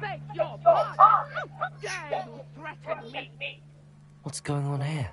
beg your pardon! Dare you threaten me? What's going on here?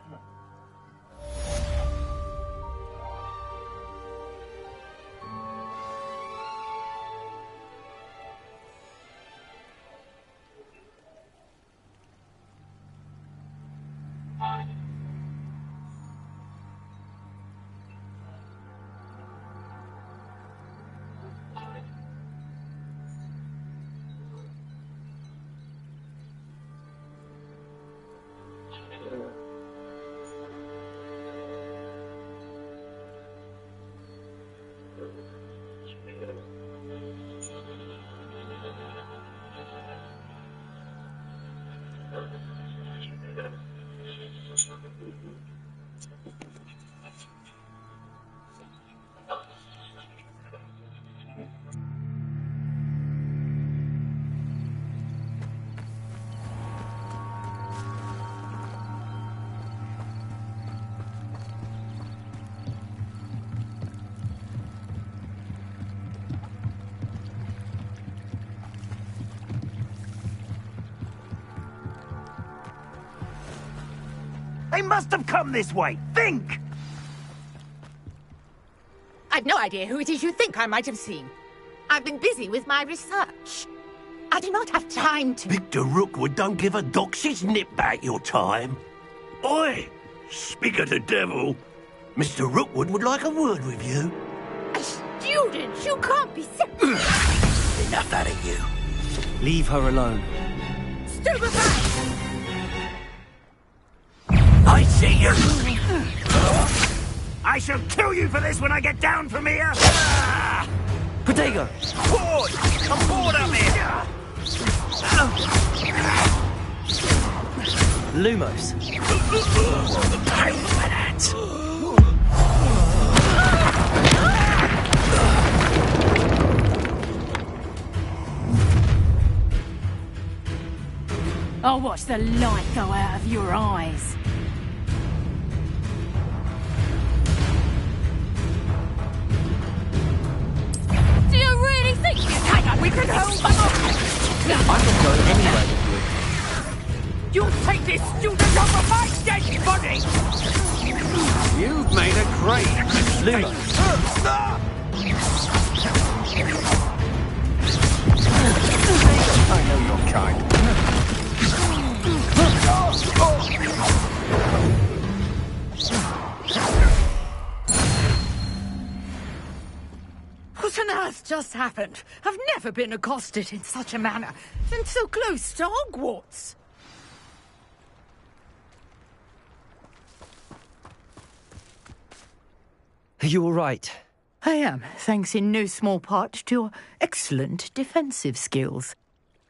They must have come this way. Think! I've no idea who it is you think I might have seen. I've been busy with my research. I do not have time to... Victor Rookwood don't give a doxy's nip back your time. Oi! Speak of the devil. Mr. Rookwood would like a word with you. A student? You can't be serious. Enough out of you. Leave her alone. Stupefied! I see you! I shall kill you for this when I get down from here! Protego! Board! I'm bored up here! Lumos! Pay for that! I'll watch the light go out of your eyes. Do you really think we can hold them off? I'm not going anywhere with You'll take this student off of my dead body! You've made a great you. Lumos! Stop! I know your kind. What on earth just happened? I've never been accosted in such a manner, and so close to Hogwarts. Are you all right? I am, thanks in no small part to your excellent defensive skills.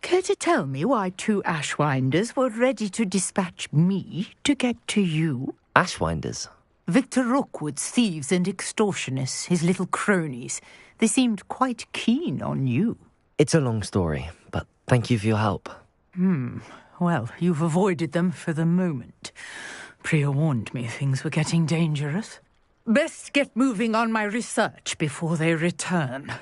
Care to tell me why two Ashwinders were ready to dispatch me to get to you? Ashwinders? Victor Rookwood's thieves and extortionists, his little cronies. They seemed quite keen on you. It's a long story, but thank you for your help. Well, you've avoided them for the moment. Priya warned me things were getting dangerous. Best get moving on my research before they return.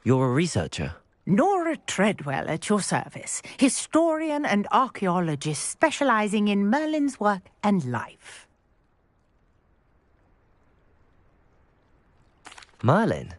You're a researcher? Nora Treadwell at your service, historian and archaeologist specializing in Merlin's work and life. Merlin?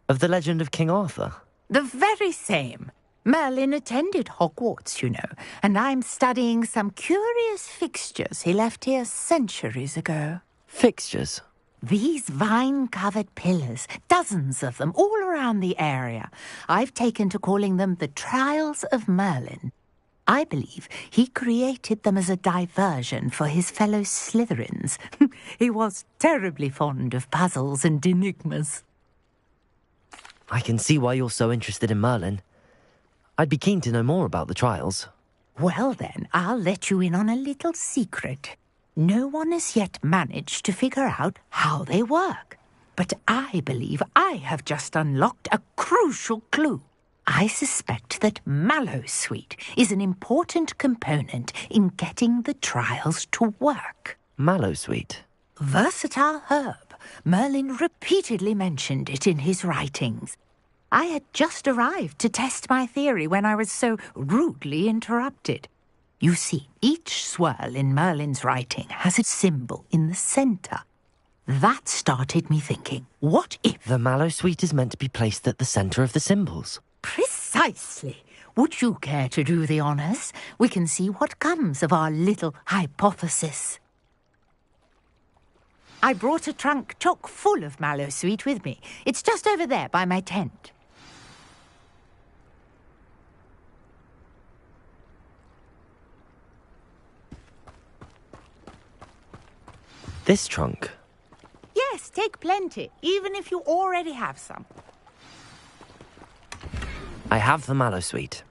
Of the legend of King Arthur? The very same. Merlin attended Hogwarts, you know, and I'm studying some curious fixtures he left here centuries ago. Fixtures? These vine-covered pillars, dozens of them, all around the area. I've taken to calling them the Trials of Merlin. I believe he created them as a diversion for his fellow Slytherins. He was terribly fond of puzzles and enigmas. I can see why you're so interested in Merlin. I'd be keen to know more about the trials. Well then, I'll let you in on a little secret. No one has yet managed to figure out how they work. But I believe I have just unlocked a crucial clue. I suspect that Mallowsweet is an important component in getting the trials to work. Mallowsweet? Versatile herb. Merlin repeatedly mentioned it in his writings. I had just arrived to test my theory when I was so rudely interrupted. You see, each swirl in Merlin's writing has a symbol in the centre. That started me thinking, what if... The mallow sweet is meant to be placed at the centre of the symbols. Precisely. Would you care to do the honours? We can see what comes of our little hypothesis. I brought a trunk chock full of mallow sweet with me. It's just over there by my tent. This trunk? Yes, take plenty, even if you already have some. I have the mallow sweet.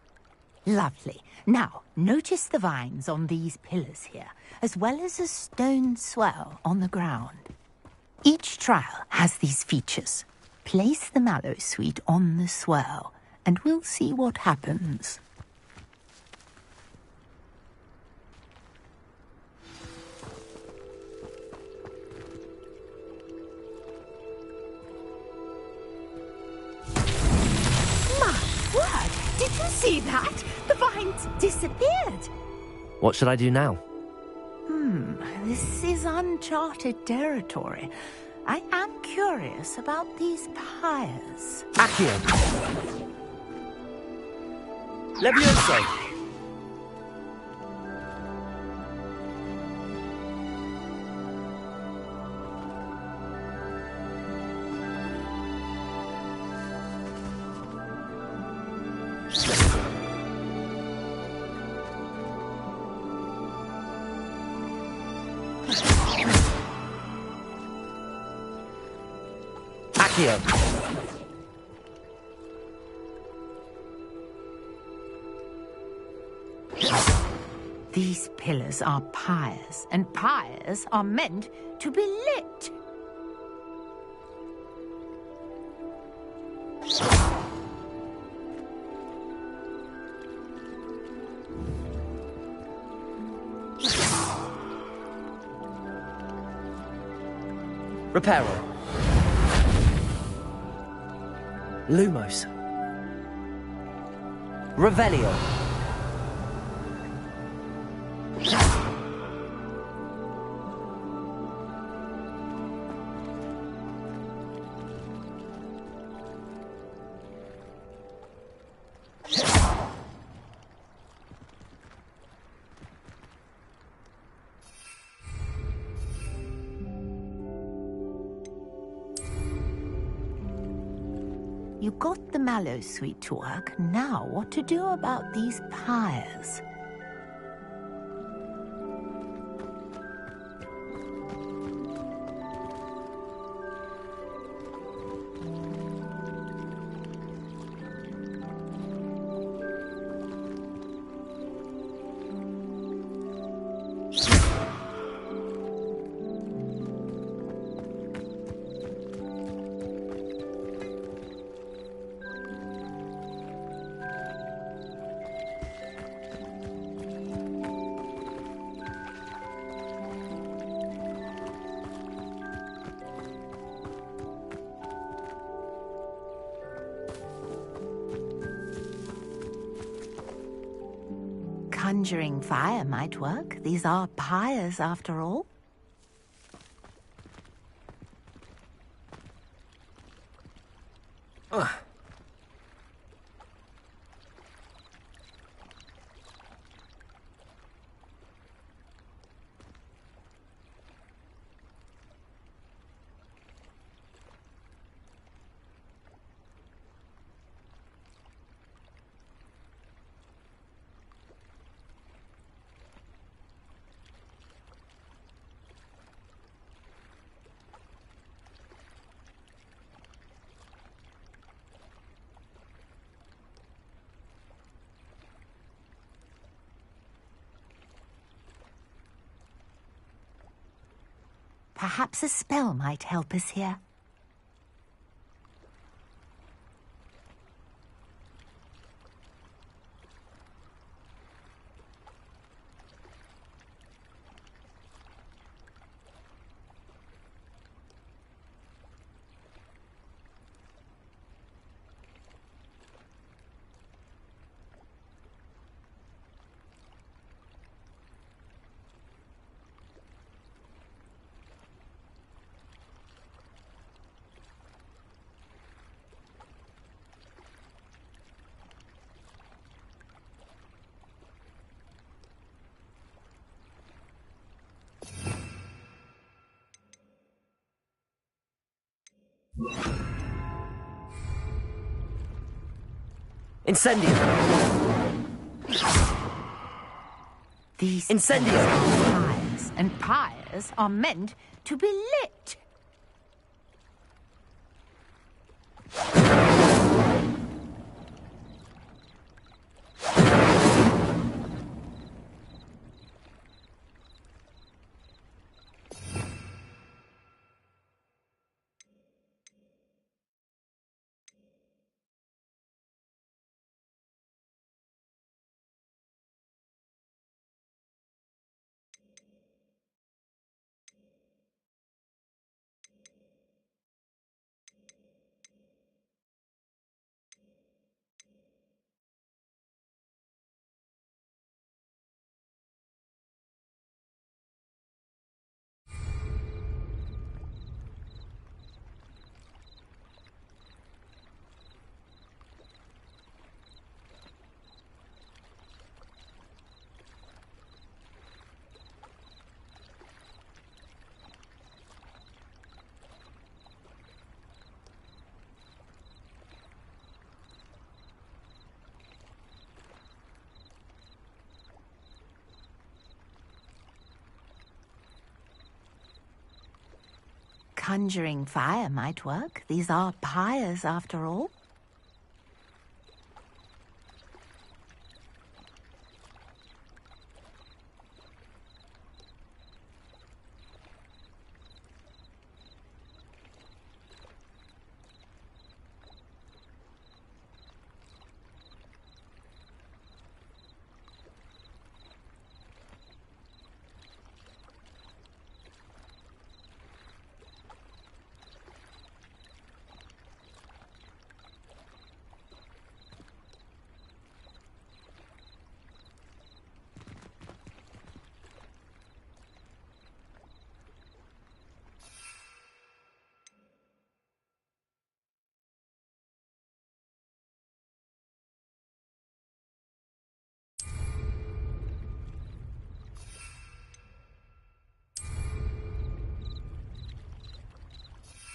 Lovely. Now, notice the vines on these pillars here, as well as a stone swell on the ground. Each trial has these features. Place the mallow sweet on the swell, and we'll see what happens. Did you see that? The vines disappeared. What should I do now? This is uncharted territory. I am curious about these pyres. Accio! Levioso! Accio! These pillars are pyres, and pyres are meant to be lit. Reparo. Lumos. Revelio. You got the mallow sweet to work. Now what to do about these pyres? Conjuring fire might work. These are pyres, after all. Perhaps a spell might help us here. Incendio! These Incendio! pillars are pyres, and pyres are meant to be lit. Conjuring fire might work. These are pyres, after all.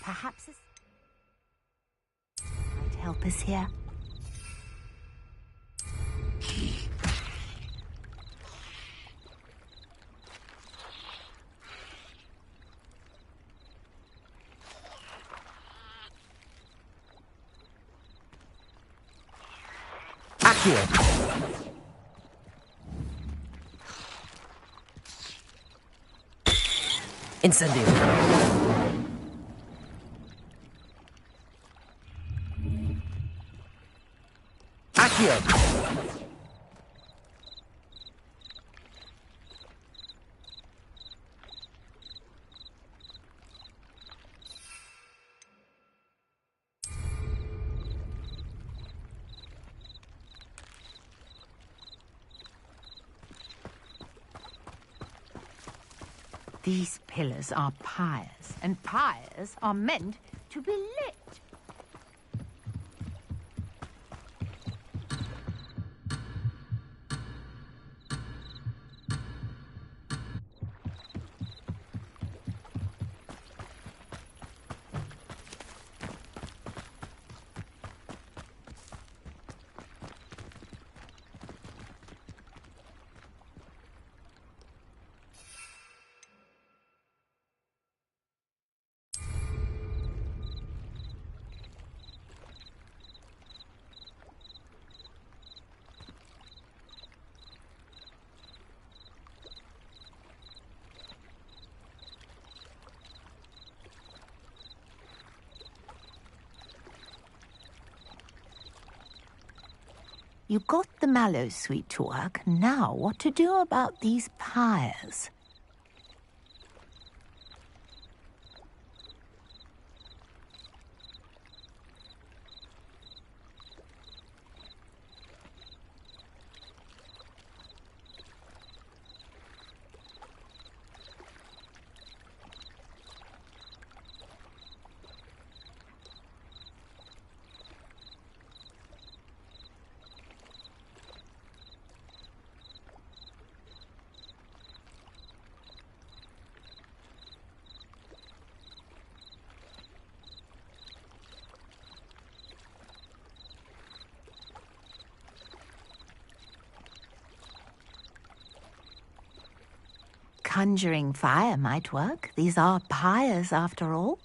Perhaps this might help us here. Accio! Incendio! Accio! These pillars are pyres, and pyres are meant to be lit. You got the mallow sweet to work. Now what to do about these pyres? conjuring fire might work. These are pyres, after all.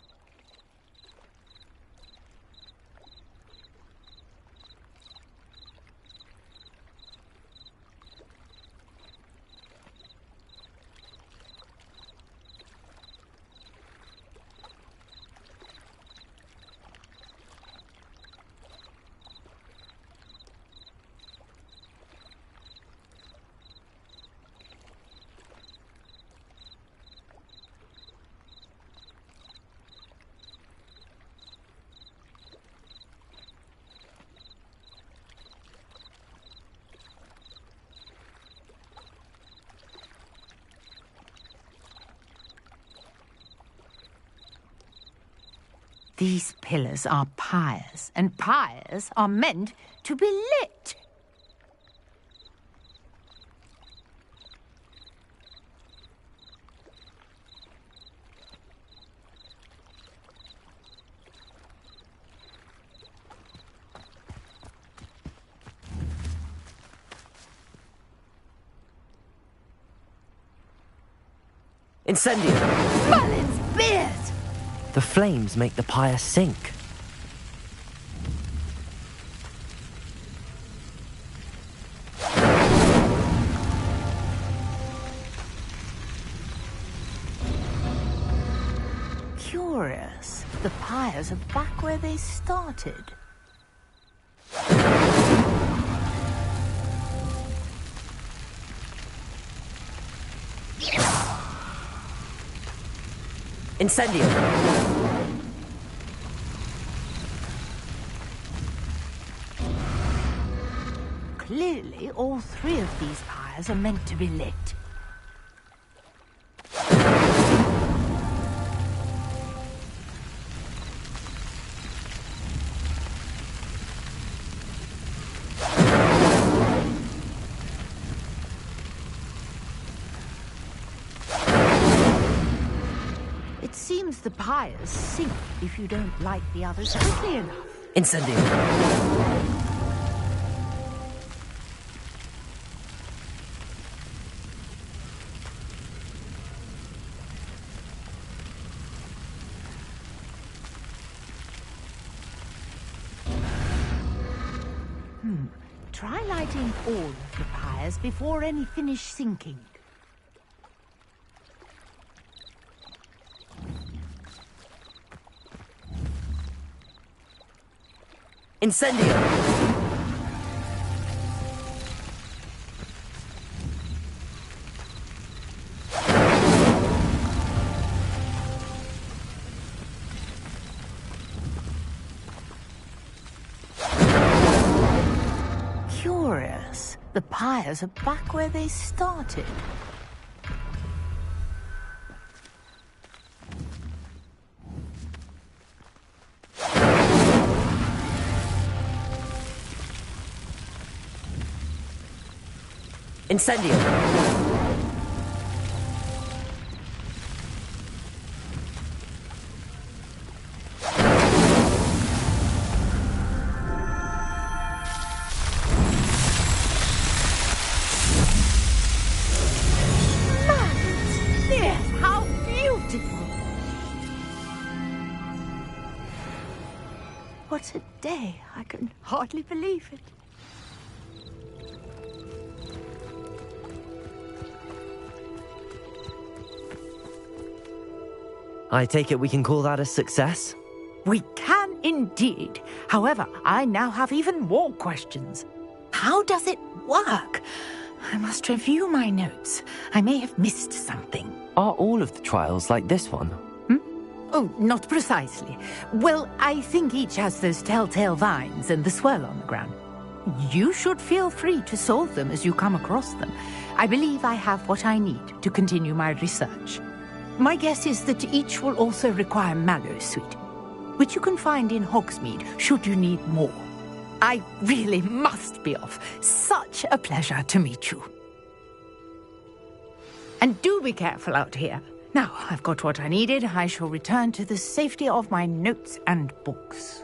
These pillars are pyres, and pyres are meant to be lit. Incendio! Merlin's beard! The flames make the pyre sink. Curious. The pyres are back where they started. Incendio! Clearly, all three of these pyres are meant to be lit. It seems the pyres sink if you don't light the others quickly enough. Incendio! Try lighting all of the pyres before any finish sinking. Incendio! Curious. The pyres are back where they started. Incendio! Yes, how beautiful! What a day. I can hardly believe it. I take it we can call that a success? We can indeed. However, I now have even more questions. How does it work? I must review my notes. I may have missed something. Are all of the trials like this one? Oh, not precisely. Well, I think each has those telltale vines and the swirl on the ground. You should feel free to solve them as you come across them. I believe I have what I need to continue my research. My guess is that each will also require mallow sweet, which you can find in Hogsmeade should you need more. I really must be off. Such a pleasure to meet you. And do be careful out here. Now, I've got what I needed. I shall return to the safety of my notes and books.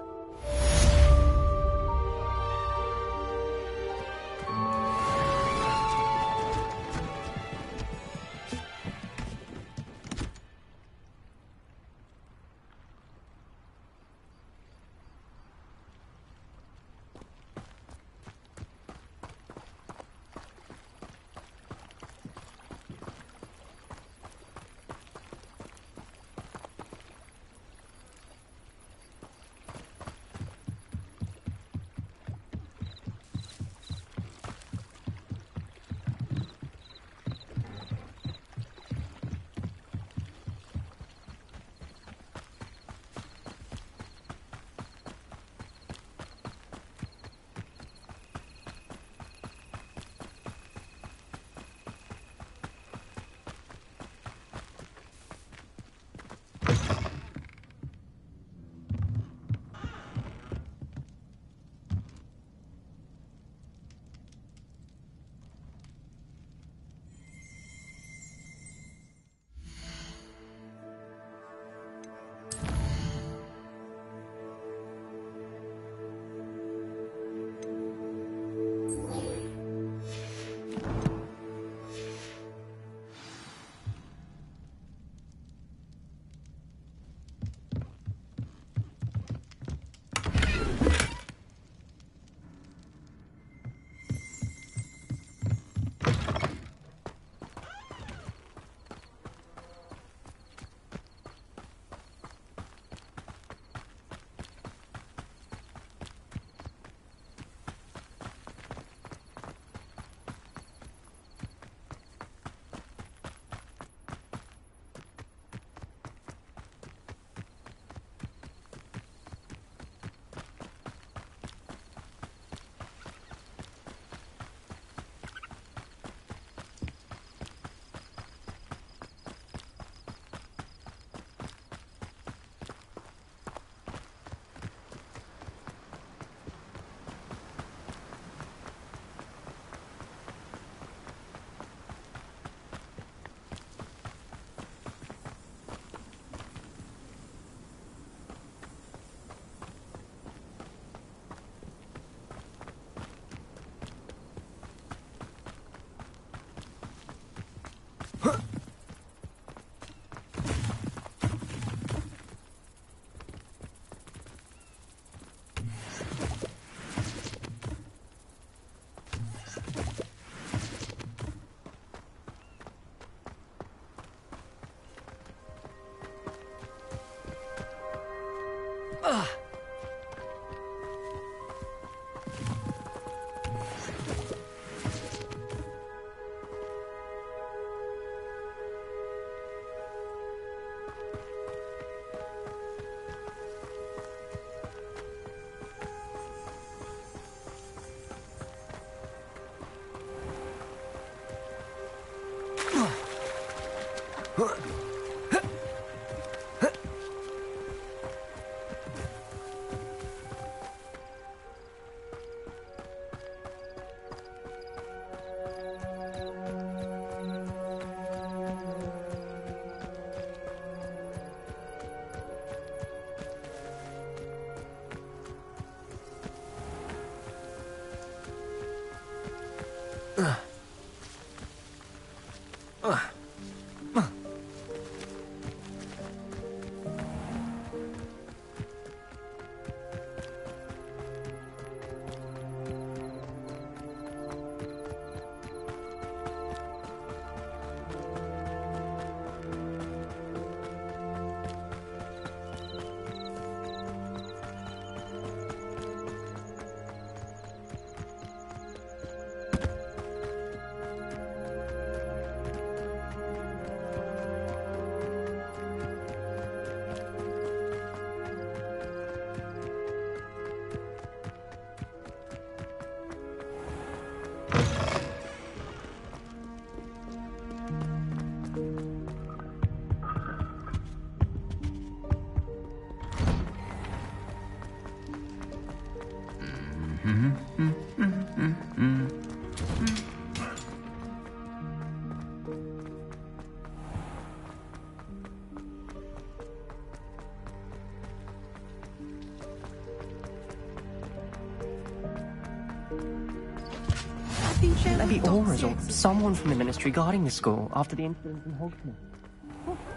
Maybe Aura's or someone from the Ministry guarding the school after the incident in Hogsmeade.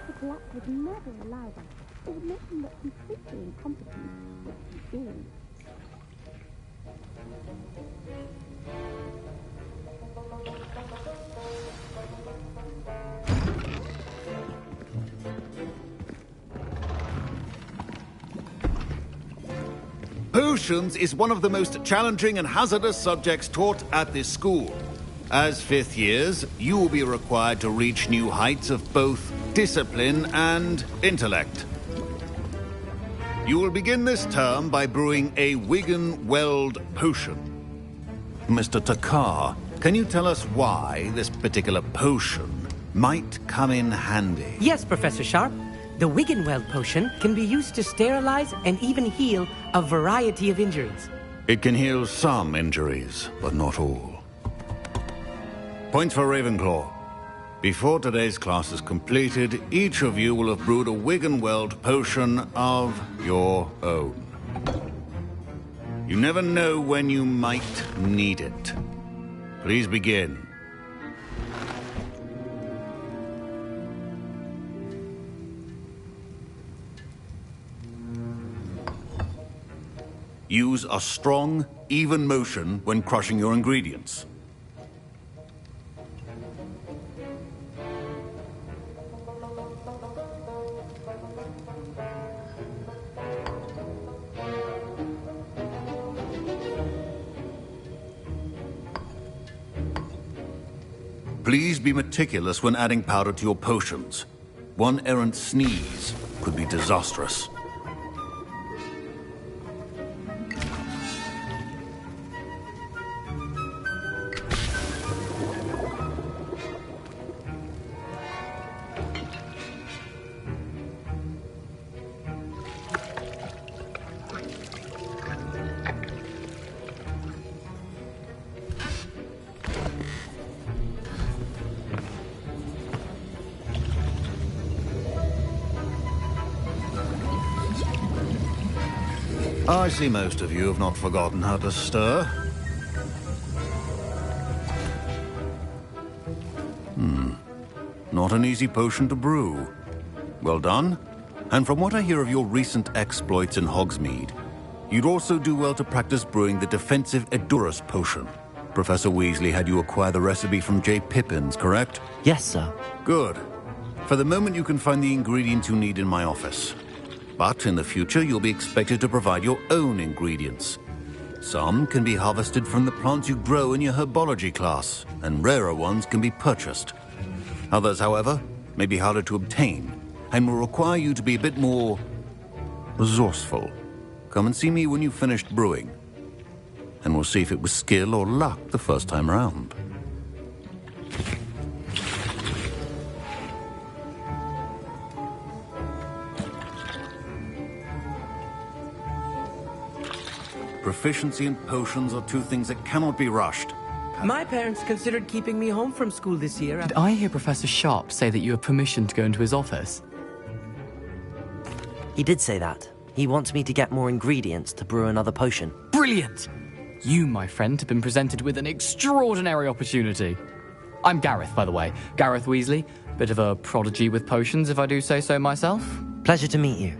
The Black would never allow them. It would make them look completely incompetent. What he's doing. Potions is one of the most challenging and hazardous subjects taught at this school. As fifth years, you will be required to reach new heights of both discipline and intellect. You will begin this term by brewing a Wigan-Weld potion. Mr. Takar, can you tell us why this particular potion might come in handy? Yes, Professor Sharp. The Wigan-Weld potion can be used to sterilize and even heal a variety of injuries. It can heal some injuries, but not all. Points for Ravenclaw. Before today's class is completed, each of you will have brewed a Wigan-Weld potion of your own. You never know when you might need it. Please begin. Use a strong, even motion when crushing your ingredients. Please be meticulous when adding powder to your potions. One errant sneeze could be disastrous. I see most of you have not forgotten how to stir. Not an easy potion to brew. Well done. And from what I hear of your recent exploits in Hogsmeade, you'd also do well to practice brewing the defensive Edurus potion. Professor Weasley had you acquire the recipe from J. Pippins, correct? Yes, sir. Good. For the moment, you can find the ingredients you need in my office. But in the future, you'll be expected to provide your own ingredients. Some can be harvested from the plants you grow in your herbology class, and rarer ones can be purchased. Others, however, may be harder to obtain, and will require you to be a bit more resourceful. Come and see me when you've finished brewing, and we'll see if it was skill or luck the first time round. proficiency and potions are two things that cannot be rushed. My parents considered keeping me home from school this year. Did I hear Professor Sharp say that you have permission to go into his office? He did say that. He wants me to get more ingredients to brew another potion. Brilliant! You, my friend, have been presented with an extraordinary opportunity. I'm Gareth, by the way. Gareth Weasley. Bit of a prodigy with potions, if I do say so myself. Pleasure to meet you.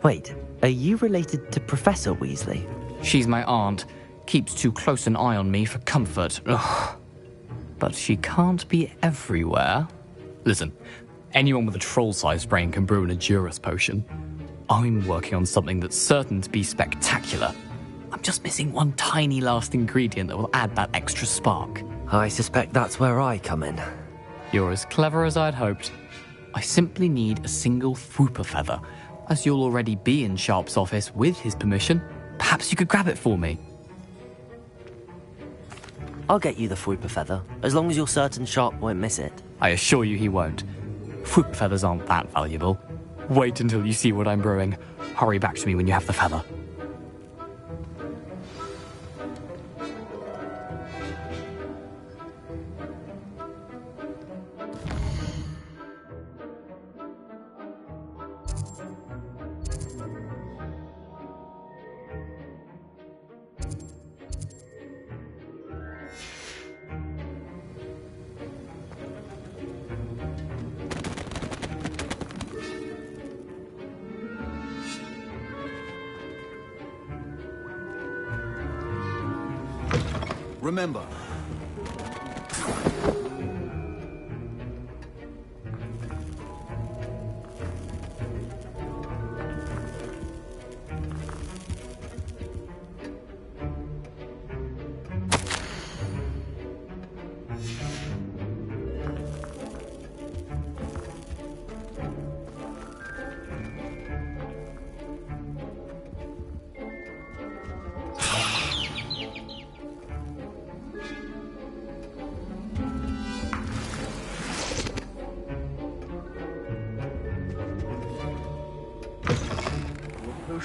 Wait, are you related to Professor Weasley? She's my aunt. Keeps too close an eye on me for comfort. Ugh. But she can't be everywhere. Listen, anyone with a troll-sized brain can brew an Edurus potion. I'm working on something that's certain to be spectacular. I'm just missing one tiny last ingredient that will add that extra spark. I suspect that's where I come in. You're as clever as I'd hoped. I simply need a single Fwooper feather. As you'll already be in Sharp's office with his permission, perhaps you could grab it for me. I'll get you the Fwooper feather, as long as you're certain Sharp won't miss it. I assure you he won't. Fwooper feathers aren't that valuable. Wait until you see what I'm brewing. Hurry back to me when you have the feather. Remember,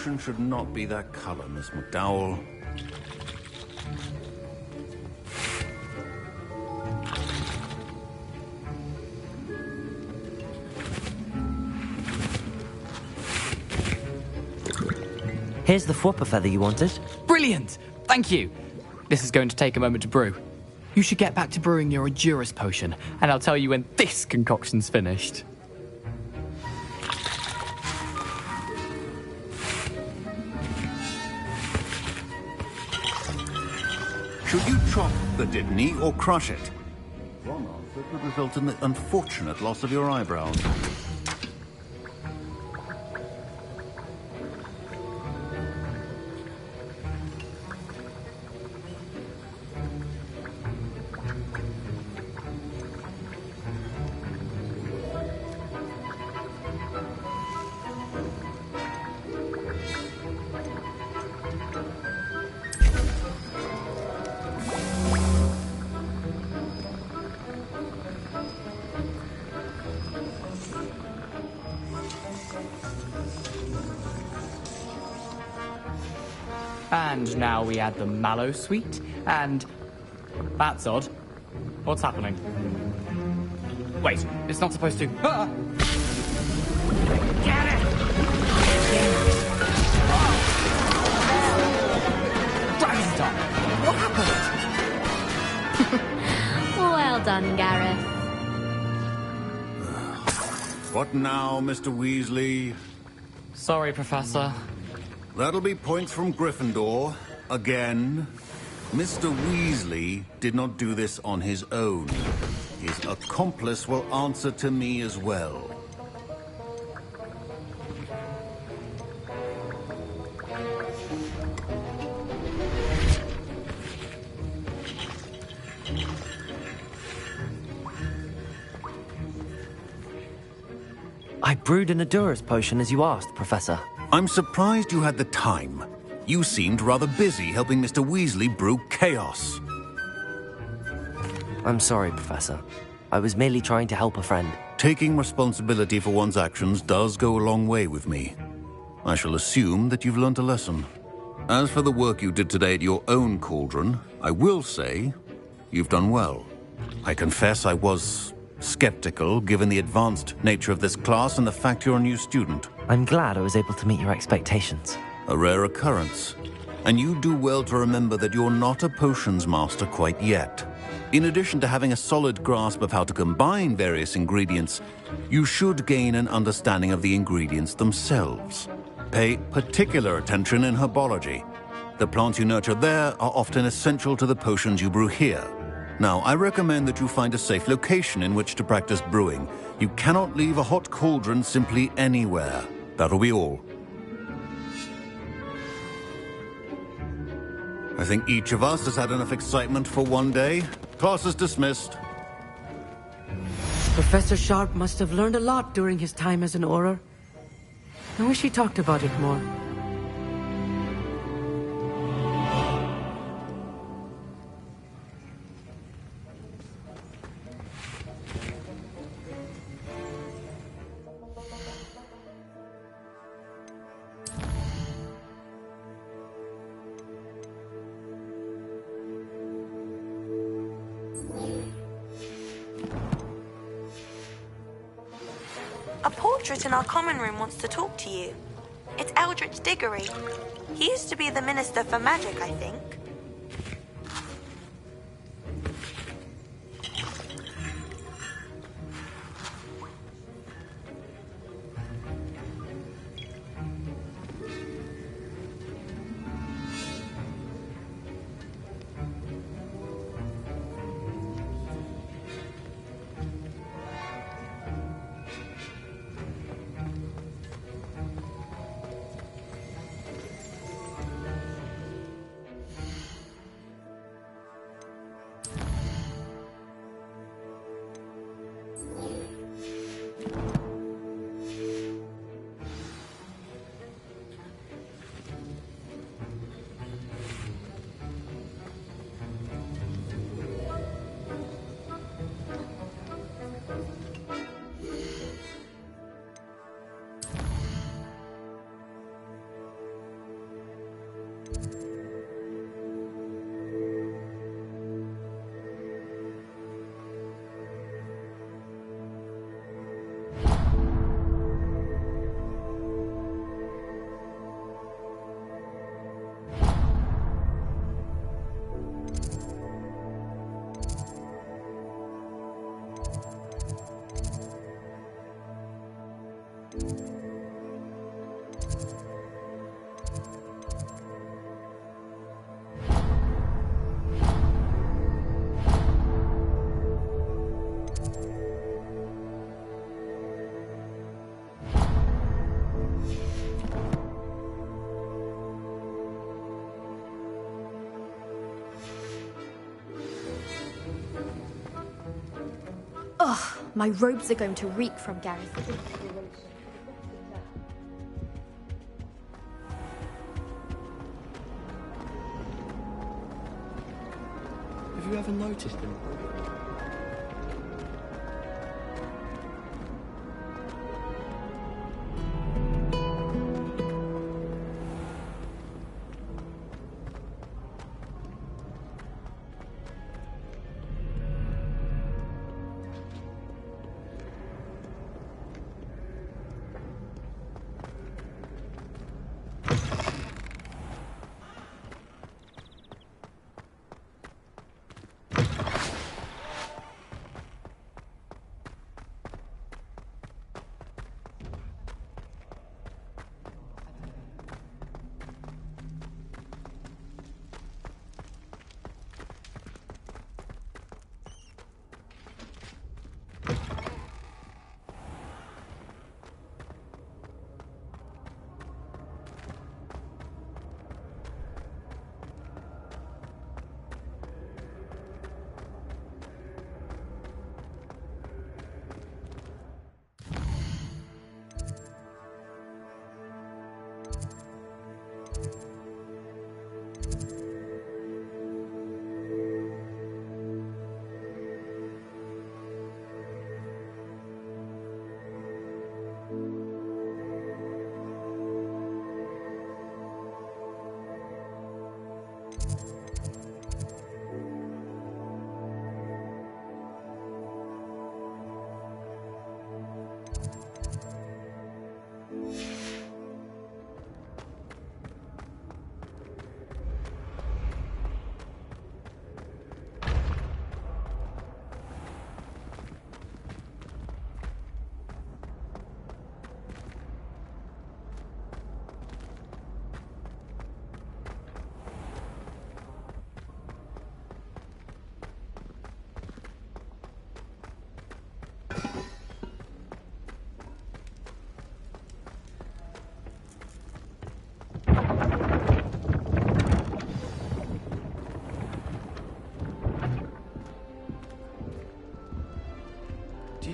potion should not be that color, Miss McDowell. Here's the Fwooper feather you wanted. Brilliant! Thank you! This is going to take a moment to brew. You should get back to brewing your Edurus potion, and I'll tell you when this concoction's finished. Should you chop the Didney or crush it? Wrong answer could result in the unfortunate loss of your eyebrows. And now we add the mallow sweet, and... That's odd. What's happening? Wait, it's not supposed to... Ah! Get it! Dragon's What happened? Well done, Gareth. What now, Mr. Weasley? Sorry, Professor. That'll be points from Gryffindor. Again. Mr. Weasley did not do this on his own. His accomplice will answer to me as well. I brewed an Edurus potion as you asked, Professor. I'm surprised you had the time. You seemed rather busy helping Mr. Weasley brew chaos. I'm sorry, Professor. I was merely trying to help a friend. Taking responsibility for one's actions does go a long way with me. I shall assume that you've learnt a lesson. As for the work you did today at your own cauldron, I will say you've done well. I confess I was skeptical, given the advanced nature of this class and the fact you're a new student. I'm glad I was able to meet your expectations. A rare occurrence. And you do well to remember that you're not a potions master quite yet. In addition to having a solid grasp of how to combine various ingredients, you should gain an understanding of the ingredients themselves. Pay particular attention in herbology. The plants you nurture there are often essential to the potions you brew here. Now, I recommend that you find a safe location in which to practice brewing. You cannot leave a hot cauldron simply anywhere. That'll be all. I think each of us has had enough excitement for one day. Class is dismissed. Professor Sharp must have learned a lot during his time as an Auror. I wish he talked about it more. A portrait in our common room wants to talk to you. It's Eldritch Diggory. He used to be the Minister for Magic, I think. Ugh, my robes are going to reek from Gareth. Have you ever noticed him?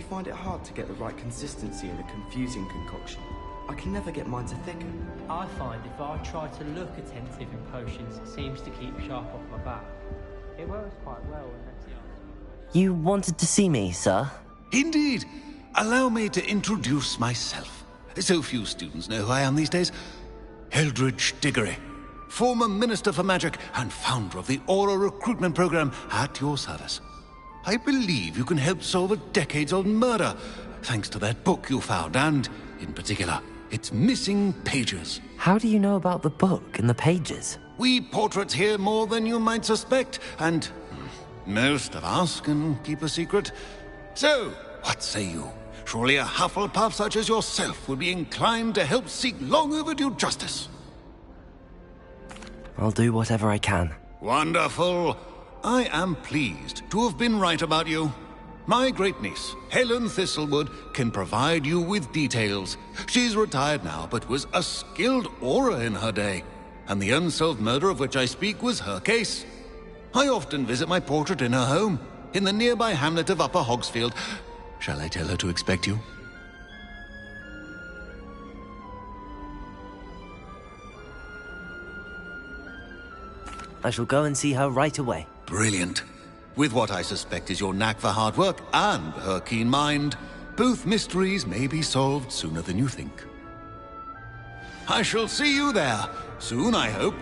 find it hard to get the right consistency in a confusing concoction? I can never get mine to thicken. I find if I try to look attentive in potions, it seems to keep sharp off my back. It works quite well when Lexi asks me questions. You wanted to see me, sir? Indeed. Allow me to introduce myself. So few students know who I am these days. Eldridge Diggory, former Minister for Magic and founder of the Aura Recruitment Program, at your service. I believe you can help solve a decades-old murder, thanks to that book you found, and, in particular, its missing pages. How do you know about the book and the pages? We portraits hear more than you might suspect, and most of us can keep a secret. So, what say you? Surely a Hufflepuff such as yourself would be inclined to help seek long-overdue justice. I'll do whatever I can. Wonderful. I am pleased to have been right about you. My great-niece, Helen Thistlewood, can provide you with details. She's retired now, but was a skilled aura in her day. And the unsolved murder of which I speak was her case. I often visit my portrait in her home, in the nearby hamlet of Upper Hogsfield. Shall I tell her to expect you? I shall go and see her right away. Brilliant. With what I suspect is your knack for hard work and her keen mind, both mysteries may be solved sooner than you think. I shall see you there, soon I hope.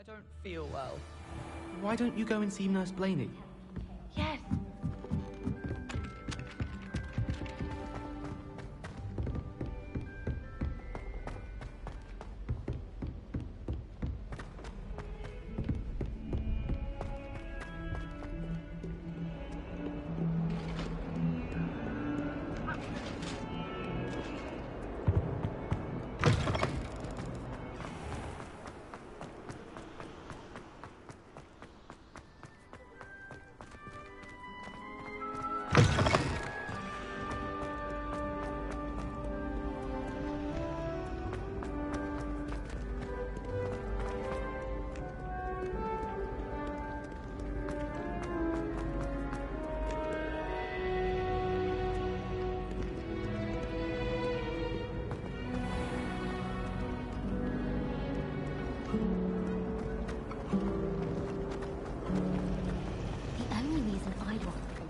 I don't feel well. Why don't you go and see Nurse Blaney? Yes.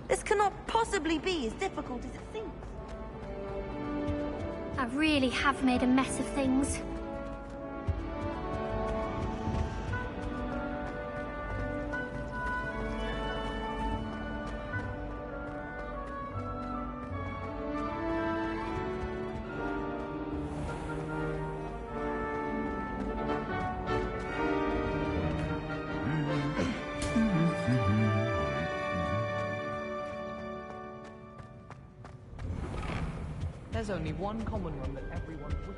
This cannot possibly be as difficult as it seems. I really have made a mess of things. There's only one common room that everyone would.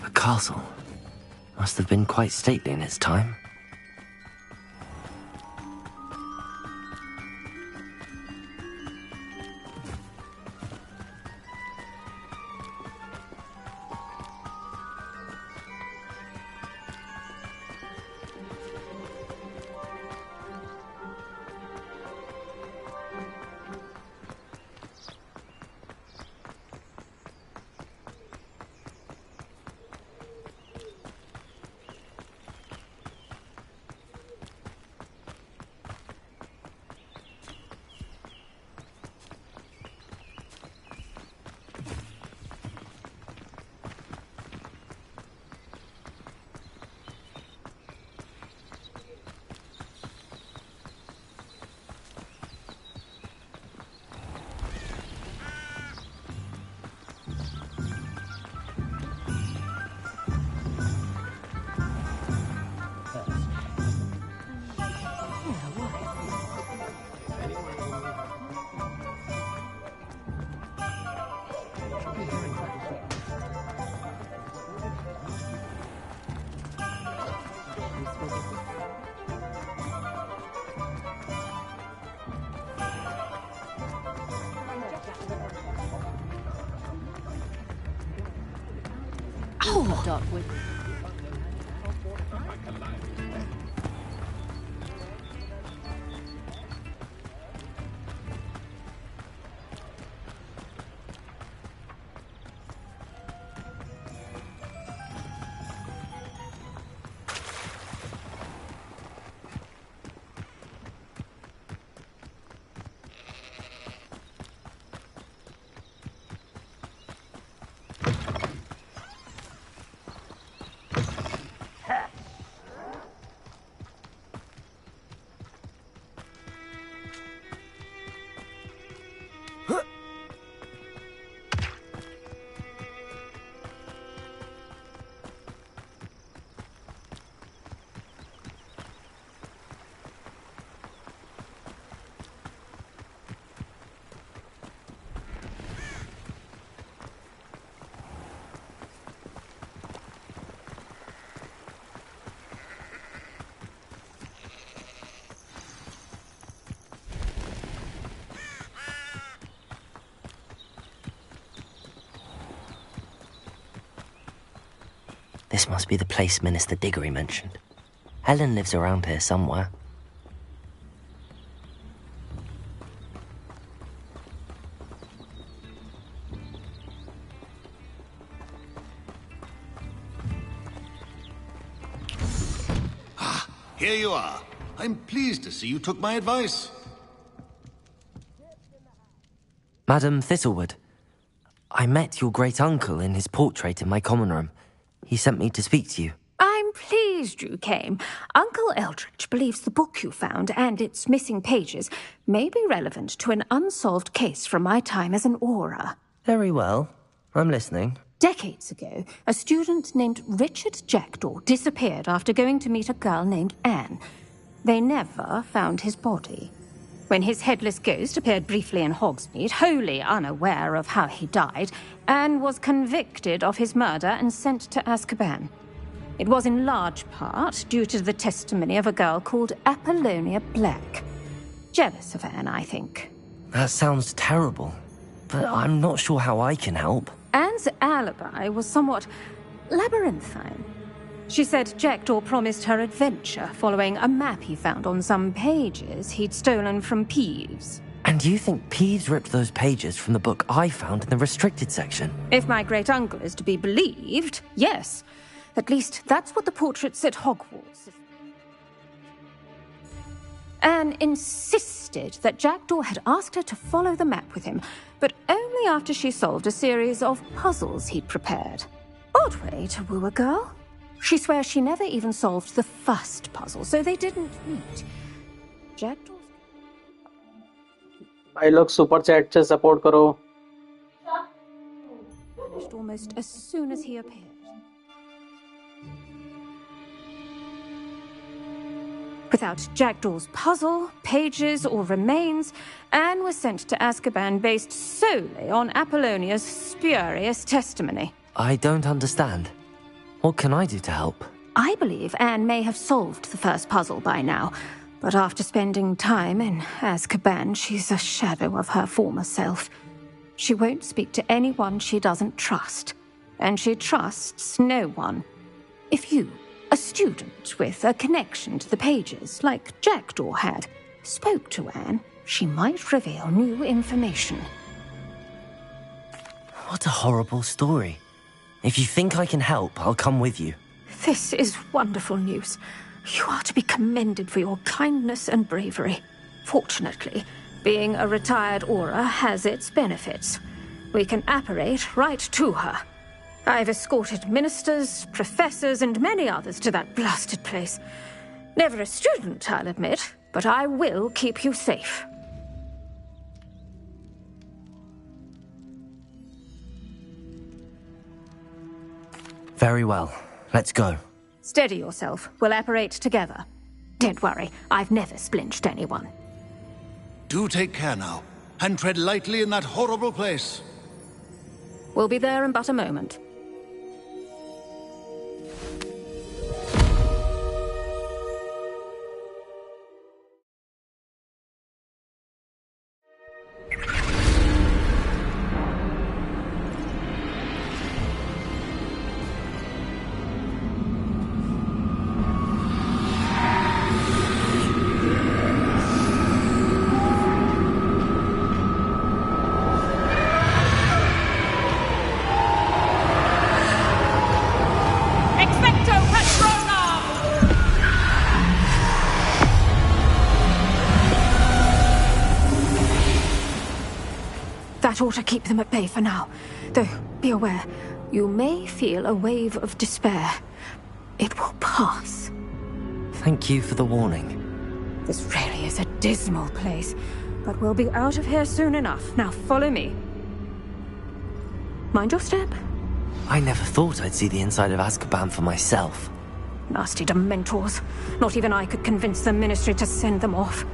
The castle must have been quite stately in its time. Dark with. This must be the place Minister Diggory mentioned. Helen lives around here somewhere. Here you are. I'm pleased to see you took my advice. Madam Thistlewood, I met your great-uncle in his portrait in my common room. He sent me to speak to you. I'm pleased you came. Uncle Eldridge believes the book you found and its missing pages may be relevant to an unsolved case from my time as an aura. Very well. I'm listening. Decades ago, a student named Richard Jackdaw disappeared after going to meet a girl named Anne. They never found his body. When his headless ghost appeared briefly in Hogsmeade, wholly unaware of how he died, Anne was convicted of his murder and sent to Azkaban. It was in large part due to the testimony of a girl called Apollonia Black. Jealous of Anne, I think. That sounds terrible, but I'm not sure how I can help. Anne's alibi was somewhat labyrinthine. She said Jackdaw promised her adventure following a map he found on some pages he'd stolen from Peeves. And you think Peeves ripped those pages from the book I found in the restricted section? If my great-uncle is to be believed, yes. At least that's what the portraits at Hogwarts. Anne insisted that Jackdaw had asked her to follow the map with him, but only after she solved a series of puzzles he'd prepared. Odd way to woo a girl. She swears she never even solved the first puzzle, so they didn't meet. Jackdaw भाई लोग super chat से support करो. vanished almost as soon as he appeared. Without Jackdaw's puzzle, pages, or remains, Anne was sent to Azkaban based solely on Apollonia's spurious testimony. I don't understand. What can I do to help? I believe Anne may have solved the first puzzle by now, but after spending time in Azkaban, she's a shadow of her former self. She won't speak to anyone she doesn't trust, and she trusts no one. If you, a student with a connection to the pages, like Jackdaw had, spoke to Anne, she might reveal new information. What a horrible story. If you think I can help, I'll come with you. This is wonderful news. You are to be commended for your kindness and bravery. Fortunately, being a retired aura has its benefits. We can apparate right to her. I've escorted ministers, professors, and many others to that blasted place. Never a student, I'll admit, but I will keep you safe. Very well. Let's go. Steady yourself. We'll apparate together. Don't worry, I've never splinched anyone. Do take care now, and tread lightly in that horrible place. We'll be there in but a moment. That ought to keep them at bay for now. Though, be aware, you may feel a wave of despair. It will pass. Thank you for the warning. This really is a dismal place, but we'll be out of here soon enough. Now follow me. Mind your step. I never thought I'd see the inside of Azkaban for myself. Nasty Dementors. Not even I could convince the Ministry to send them off.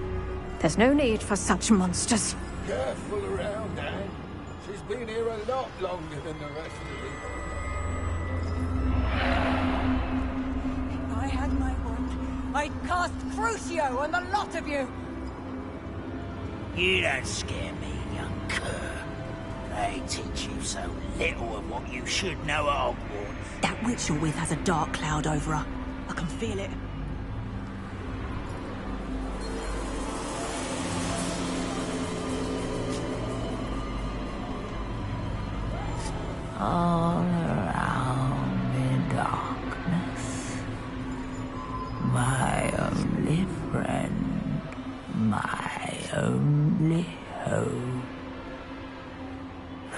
There's no need for such monsters. Careful around, Anne. She's been here a lot longer than the rest of you. If I had my wand, I'd cast Crucio on the lot of you! You don't scare me, young cur. They teach you so little of what you should know at Hogwarts. That witch you're with has a dark cloud over her. I can feel it. All around in darkness, my only friend, my only hope.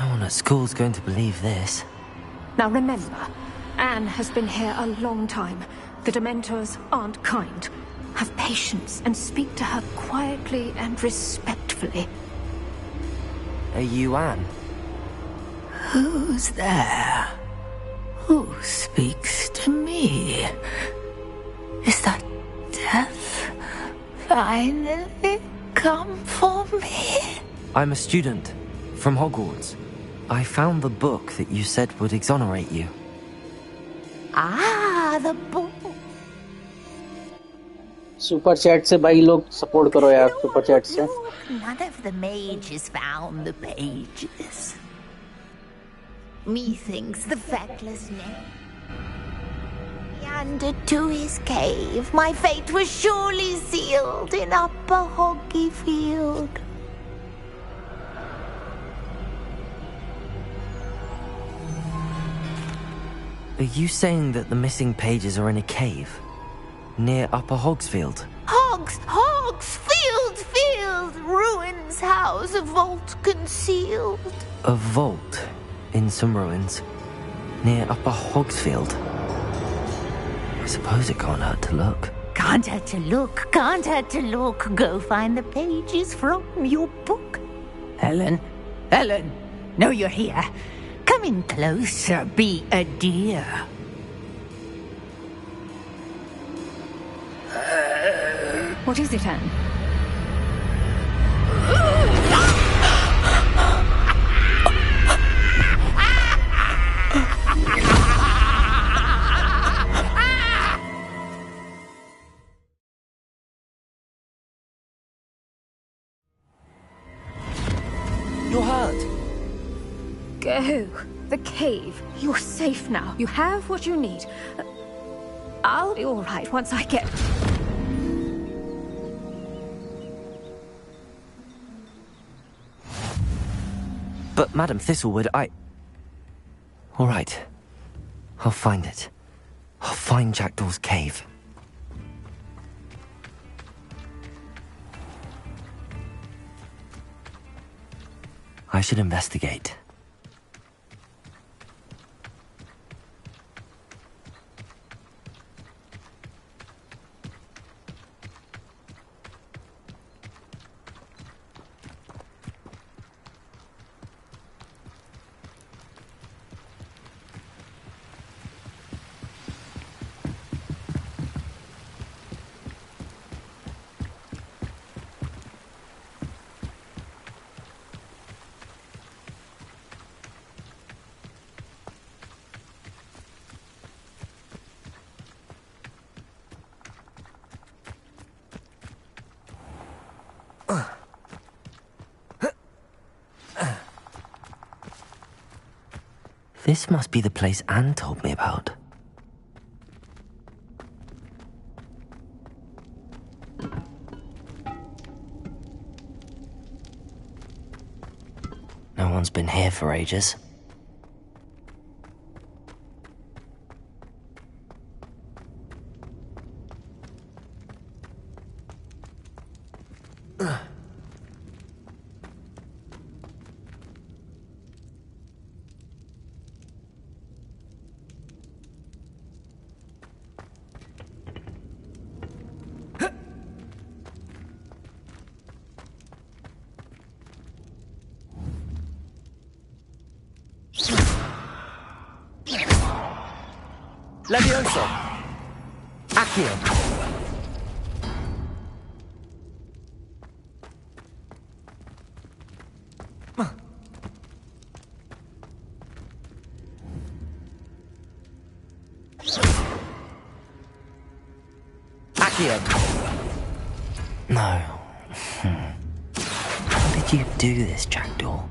No one at school's going to believe this. Now remember, Anne has been here a long time. The Dementors aren't kind. Have patience and speak to her quietly and respectfully. Are you Anne? Who's there? Who speaks to me? Is that death finally come for me? I'm a student from Hogwarts. I found the book that you said would exonerate you. Ah, the book. Super chat से भाई लोग support करो यार super chat से. None of the mages found the pages. Methinks the feckless meandered to his cave. My fate was surely sealed in Upper Hoggy Field. Are you saying that the missing pages are in a cave near Upper Hogsfield? Field, ruins house, a vault concealed. A vault in some ruins near Upper Hogsfield. I suppose it can't hurt to look. Can't hurt to look, can't hurt to look. Go find the pages from your book. Helen, know you're here. Come in closer, be a dear. What is it, Anne? You're hurt. Go. The cave. You're safe now. You have what you need. I'll be all right once I get... But, Madam Thistlewood, All right. I'll find it. I'll find Jackdaw's cave. I should investigate. This must be the place Anne told me about. No one's been here for ages. Levioso! Accio! Accio! No. How did you do this, Jackdaw?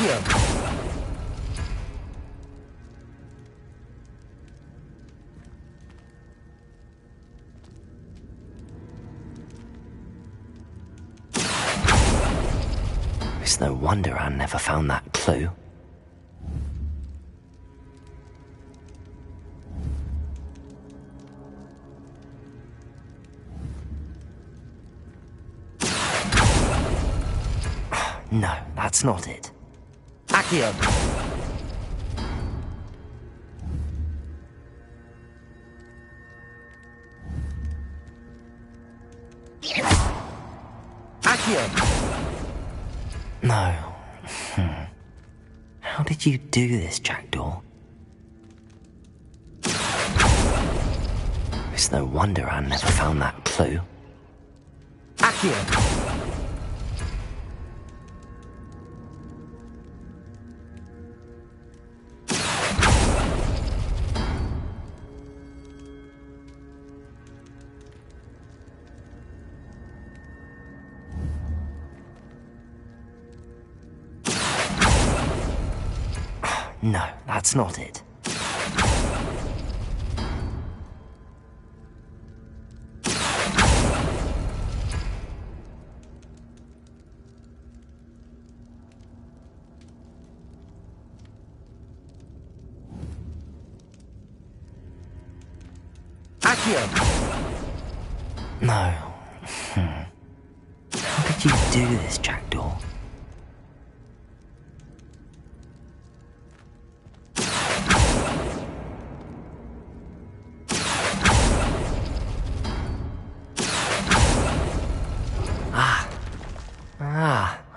Accio! It's no wonder Anne never found that clue. No, that's not it. Accio! Accio! No. How did you do this, Jackdaw? It's no wonder Anne never found that clue. Accio! No, that's not it. Accio! No. How did you do this, Jackdaw?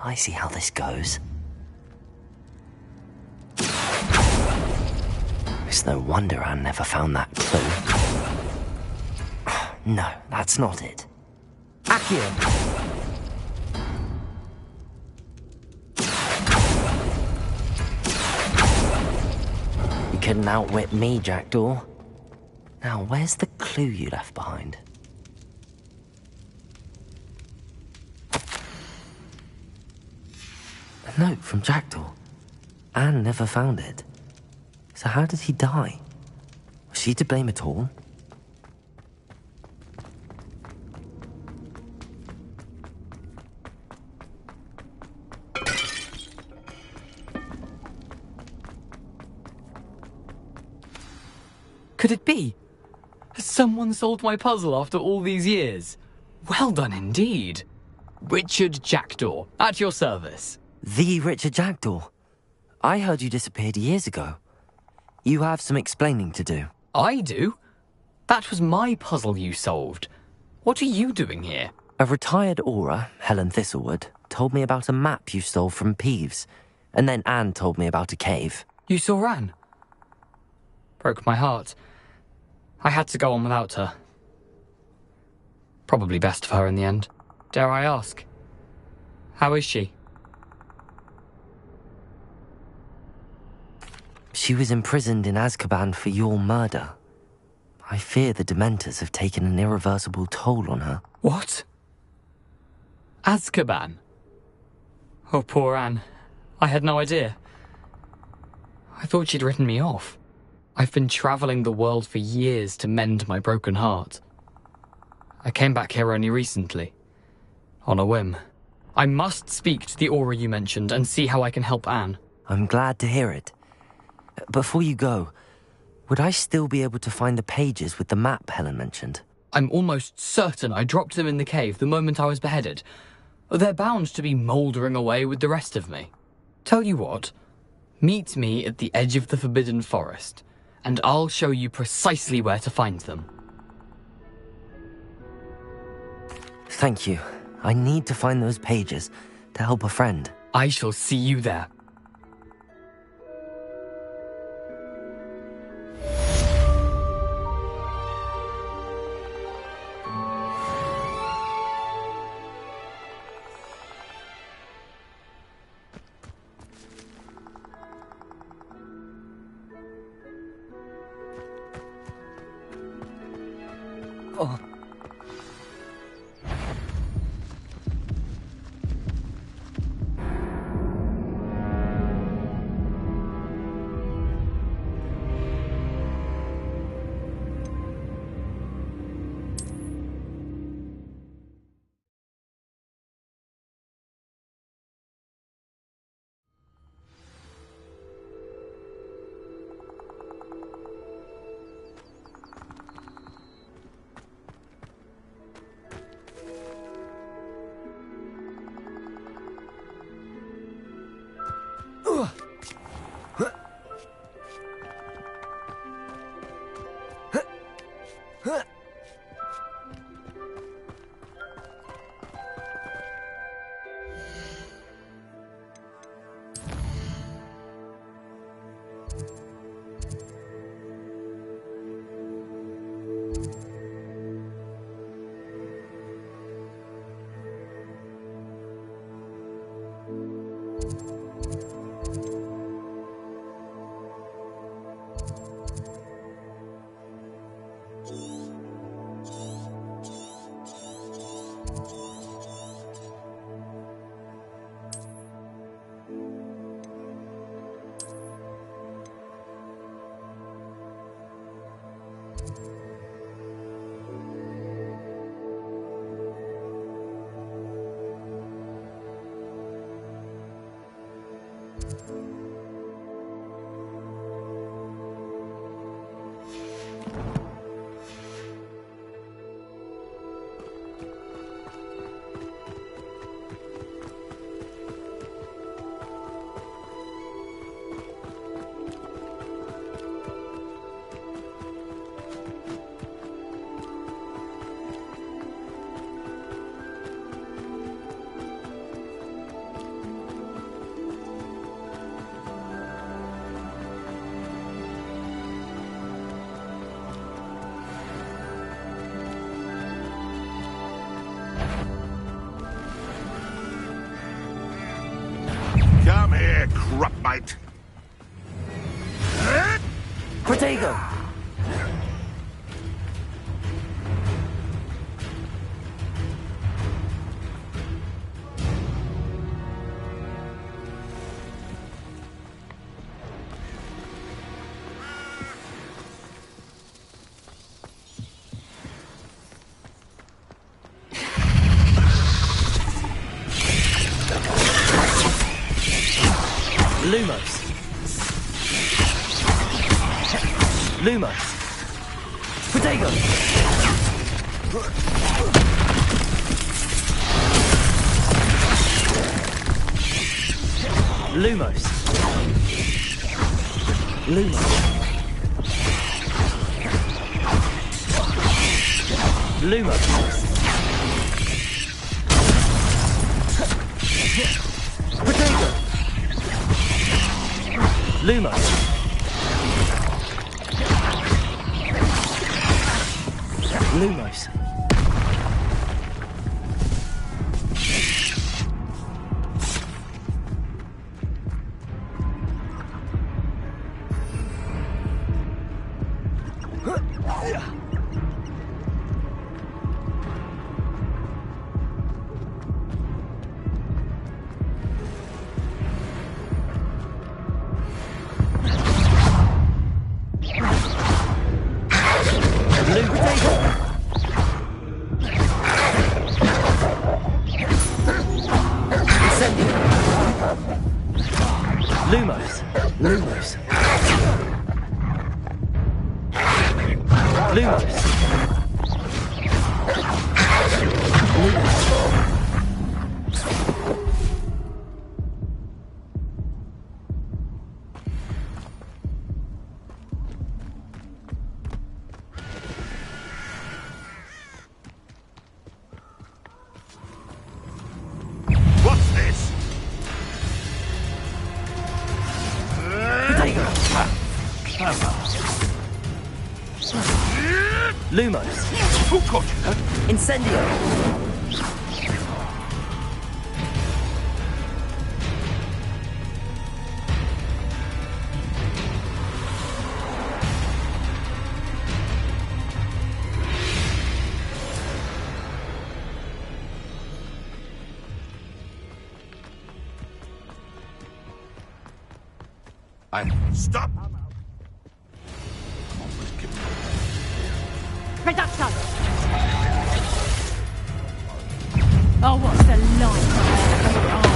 I see how this goes. It's no wonder Anne never found that clue. No, that's not it. Accio! You couldn't outwit me, Jackdaw. Now, where's the clue you left behind? A note from Jackdaw. Anne never found it. So how did he die? Was she to blame at all? Could it be? Has someone solved my puzzle after all these years? Well done indeed. Richard Jackdaw, at your service. The Richard Jackdaw. I heard you disappeared years ago. You have some explaining to do. I do? That was my puzzle you solved. What are you doing here? A retired aura, Helen Thistlewood, told me about a map you stole from Peeves, and then Anne told me about a cave. You saw Anne? Broke my heart. I had to go on without her. Probably best of her in the end. Dare I ask? How is she? She was imprisoned in Azkaban for your murder. I fear the Dementors have taken an irreversible toll on her. What? Azkaban? Oh, poor Anne. I had no idea. I thought she'd written me off. I've been travelling the world for years to mend my broken heart. I came back here only recently. On a whim. I must speak to the aura you mentioned and see how I can help Anne. I'm glad to hear it. Before you go, would I still be able to find the pages with the map Helen mentioned? I'm almost certain I dropped them in the cave the moment I was beheaded. They're bound to be mouldering away with the rest of me. Tell you what, meet me at the edge of the Forbidden Forest, and I'll show you precisely where to find them. Thank you. I need to find those pages to help a friend. I shall see you there. Oh. Come here, crupmate. Protego! Lumos. Lumos. Protego. Lumos. Lumos. Lumos. Protego. Lumos. Lumos. Lumos. Lumos. Lumos. What's this? Lumos. Who caught you? Incendio. Stop! Production! Oh, what's the light of your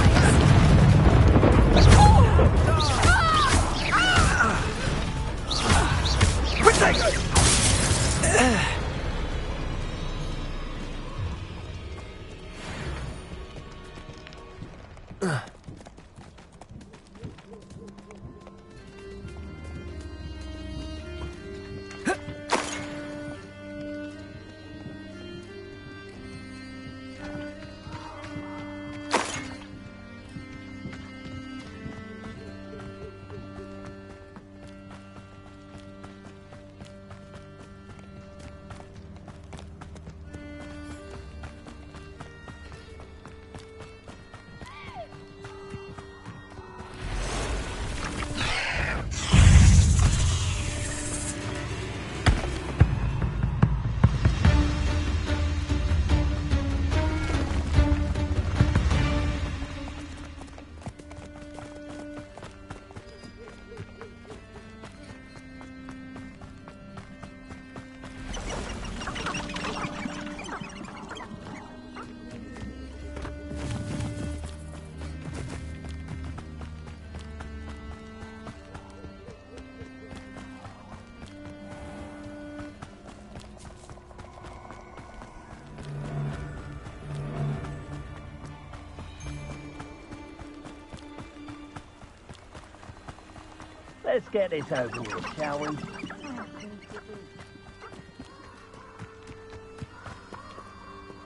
Let's get this over with, shall we?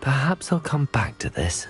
Perhaps I'll come back to this.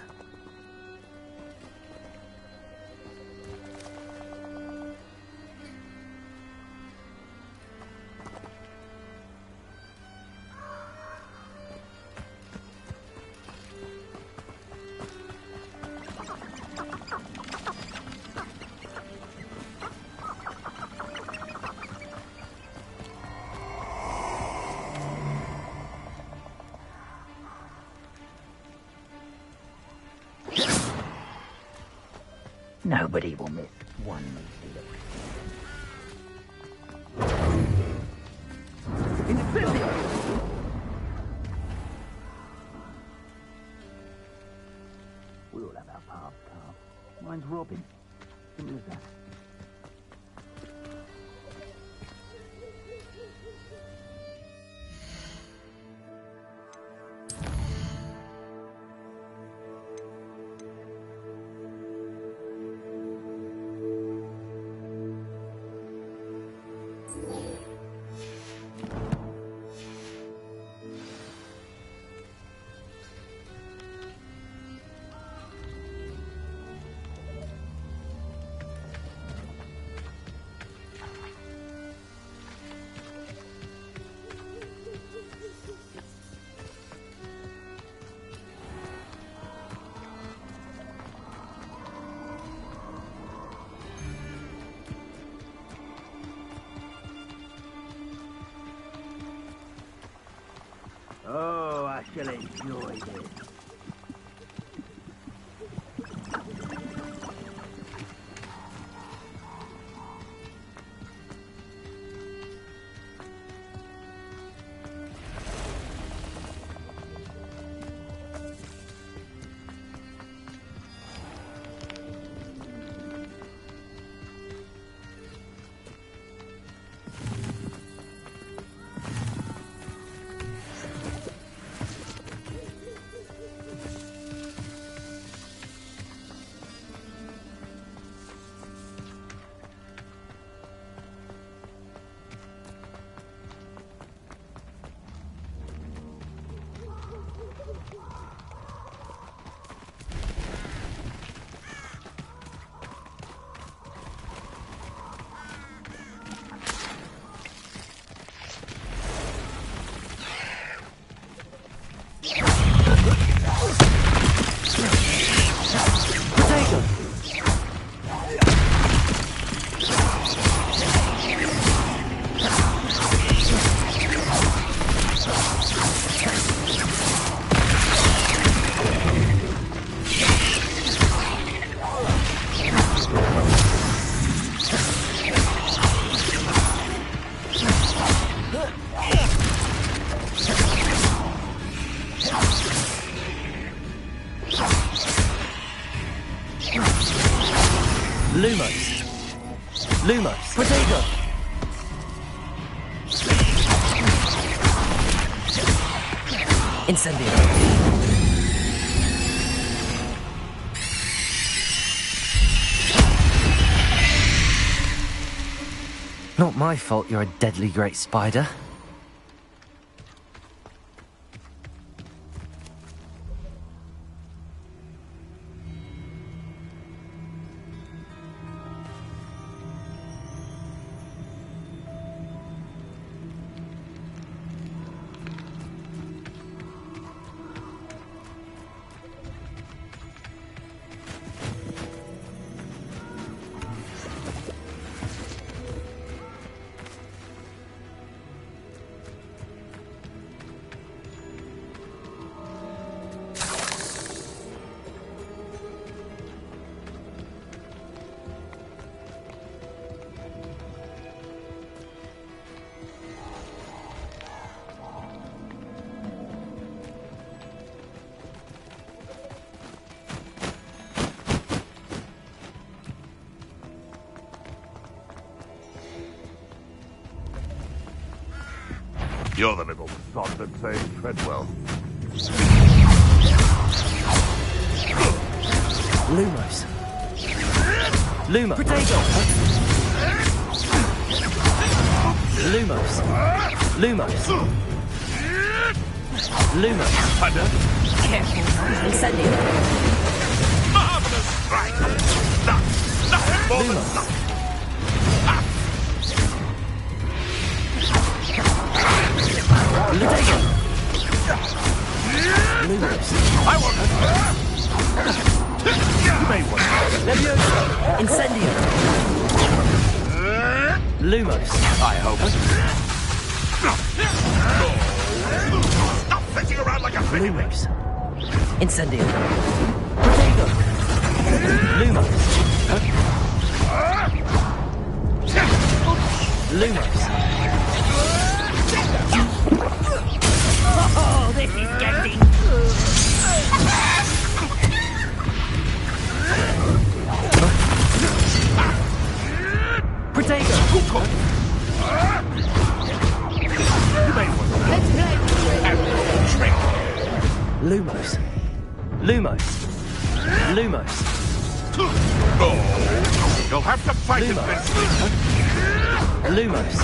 Nobody will miss one meeting. Incendio! We all have our paths, Carl. Mine's Robin. Simple as that. Oh, I shall enjoy this. Lumos! Protego! Incendio! Not my fault you're a deadly great spider. You're the little sod that saved Treadwell. Lumos. Luma. Protego. Lumos. Lumos. Lumos. Careful, incendio. Marvelous strike! Nothing more than nothing. Lumos. I want it. You may want it. Leviosa. Incendio. Lumos. I hope. Stop fetching around like a penny. Lumos. Incendio. Protego. Lumos. Lumos. Oh, this is getting... Protego. You may want it. Let's play. Trick. Lumos. Lumos. Lumos. Oh, you'll have to fight it Lumos. this. Lumos.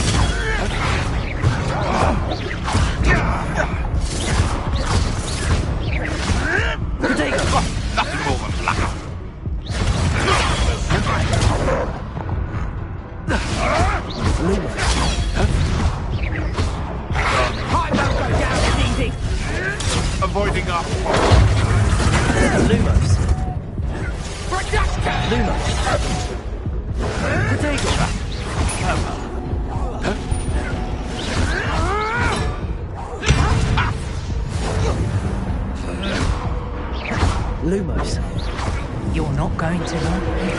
Protego. Nothing more than luck. Lumos. I won't go down as easy. Avoiding up. Lumos. Projector. Lumos. Protego. Lumos. You're not going to like this.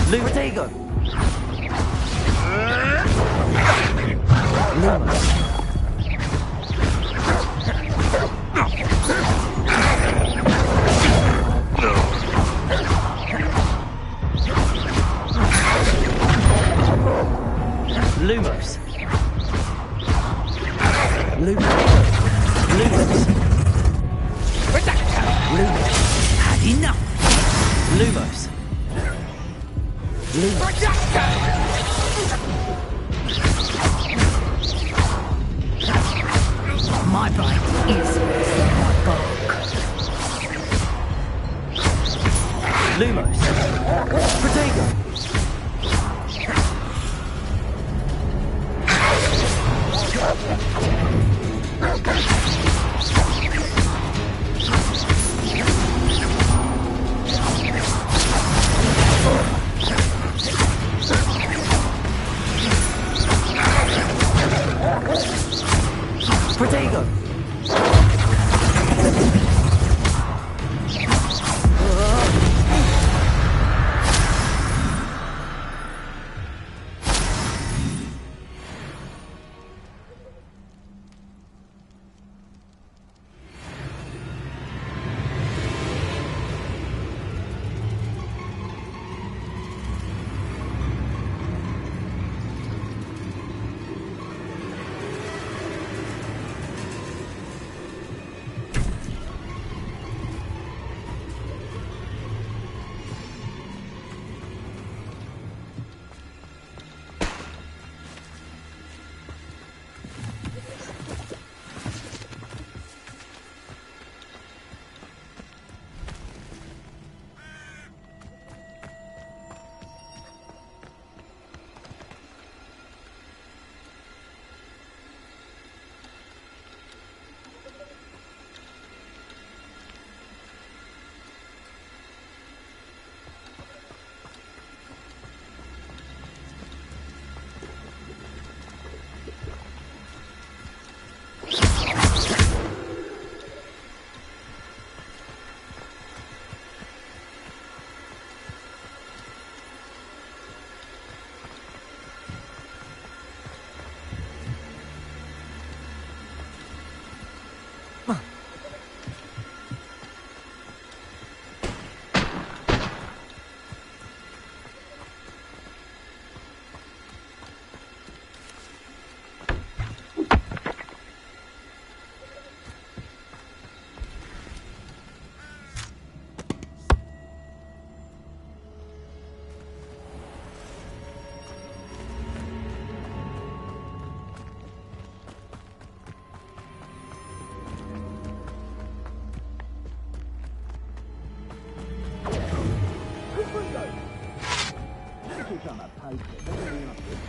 Protego. Lumos. Lumos. Lumos. Lumos. Lumos. Had enough. Lumos. Lumos. My bite is my bark. Lumos. Protego. Protego.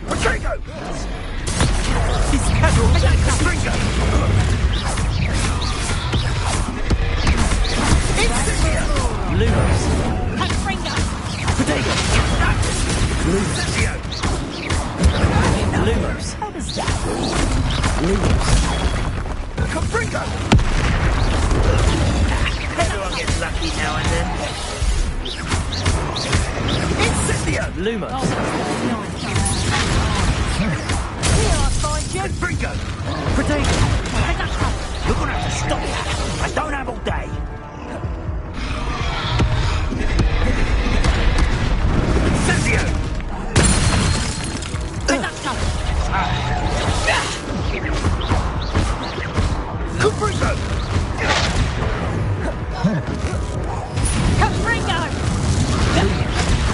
Potato! It's Carol! Stringo! Incendio! Lumos. Confringo! Potato! Incendio! Lumos. How does that? Lumos. Confringo! Everyone gets lucky now and then. Incendio! Lumos. Here I find you! Confringo! Potato. You're gonna have to stop that! I don't have all day! Incendio! Confringo! Confringo!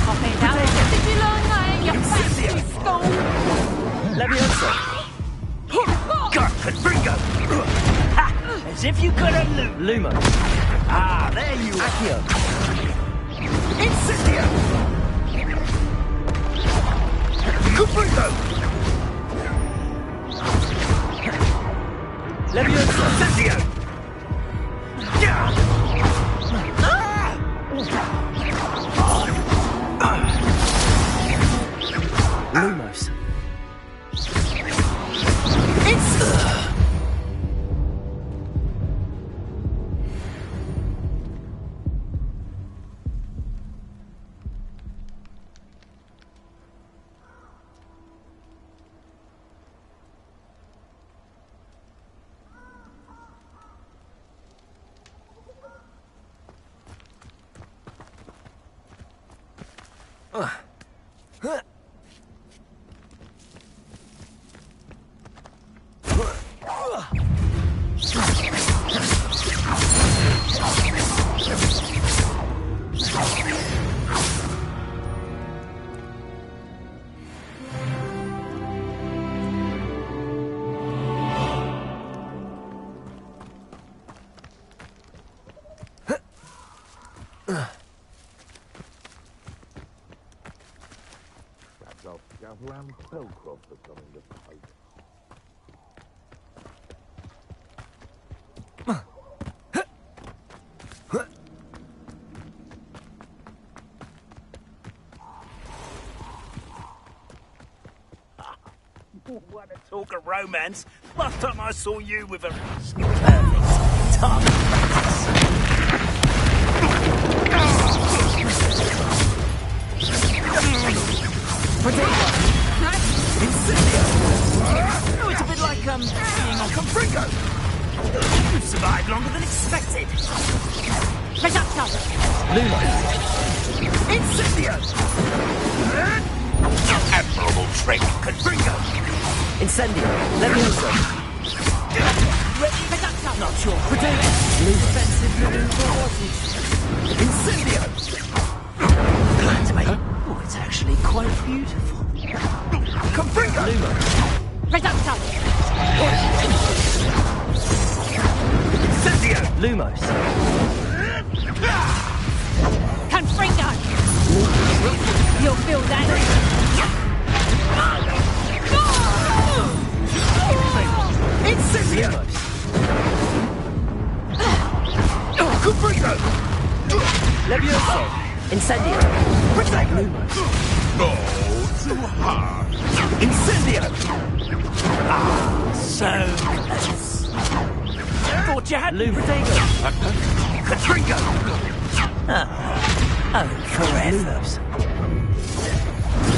Hop it out! Did you learn that in your fancy school? Leviosa. God, Confringo! Ha! As if you could have loot! Lumos. Ah, there you are! Accio. Incendio! Confringo! Leviosa. Incendio! Yeah! Lumos. Lamb Spellcroft for coming to fight. What a talk of romance. Last time I saw you with a perfect tongue. Oh, it's a bit like, being on Confringo. You've survived longer than expected. Lumo. Incendio! Admirable trick, Confringo. Incendio. Leviosa. Not sure. Potato. Expensive maneuver, was it? Incendio! Glad, oh, it's actually quite beautiful. Confringo! Lumo. Incendio! Lumos. Confringo! You'll feel that. Incendio! Confringo! Leviosa. Incendio. Potato! Lumos. No, too hard. Incendio! Ah, so close. Thought you had Potato. Confringo! Oh, forever.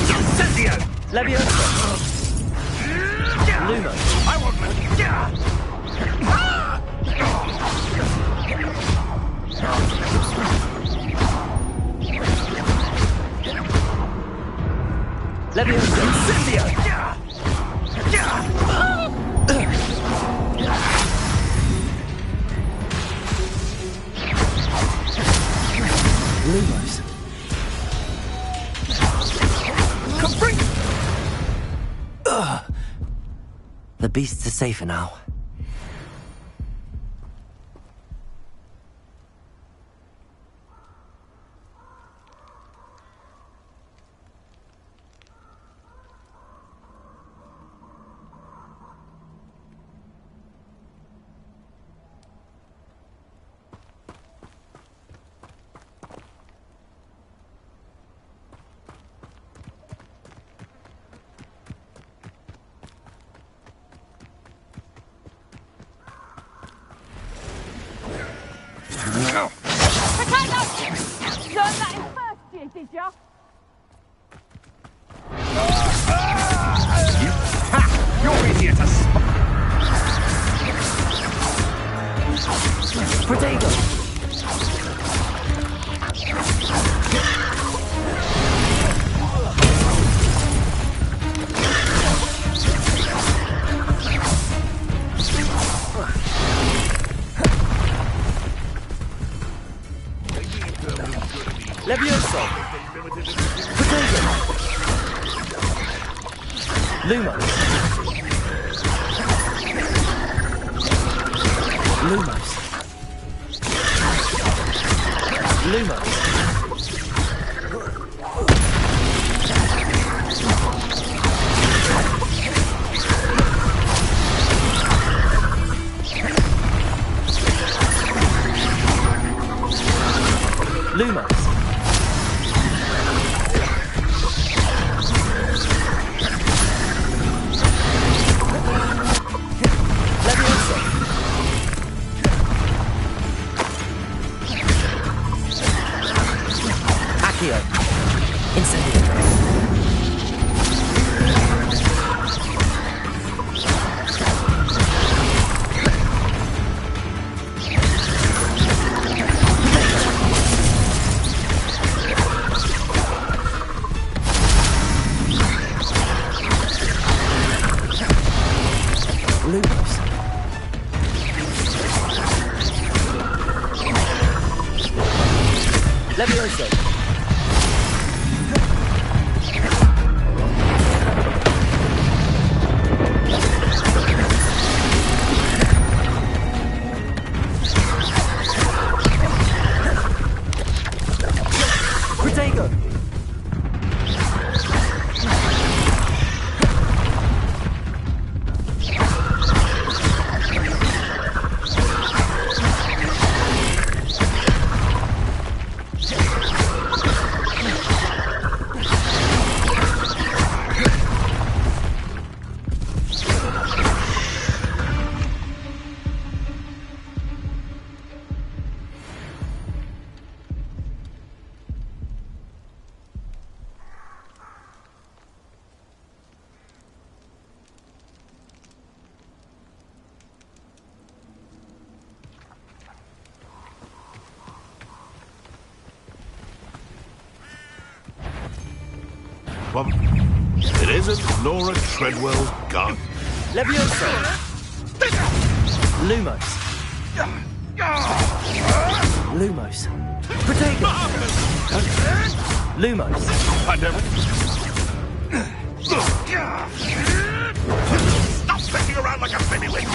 Incendio! Leviosa. Lumos. I want my... Leviosa. Incendio! Lumos. Confringo! The beasts are safer now. Learn that in first year, did ya? You're in here to Protego! Levioso! Protego! Lumos! Lumos! Lumos! Lumos! It isn't Laura Treadwell's gun. Levioso! Lumos! Lumos! Protego! Lumos! Pandemic! Stop messing around like a pennywit!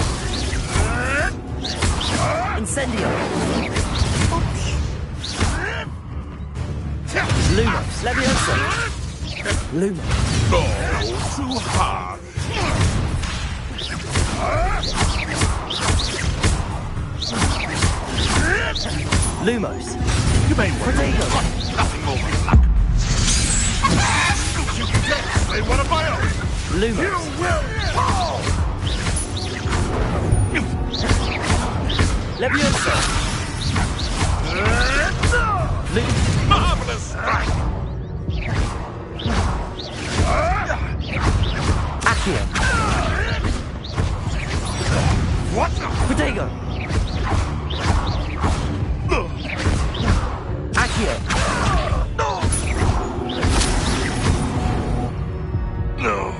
Incendio! Lumos! Levioso! Lumos! Oh, too hard! Lumos! You may want nothing more than luck. You can say one of my own! Lumos! You will fall! Levioso! Marvelous strike! Accio! What? Protego! Accio! No.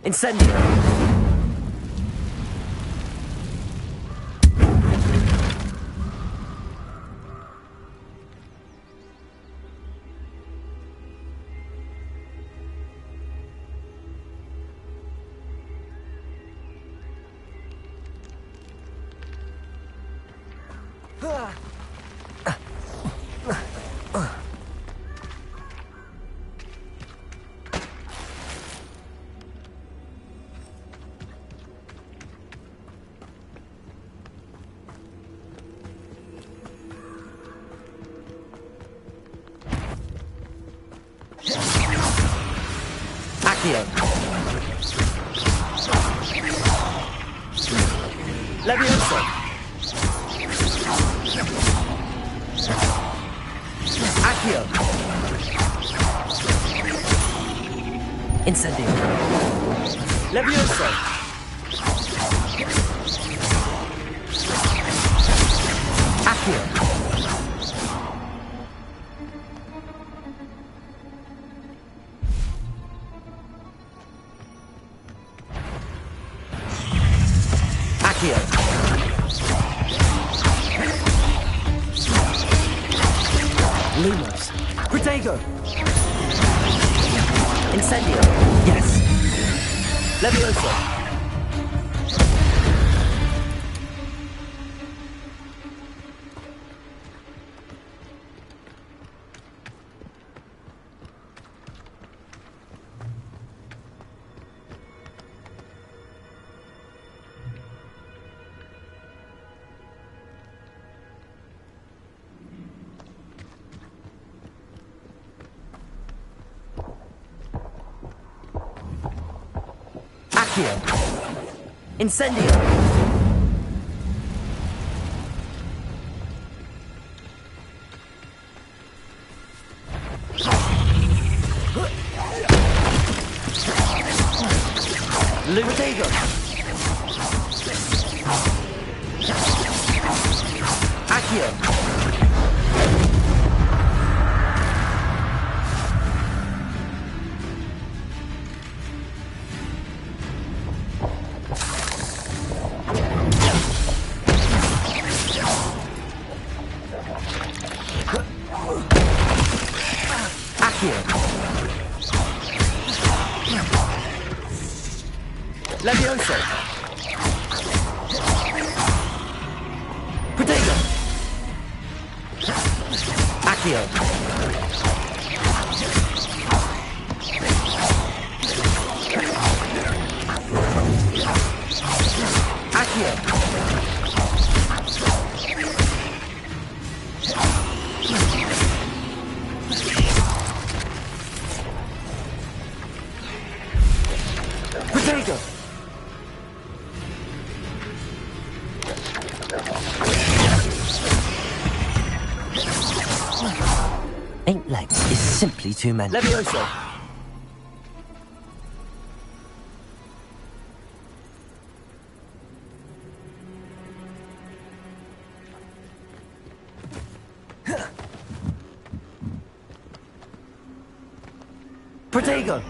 Incendio! Accio. Levioso. Accio. Incendio. Levioso. Accio. Accio. Lumos. Protego. Incendio. Yes. Levioso. Accio. Incendio. Protego. Accio. Levioso. Protego. Accio. Accio. Protego. Eight legs is simply too many. Levioso. Protego.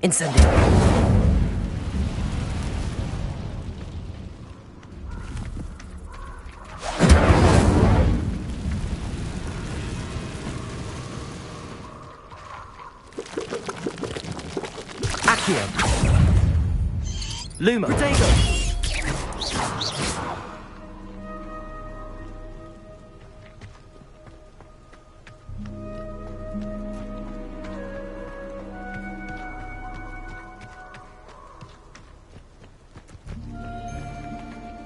Incendio. Accio. Luma. Protego.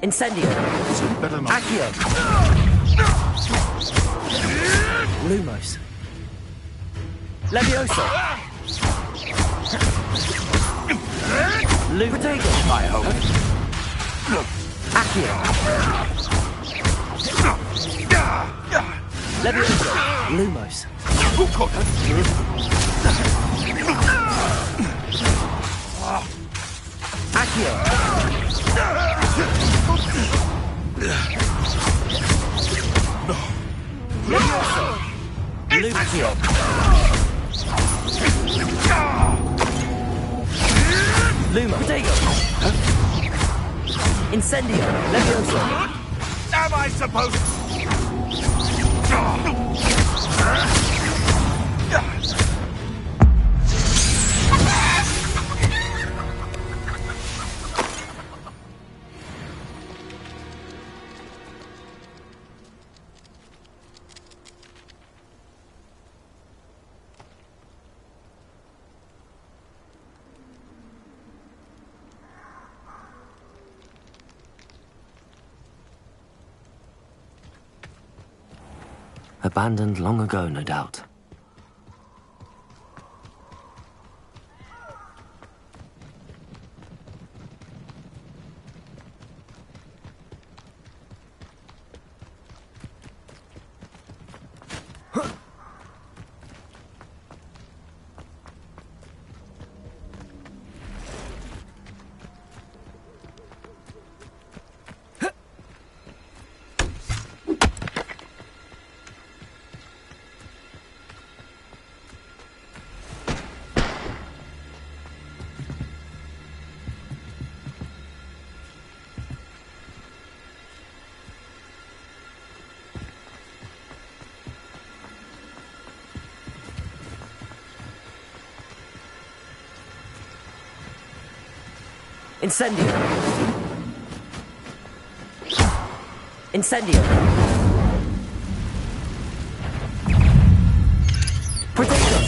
Incendio. Accio. Lumos. Levioso. Protego. I hope. Accio. Levioso. Lumos. Accio! Lucio! Luma! Protego! Incendio! Levioso! Am I supposed to... Abandoned long ago, no doubt. Incendio! Incendio! Protego!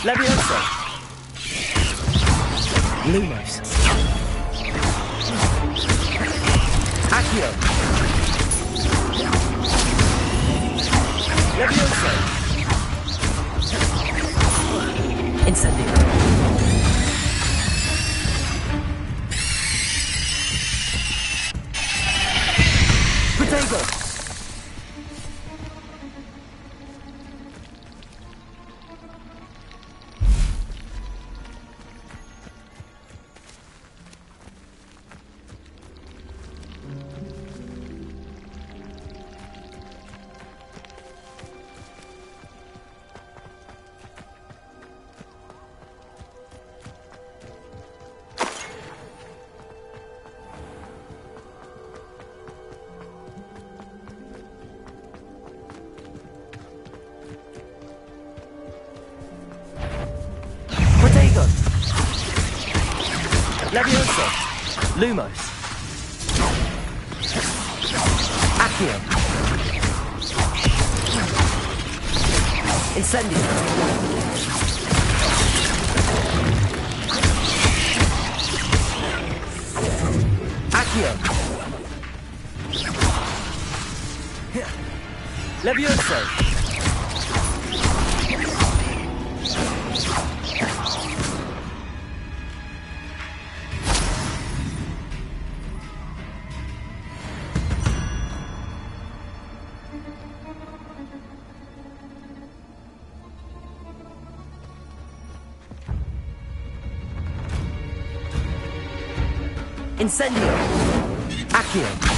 Levioso! Lumos! Accio! Levioso! Incendio! Protego! Levioso! Lumos! Accio! Incendio! Accio! Levioso! Incendio! Accio!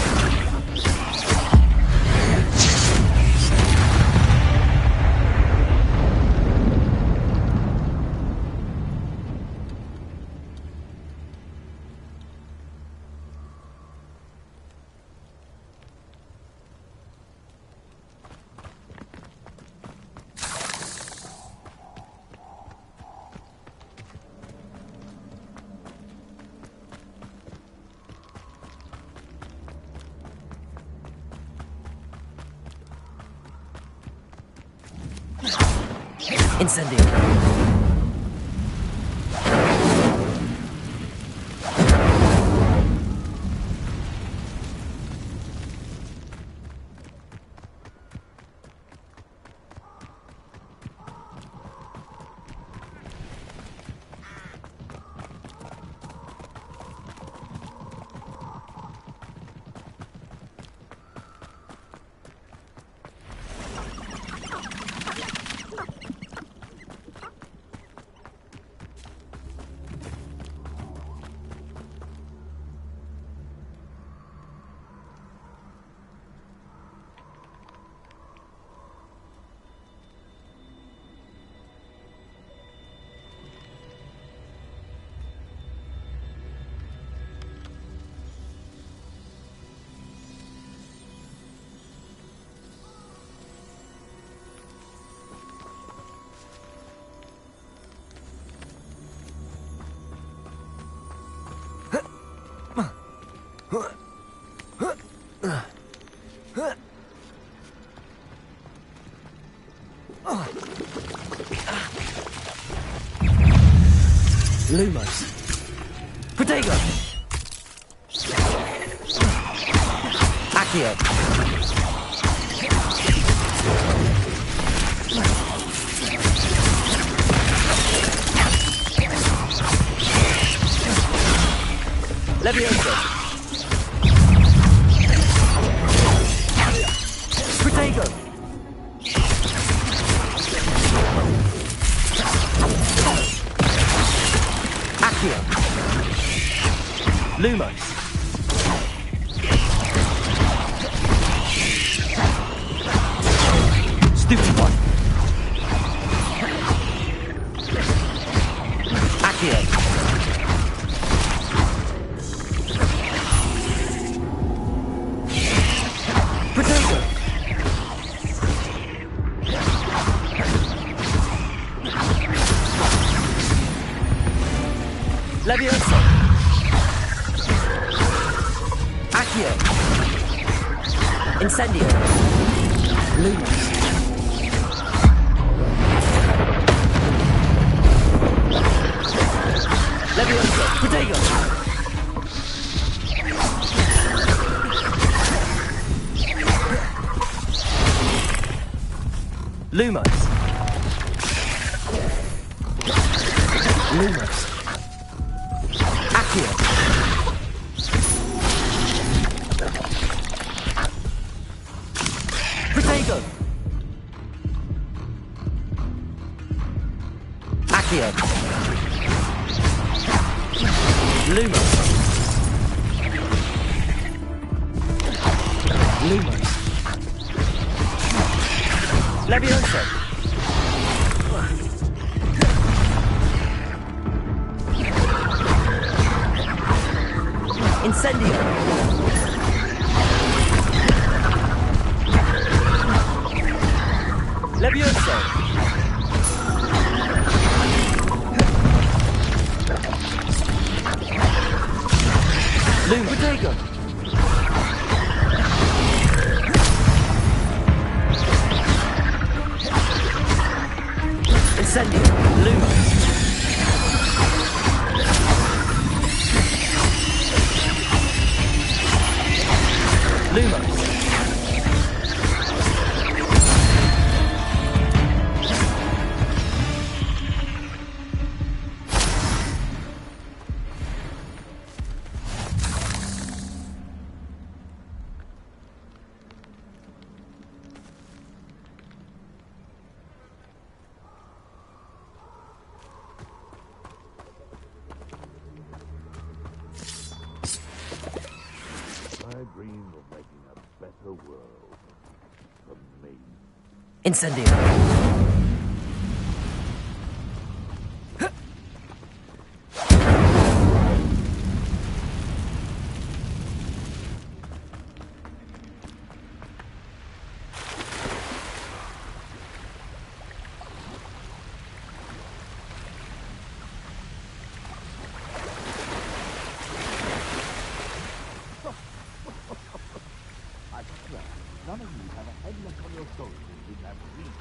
Incendio! Lumos. Protego. Accio. Levioso. Protego. Accio. Lumos. Stupid one. Accio. Protego. Levioso. Accio. Incendio. Lumos. Levioso. Protego. Lumos. Lumos. Accio. Protego. Accio. Lumos. Lumos. Levioso. Incendio. Levioso. Protego. Incendio. Lumos. Lumos. I dream of making a better world for me. Incendio. I swear, none of you have a headlock on your shoulders in that region.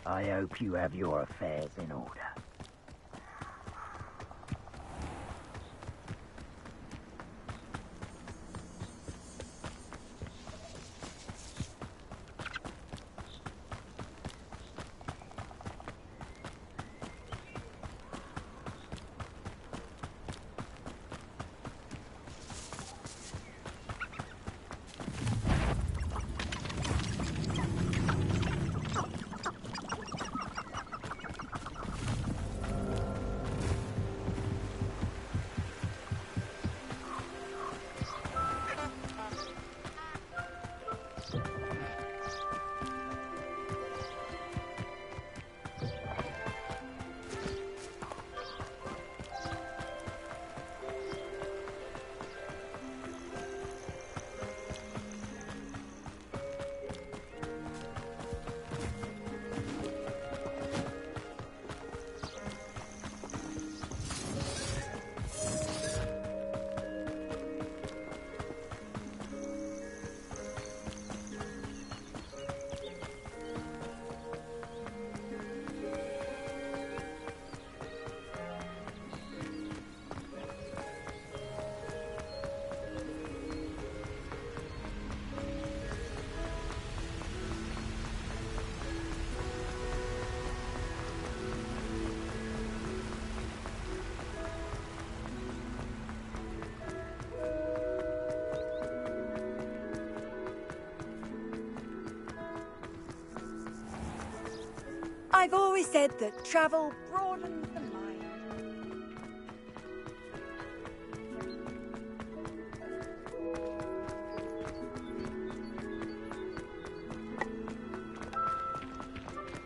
I hope you have your affairs in order. I've always said that travel broadens the mind.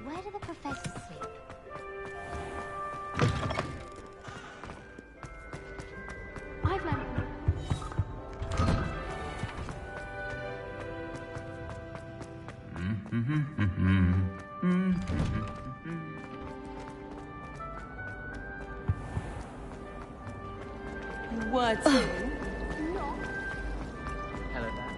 Where do the professors sleep? I've learned. Word to. Hello there.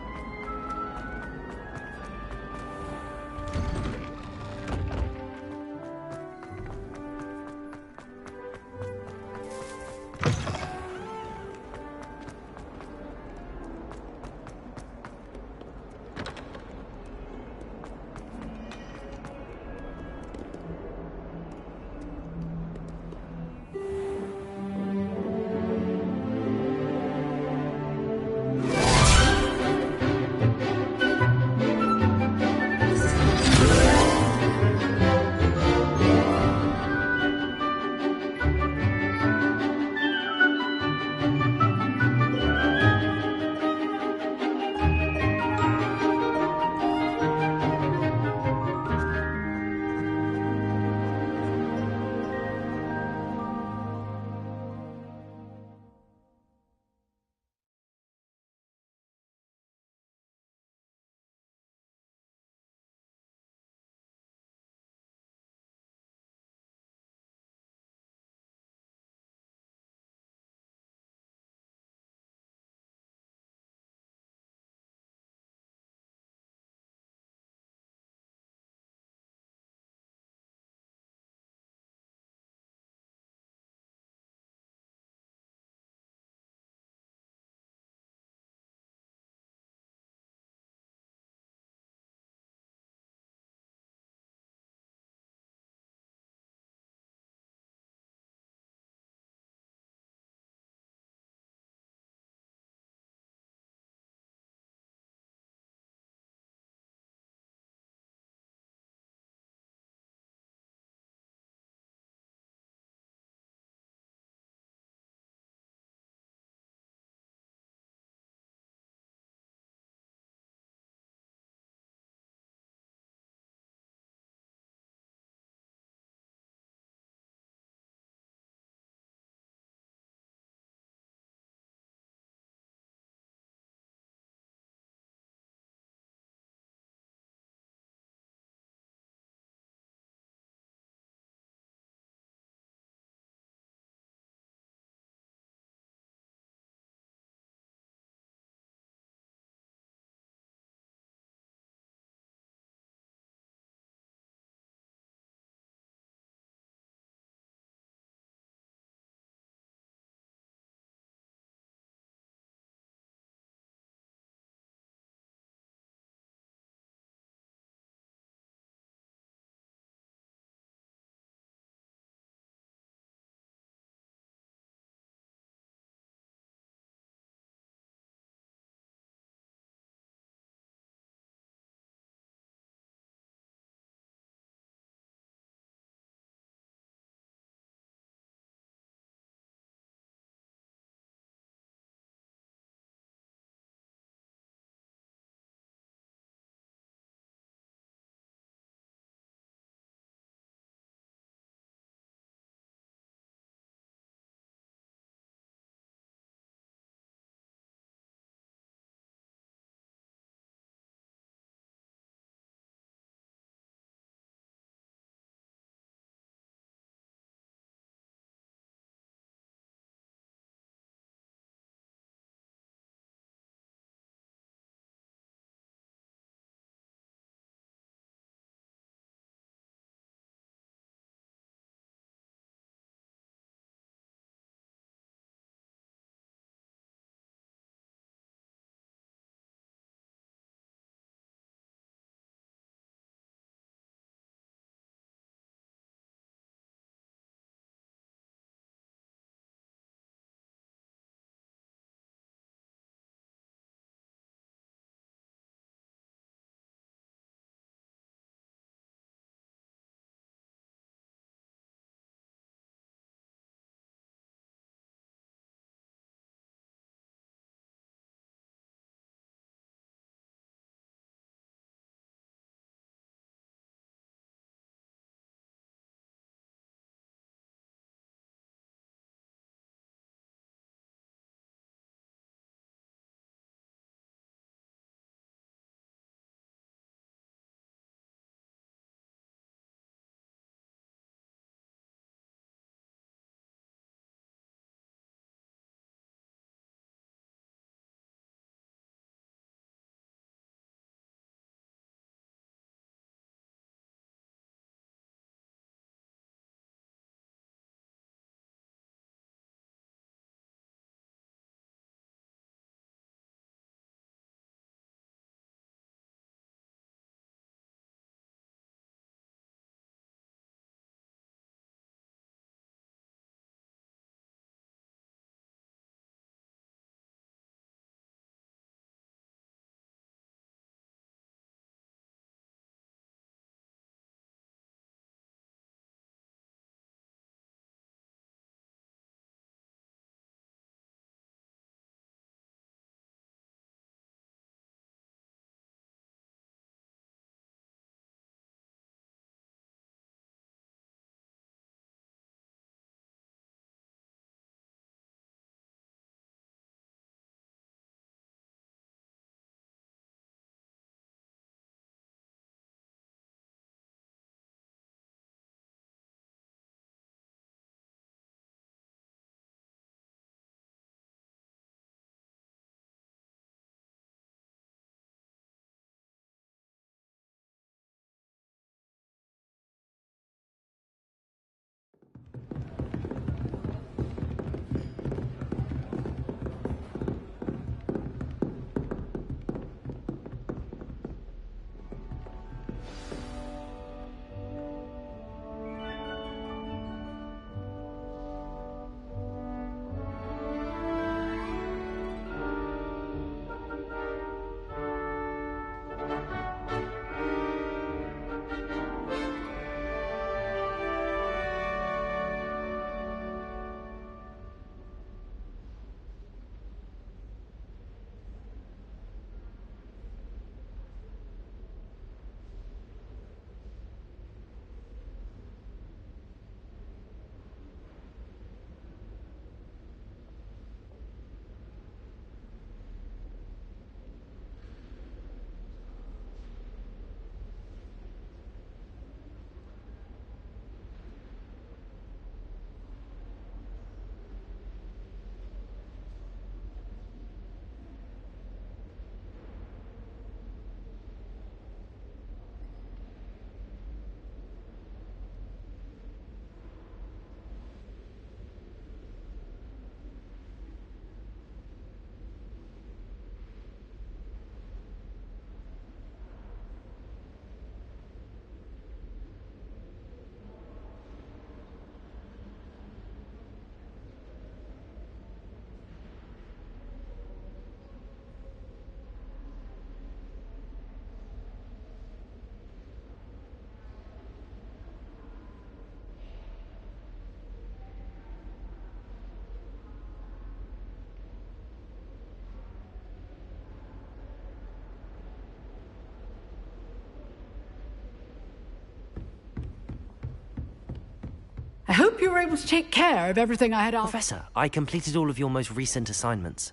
hope you were able to take care of everything I had asked. Professor, I completed all of your most recent assignments.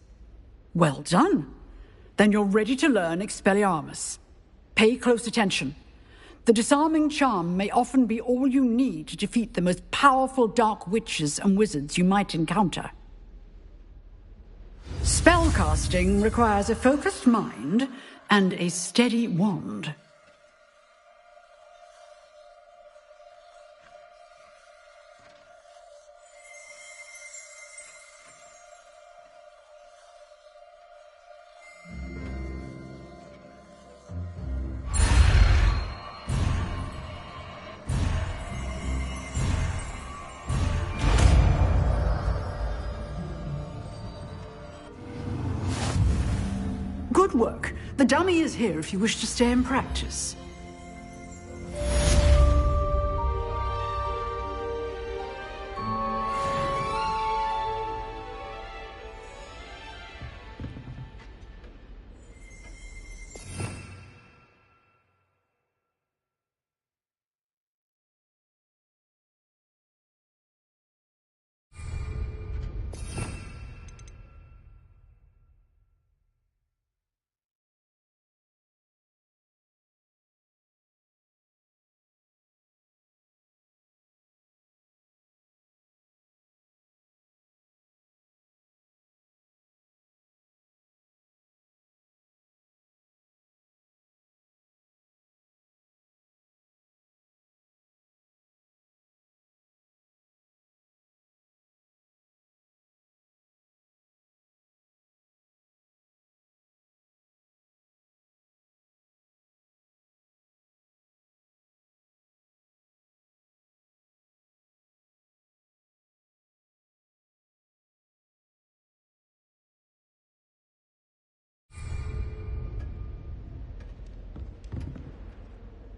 Well done. Then you're ready to learn Expelliarmus. Pay close attention. The disarming charm may often be all you need to defeat the most powerful dark witches and wizards you might encounter. Spellcasting requires a focused mind and a steady wand. Good work. The dummy is here if you wish to stay and practice.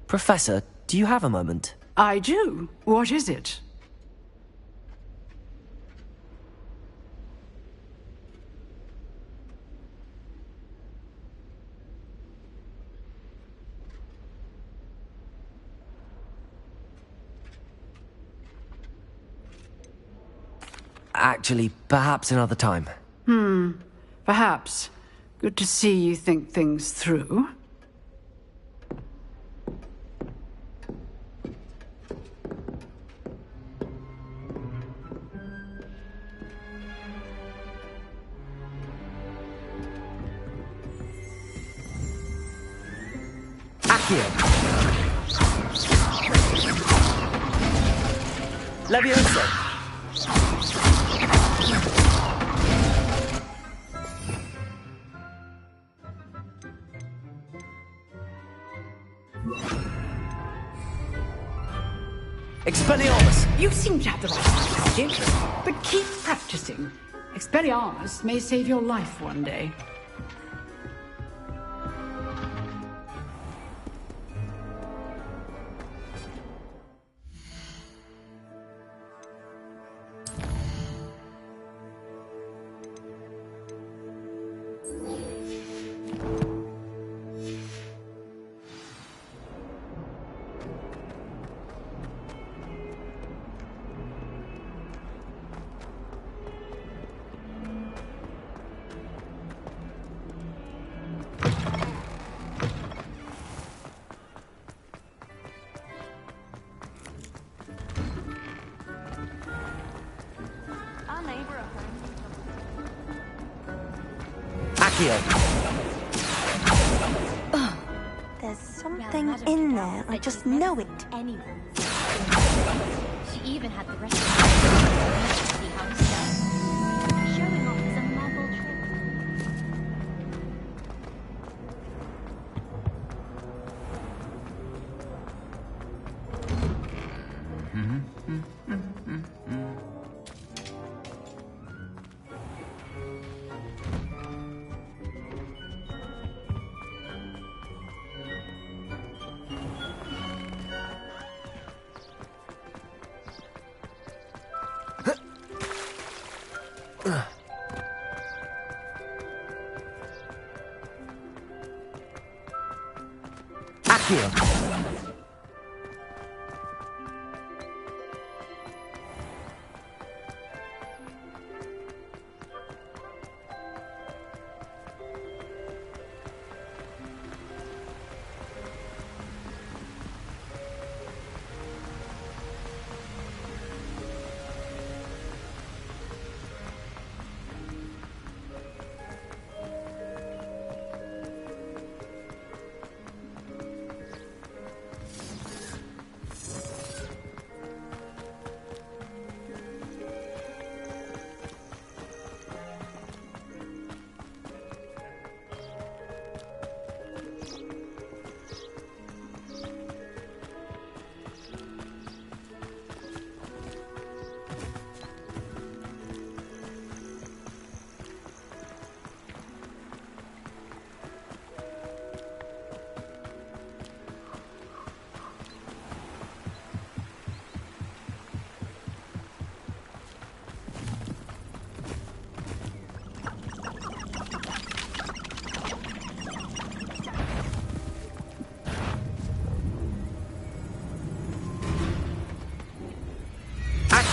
Professor, do you have a moment? I do. What is it? Actually, perhaps another time. Perhaps. Good to see you think things through. Levioso! Expelliarmus! You seem to have the right strategy, but keep practicing. Expelliarmus may save your life one day. There's something in there. I just know it. She even had the rest of the see how it's done. Showing off is a marble trick.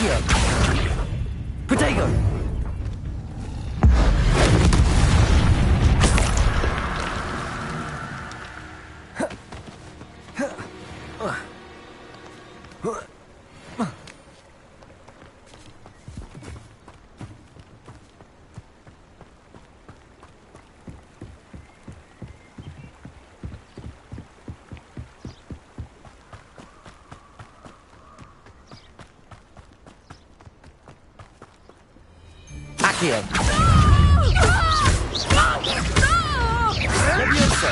Accio! Protego! Accio! Levioso!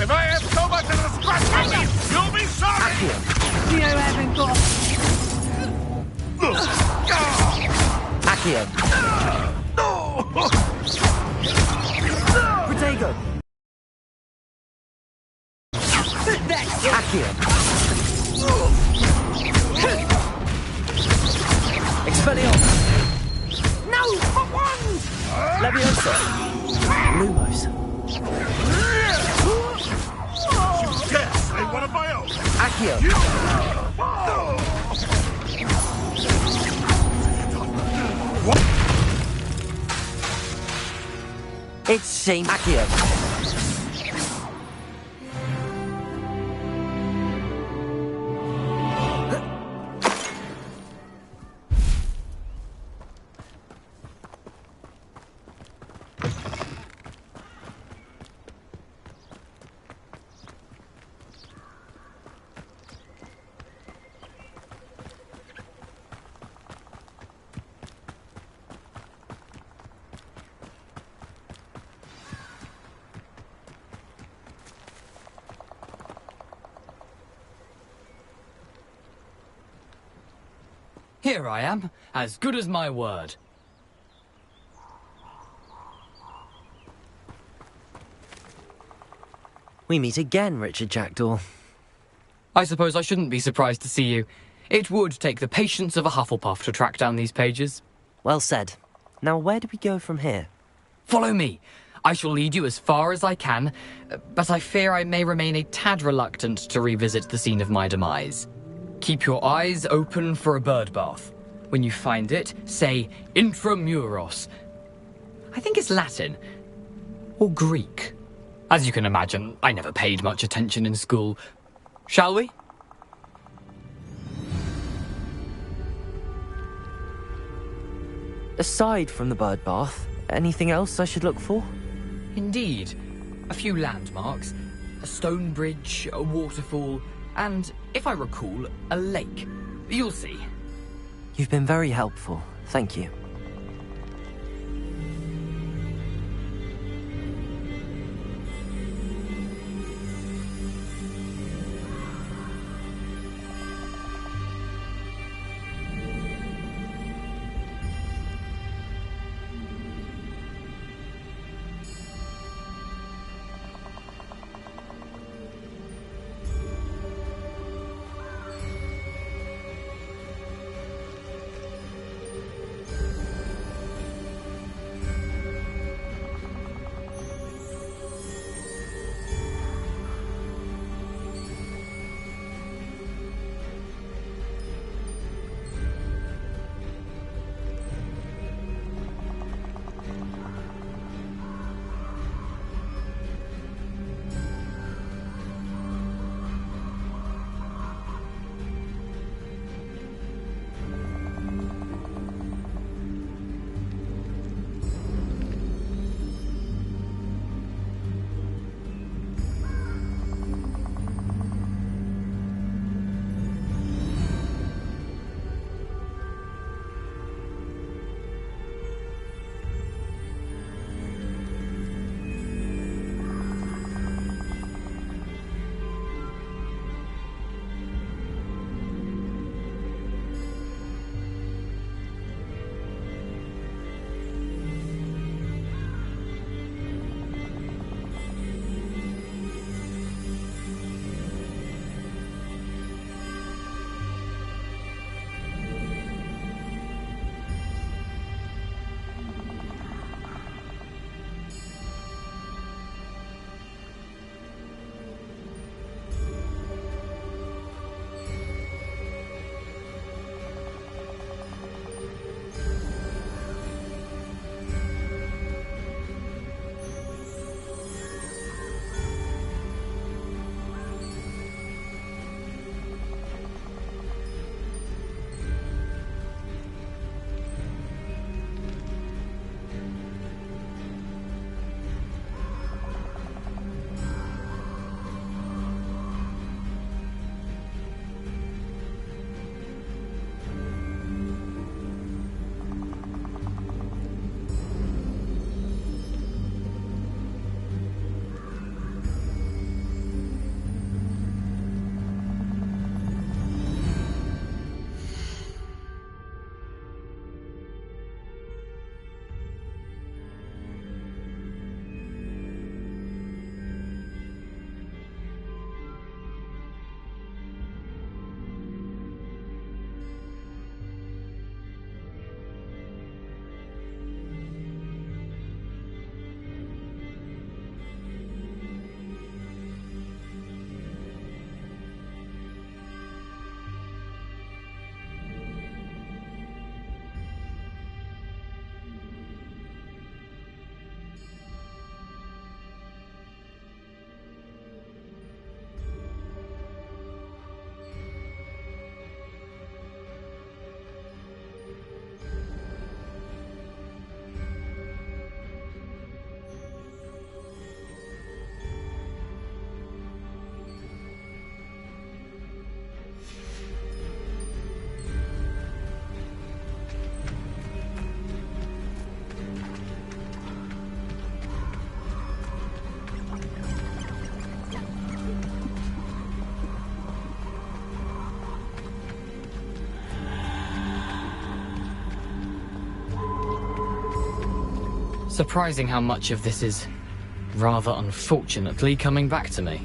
If I have so much as a scratch on you, you'll be sorry! Accio! You haven't got... Accio! Protego! Accio! Expelliarmus! No, for once! Levioso! Lumos! Yes, I want a bio! Accio! It's shame. Accio! Here I am, as good as my word. We meet again, Richard Jackdaw. I suppose I shouldn't be surprised to see you. It would take the patience of a Hufflepuff to track down these pages. Well said. Now where do we go from here? Follow me. I shall lead you as far as I can, but I fear I may remain a tad reluctant to revisit the scene of my demise. Keep your eyes open for a bird bath. When you find it, say intramuros. I think it's Latin. Or Greek. As you can imagine, I never paid much attention in school. Shall we? Aside from the bird bath, anything else I should look for? Indeed. A few landmarks. A stone bridge, a waterfall, and, if I recall, a lake. You'll see. You've been very helpful. Thank you. Surprising how much of this is rather unfortunately coming back to me.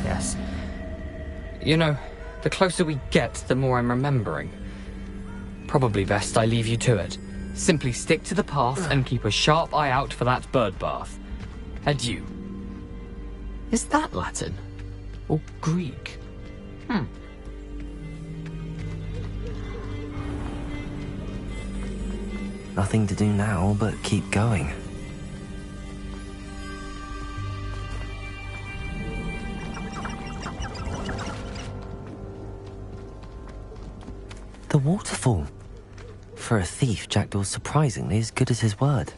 Yes. You know, the closer we get, the more I'm remembering. Probably best I leave you to it. Simply stick to the path and keep a sharp eye out for that bird bath. Adieu. Is that Latin? Or Greek? Nothing to do now but keep going. The waterfall. For a thief, Jackdaw's surprisingly as good as his word.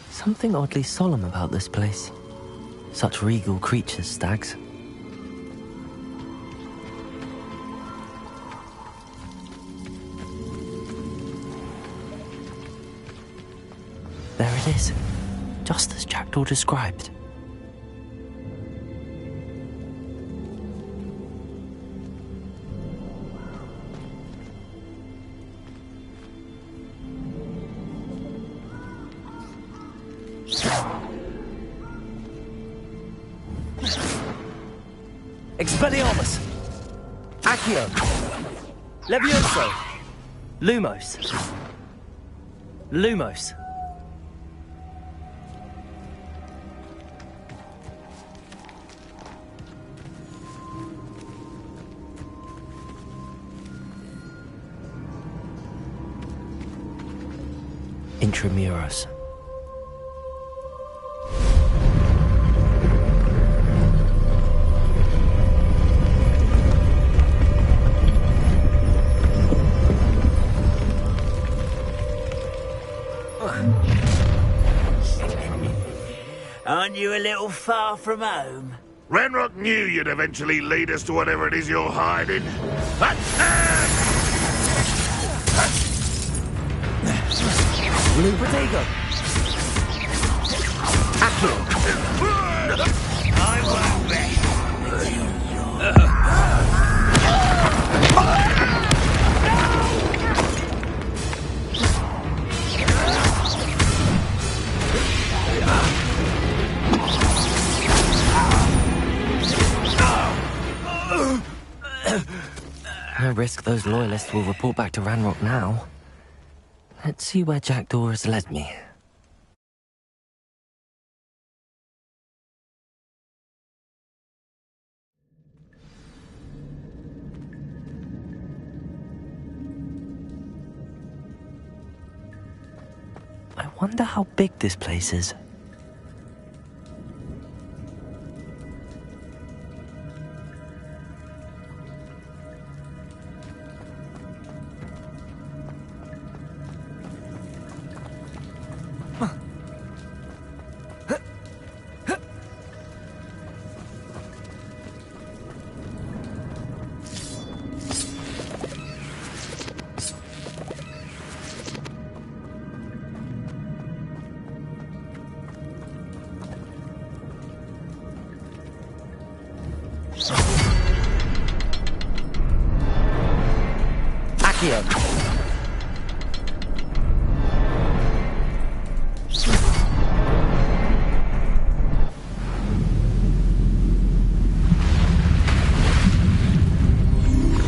Something oddly solemn about this place. Such regal creatures, stags. There it is, just as Jackdaw described. Expelliarmus! Accio! Levioso! Lumos! Lumos! Intramuros. Aren't you a little far from home? Ranrock knew you'd eventually lead us to whatever it is you're hiding. Blue Potato! Accio! I won't rest. No risk those loyalists will report back to Ranrock now. Let's see where Jackdaw has led me. I wonder how big this place is.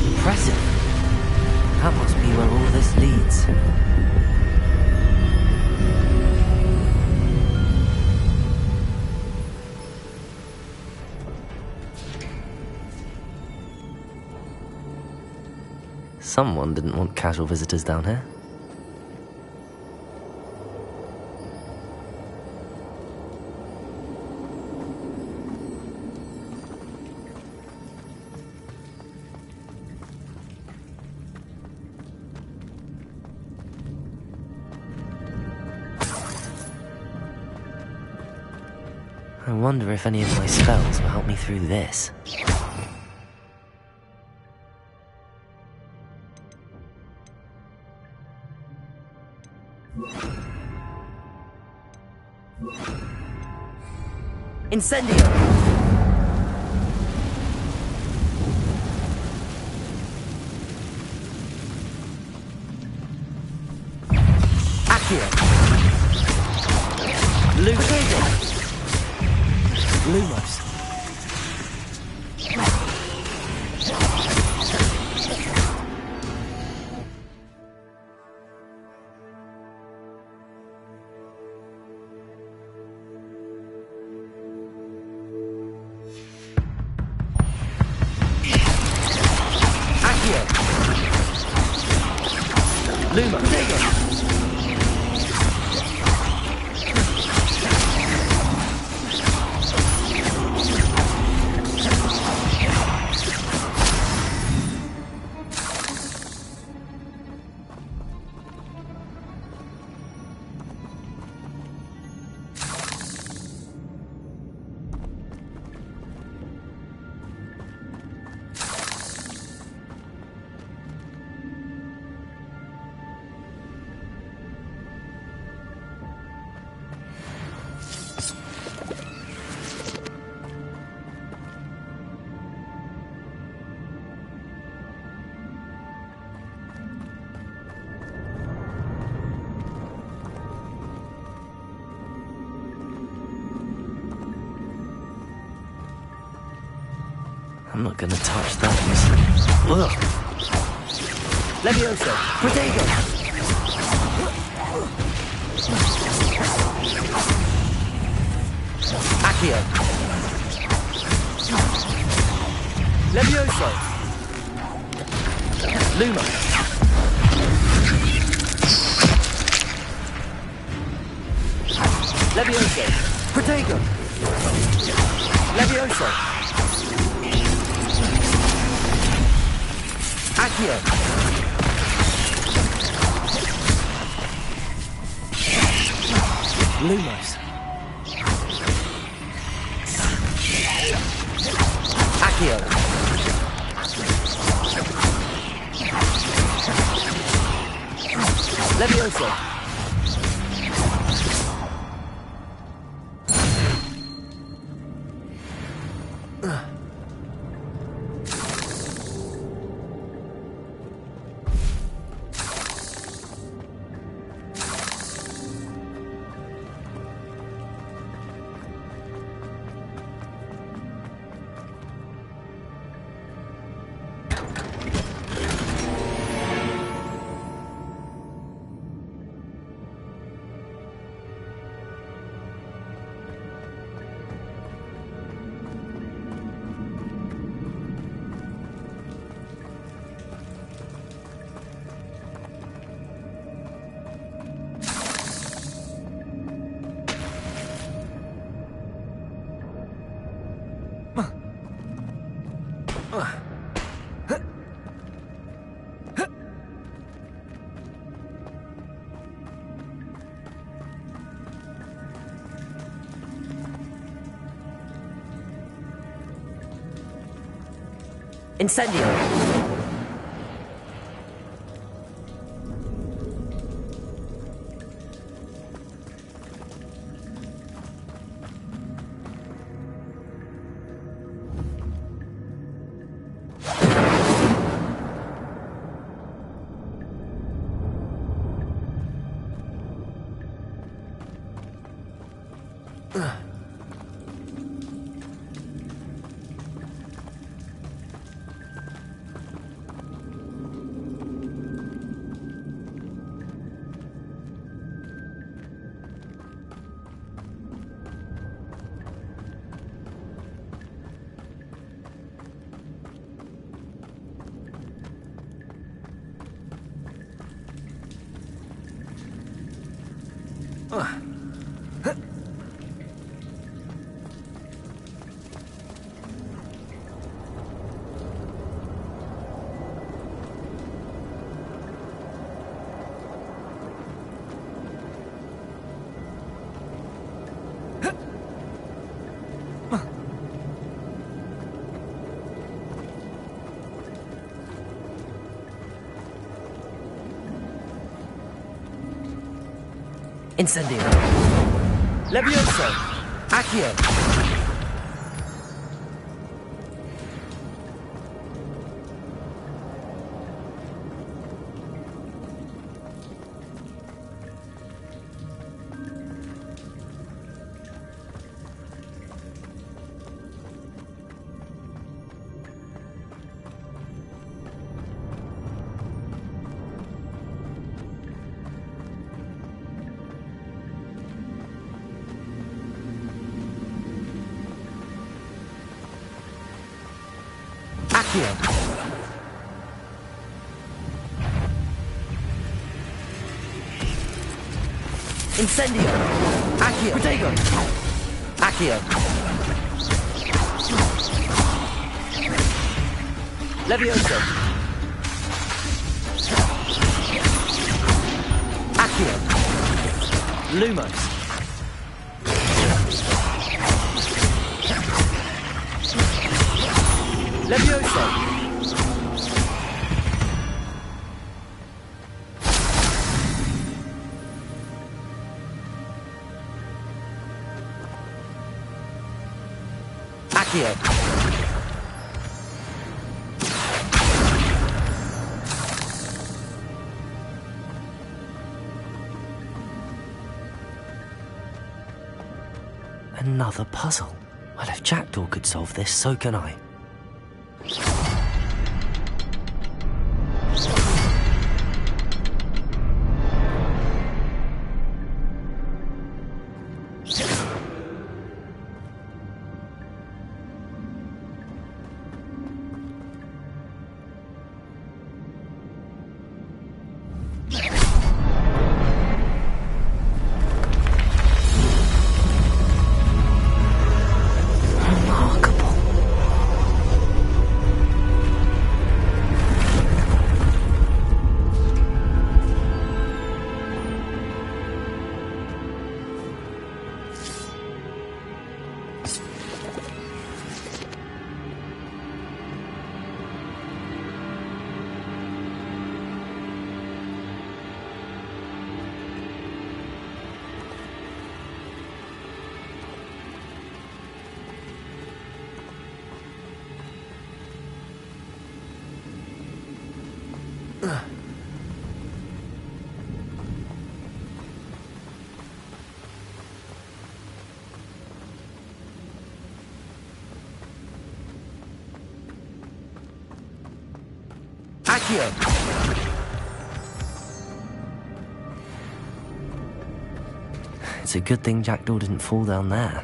Impressive. That must be where all this leads. Someone didn't want casual visitors down here. wonder if any of my spells will help me through this. Incendio! Accio! Lucido! Lumos! Luma, Protego! I'm not gonna touch those. Ugh. Levioso! Protego! Accio! Levioso! Luma! Levioso! Protego! Levioso! Accio! Lumos! Accio! Levioso! Incendio! Incendio. Levioso. Accio. Incendio. Accio. Protego. Accio. Levioso. Accio. Lumos. Levioso. Accio. Another puzzle. Well, if Jackdaw could solve this, so can I. Accio. It's a good thing Jackdaw didn't fall down there.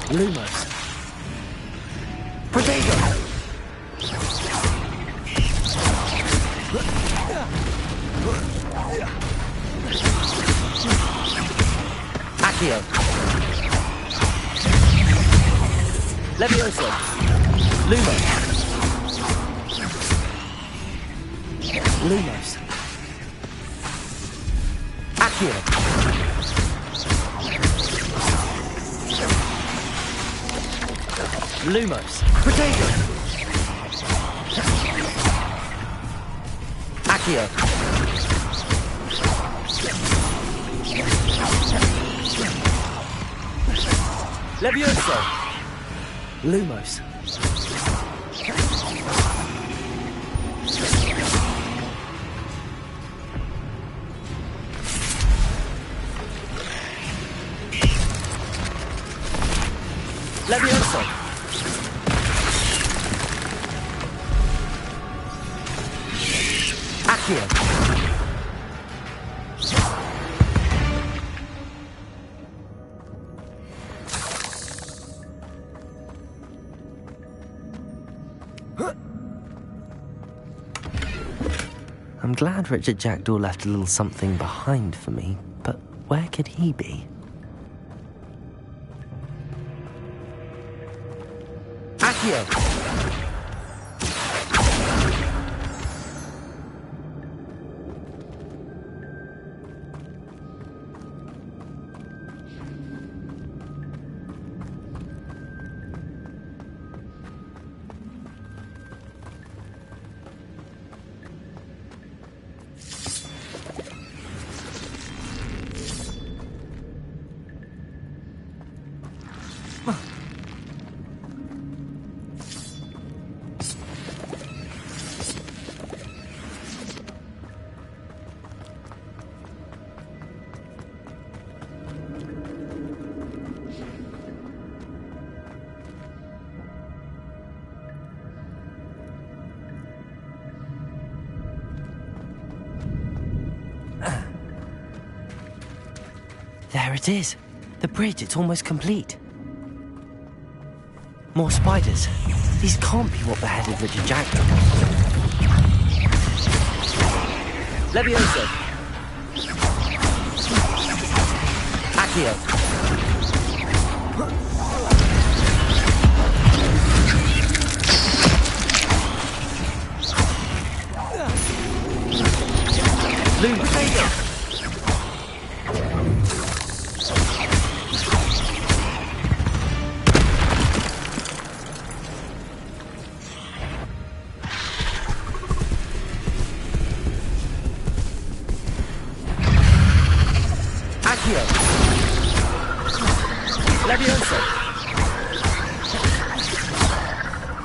Lumos. Protego. Accio. Levioso. Lumos. Lumos. Accio. Lumos. Protego. Accio. Levioso. Lumos. Levioso. Accio. I'm glad Richard Jackdaw left a little something behind for me, but where could he be? Accio! There it is. The bridge, it's almost complete. More spiders. These can't be what beheaded Richard Jackdaw. Levioso. Accio. Potato. Levioso.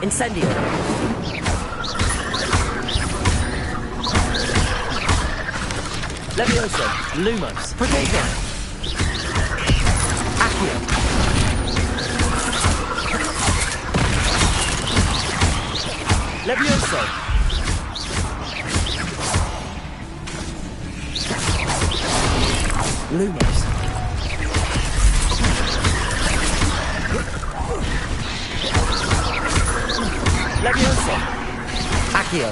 Incendio. Levioso. Lumos. Potato. Accio. Levioso. Lumos. Levioso. Accio.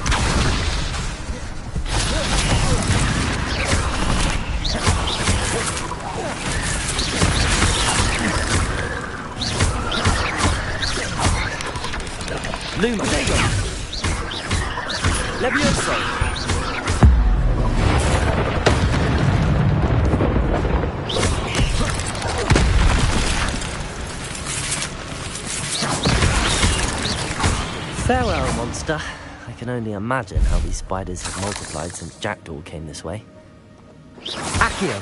Luma. Levioso. Farewell, monster. I can only imagine how these spiders have multiplied since Jackdaw came this way. Accio!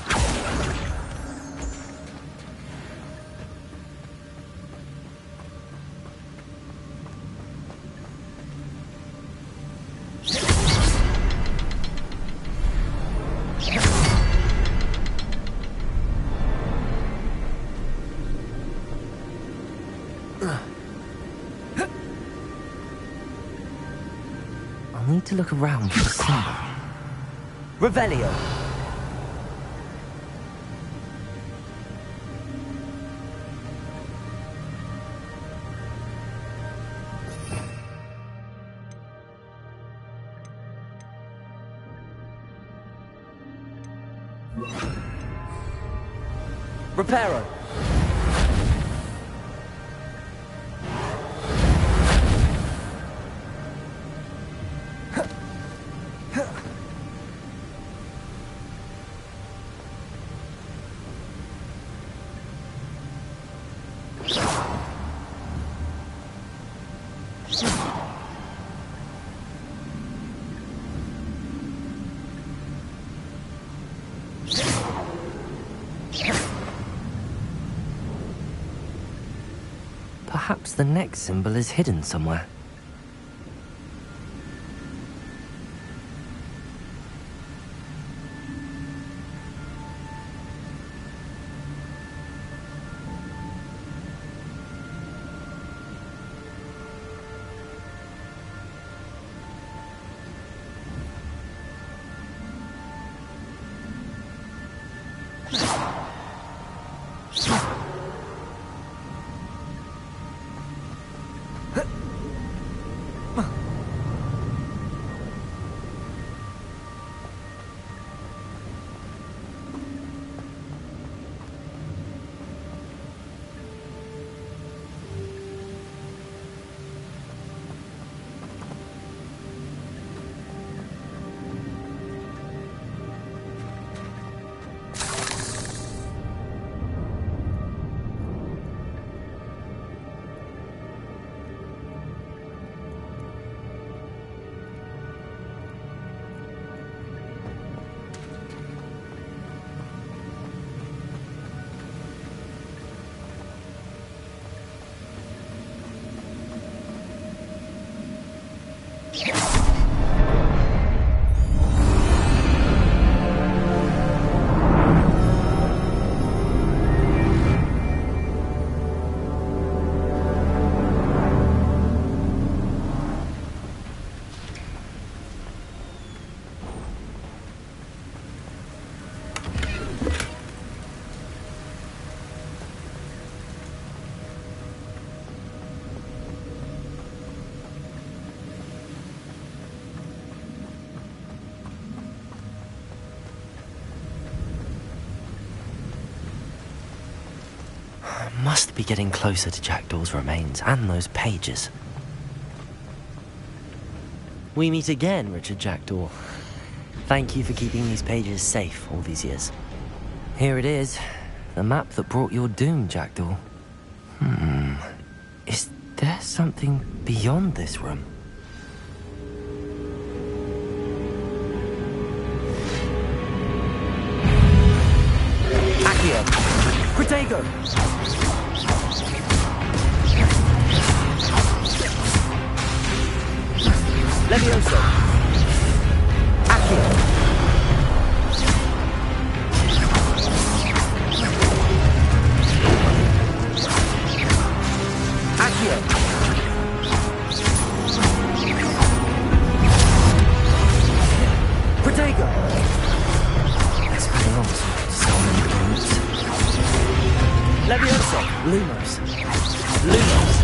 I need to look around for the symbol. Revelio! Reparo! Perhaps the next symbol is hidden somewhere. Must be getting closer to Jackdaw's remains and those pages. We meet again, Richard Jackdaw. Thank you for keeping these pages safe all these years. Here it is, the map that brought your doom, Jackdaw. Is there something beyond this room? Accio! Protego! Levioso! Accio! Accio! Protego! It's putting on so many points. Levioso! Lumos! Lumos!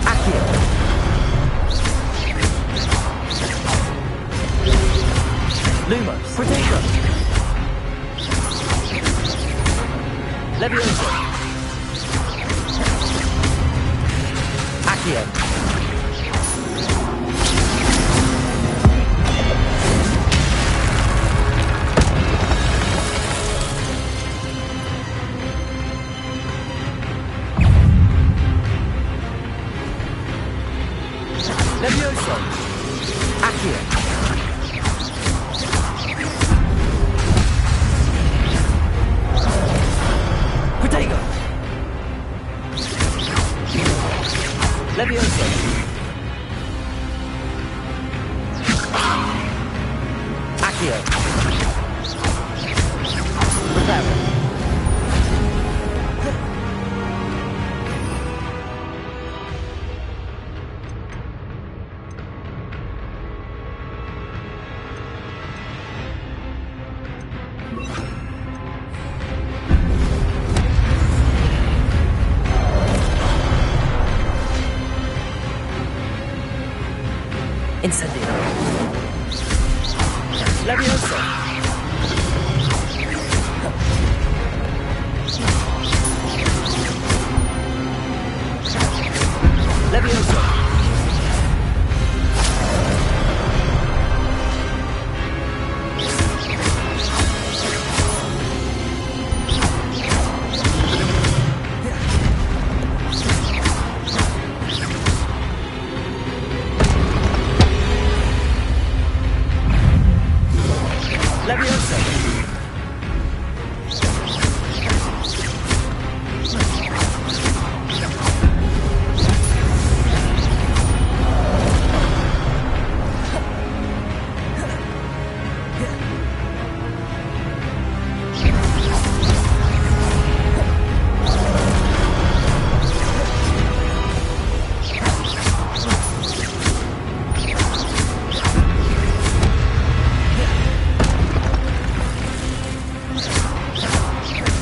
Accio! Lumos! Protego! Levioso! Accio! Levioso! Accio! Protego! Levioso! Accio! Prepare! Incendio! Levioso! Levioso! Levioso!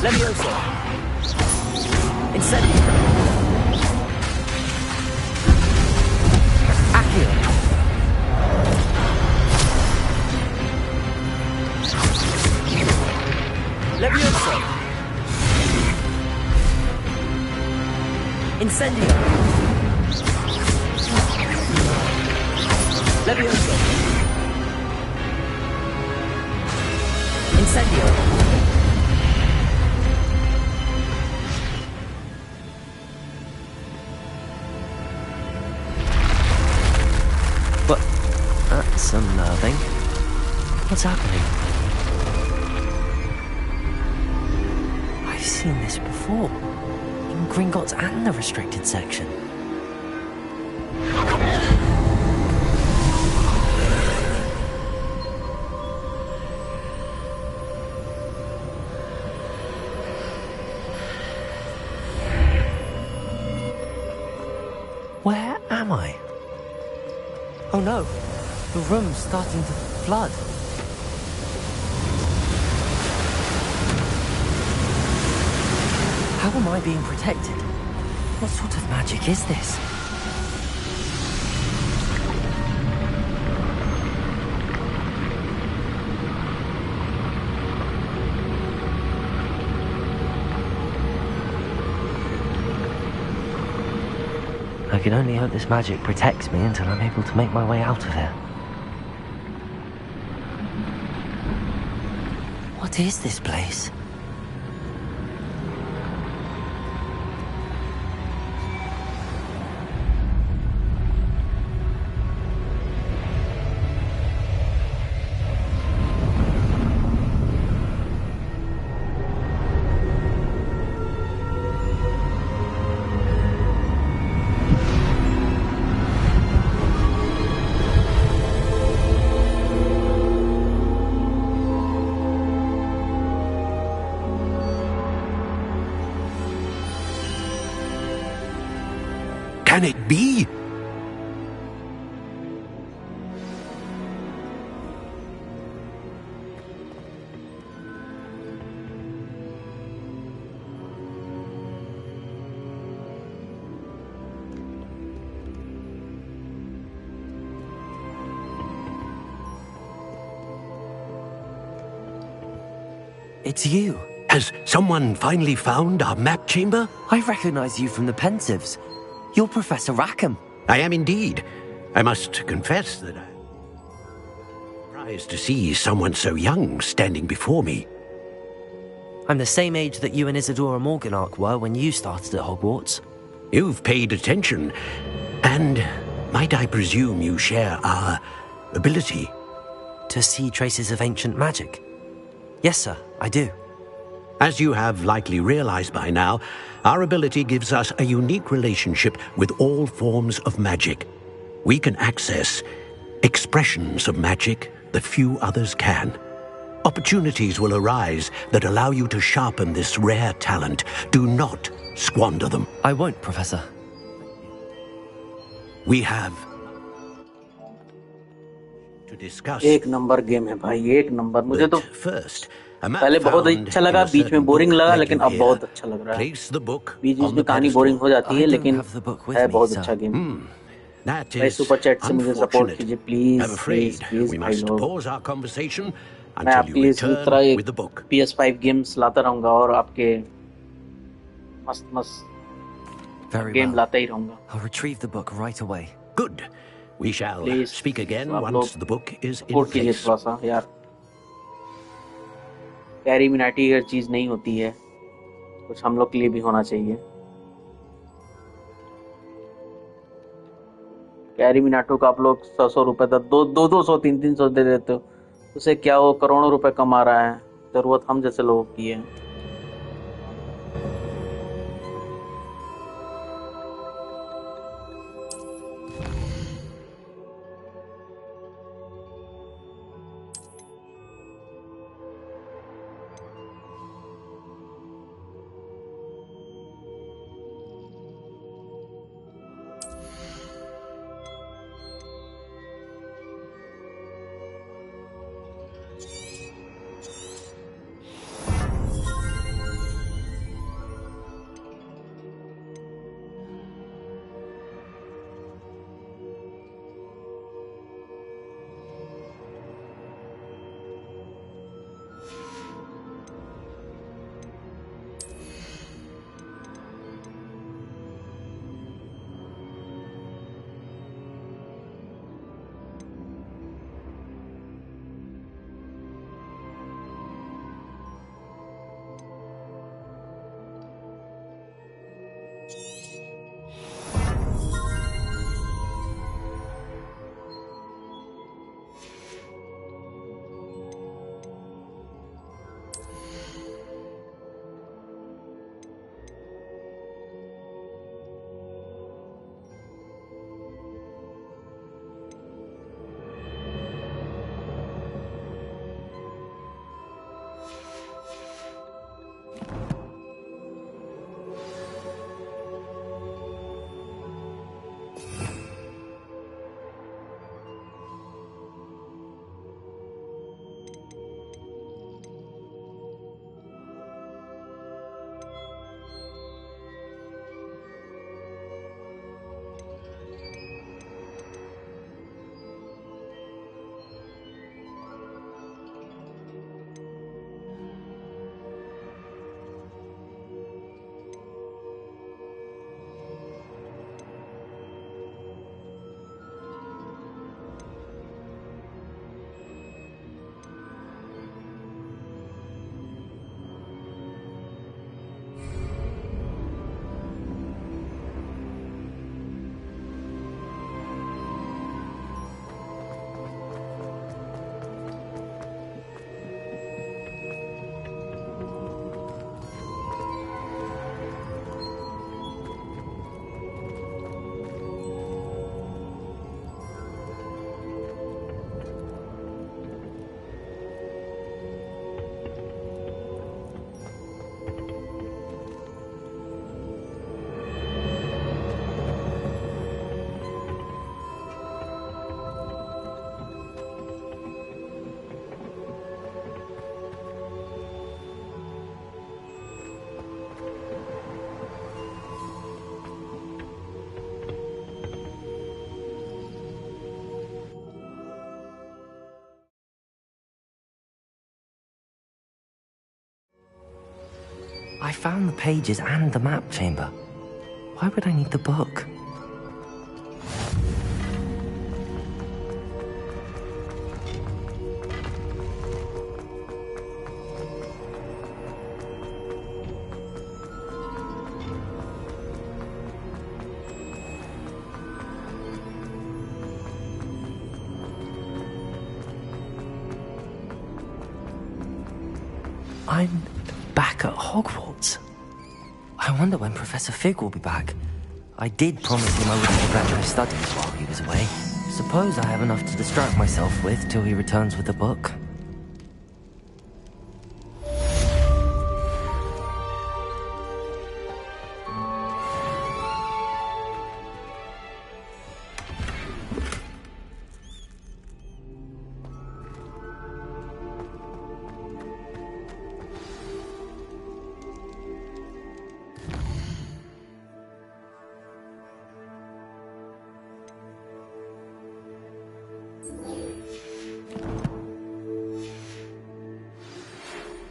Levioso! Incendio! Accio! Levioso! Incendio! Levioso! Incendio! But that's unnerving. What's happening? I've seen this before. In Gringotts and the restricted section. Where am I? Oh no, the room's starting to flood. How am I being protected? What sort of magic is this? I can only hope this magic protects me until I'm able to make my way out of here. What is this place? Can it be? It's you. Has someone finally found our map chamber? I recognize you from the Pensives. You're Professor Rackham. I am indeed. I must confess that I'm surprised to see someone so young standing before me. I'm the same age that you and Isadora Morganach were when you started at Hogwarts. You've paid attention, and might I presume you share our ability? To see traces of ancient magic? Yes, sir, I do. As you have likely realized by now, our ability gives us a unique relationship with all forms of magic. We can access expressions of magic that few others can. Opportunities will arise that allow you to sharpen this rare talent. Do not squander them. I won't, Professor. We have to discuss. एक number game है भाई, एक number. मुझे तो first, पहले बहुत अच्छा लगा, बीच में बोरिंग लगा, लेकिन अब बहुत अच्छा लग रहा है. बीच बीच में कहानी बोरिंग हो जाती है, लेकिन है बहुत अच्छा गेम. भाई सुपर चैट से मुझे सपोर्ट कीजिए प्लीज प्लीज प्लीज भाई लोग. मैं आपके लिए इसी तरह एक PS5 गेम्स लाता रहूंगा और आपके मस्त मस्त गेम लाता ही रहूंगा. I'll retrieve the book right away. Good. We shall speak again once the book is in place. कीजिए थोड़ा सा यार. कैरी मिनाटी हर चीज नहीं होती है, कुछ हम लोग के लिए भी होना चाहिए. कैरी मिनाटो का आप लोग 100 रुपए 200 300 दे देते हो, उसे क्या वो करोड़ों रुपए कमा रहा है. जरूरत हम जैसे लोगों की है. I found the pages and the map chamber. Why would I need the book? I'm back at Hogwarts. I wonder when Professor Fig will be back. I did promise him I wouldn't neglect my studies while he was away. Suppose I have enough to distract myself with till he returns with the book.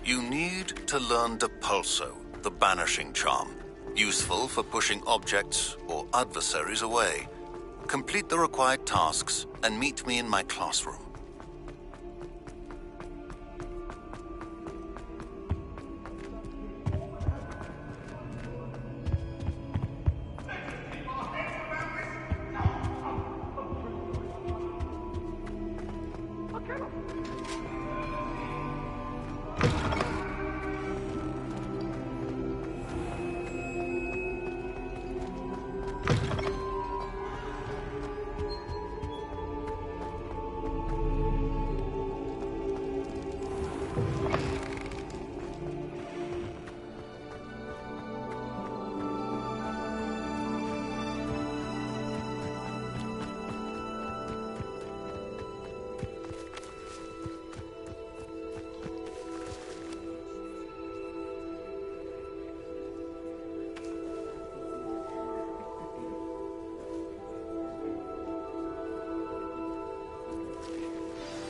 You need to learn Depulso, the banishing charm, useful for pushing objects or adversaries away. Complete the required tasks and meet me in my classroom.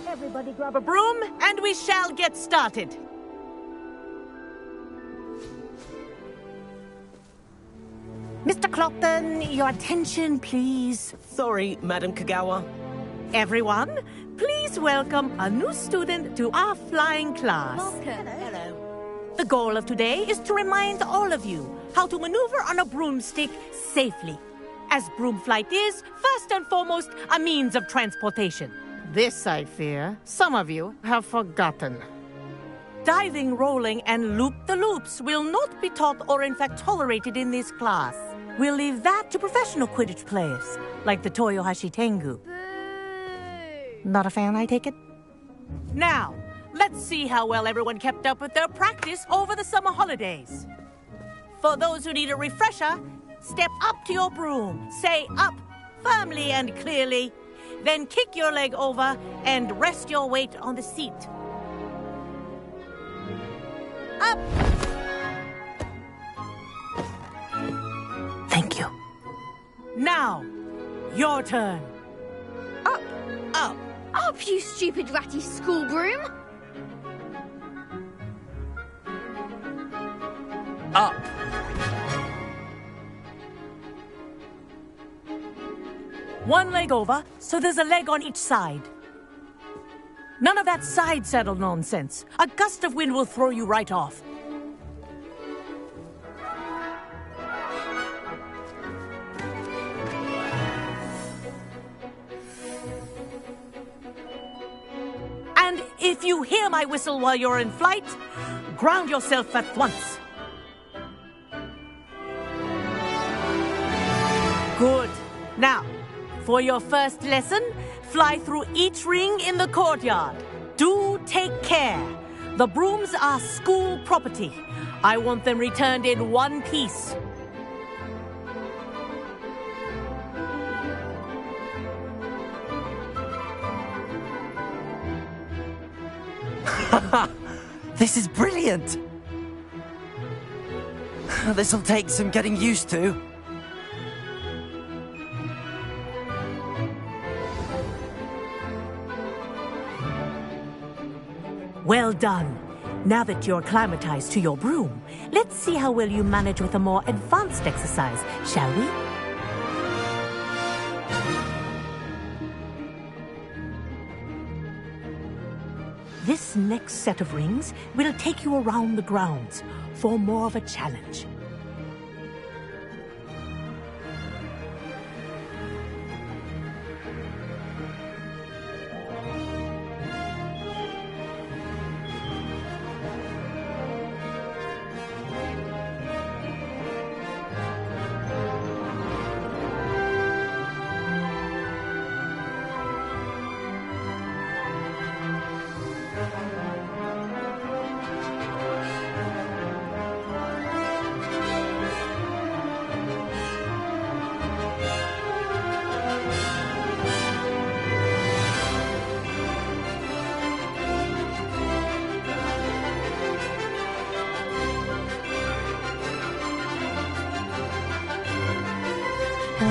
Everybody grab a broom, and we shall get started. Mr. Clopton, your attention, please. Sorry, Madam Kagawa. Everyone, please welcome a new student to our flying class. Welcome. Hello. The goal of today is to remind all of you how to maneuver on a broomstick safely, as broom flight is, first and foremost, a means of transportation. This, I fear, some of you have forgotten. Diving, rolling, and loop-the-loops will not be taught or in fact tolerated in this class. We'll leave that to professional Quidditch players, like the Toyohashi Tengu. Not a fan, I take it? Now, let's see how well everyone kept up with their practice over the summer holidays. For those who need a refresher, step up to your broom, say up firmly and clearly, then kick your leg over and rest your weight on the seat. Up! Thank you. Now, your turn. Up! Up! Up, you stupid ratty school broom! Up! One leg over, so there's a leg on each side. None of that side saddle nonsense. A gust of wind will throw you right off. And if you hear my whistle while you're in flight, ground yourself at once. Good. Now, for your first lesson, fly through each ring in the courtyard. Do take care. The brooms are school property. I want them returned in one piece. This is brilliant! This'll take some getting used to. Well done. Now that you're acclimatized to your broom, let's see how well you manage with a more advanced exercise, shall we? This next set of rings will take you around the grounds for more of a challenge.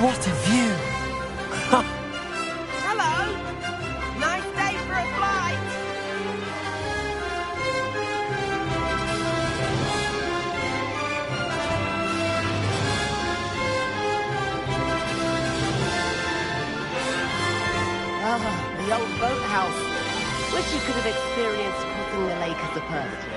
What a view! Hello! Nice day for a flight! Ah, the old boathouse. Wish you could have experienced crossing the lake as a person.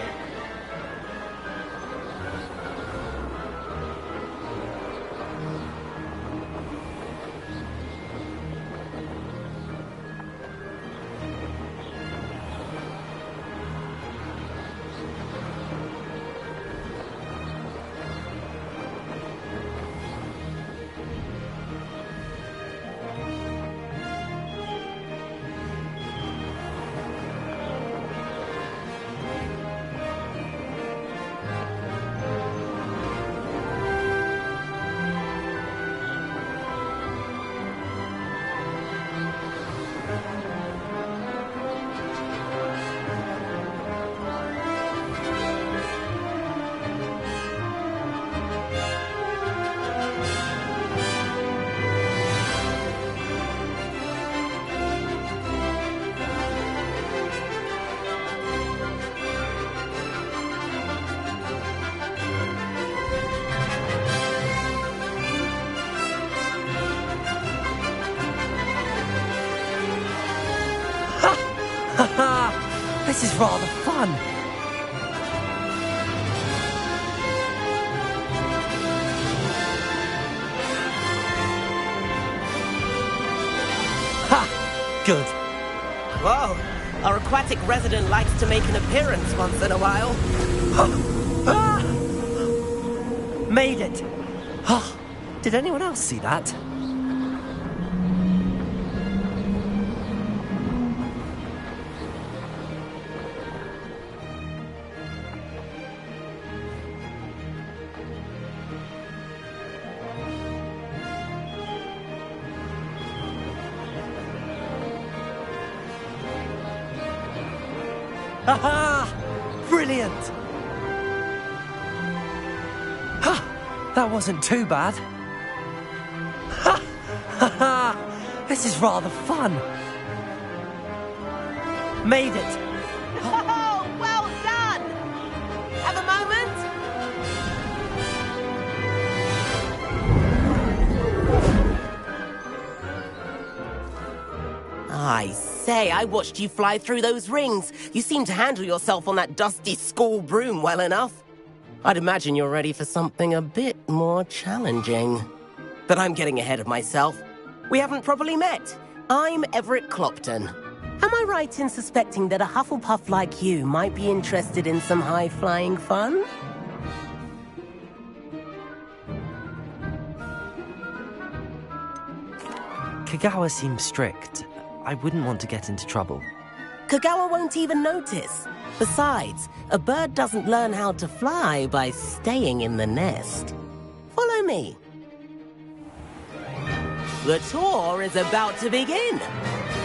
This is rather fun. Ha! Good. Whoa! Our aquatic resident likes to make an appearance once in a while. Made it! Did anyone else see that? Ha! Brilliant! Ha! That wasn't too bad. Ha! Ha! This is rather fun. Made it. Oh, well done! Have a moment? I say, I watched you fly through those rings. You seem to handle yourself on that dusty school broom well enough. I'd imagine you're ready for something a bit more challenging. But I'm getting ahead of myself. We haven't properly met. I'm Everett Clopton. Am I right in suspecting that a Hufflepuff like you might be interested in some high-flying fun? Kagawa seems strict. I wouldn't want to get into trouble. Kagawa won't even notice. Besides, a bird doesn't learn how to fly by staying in the nest. Follow me. The tour is about to begin.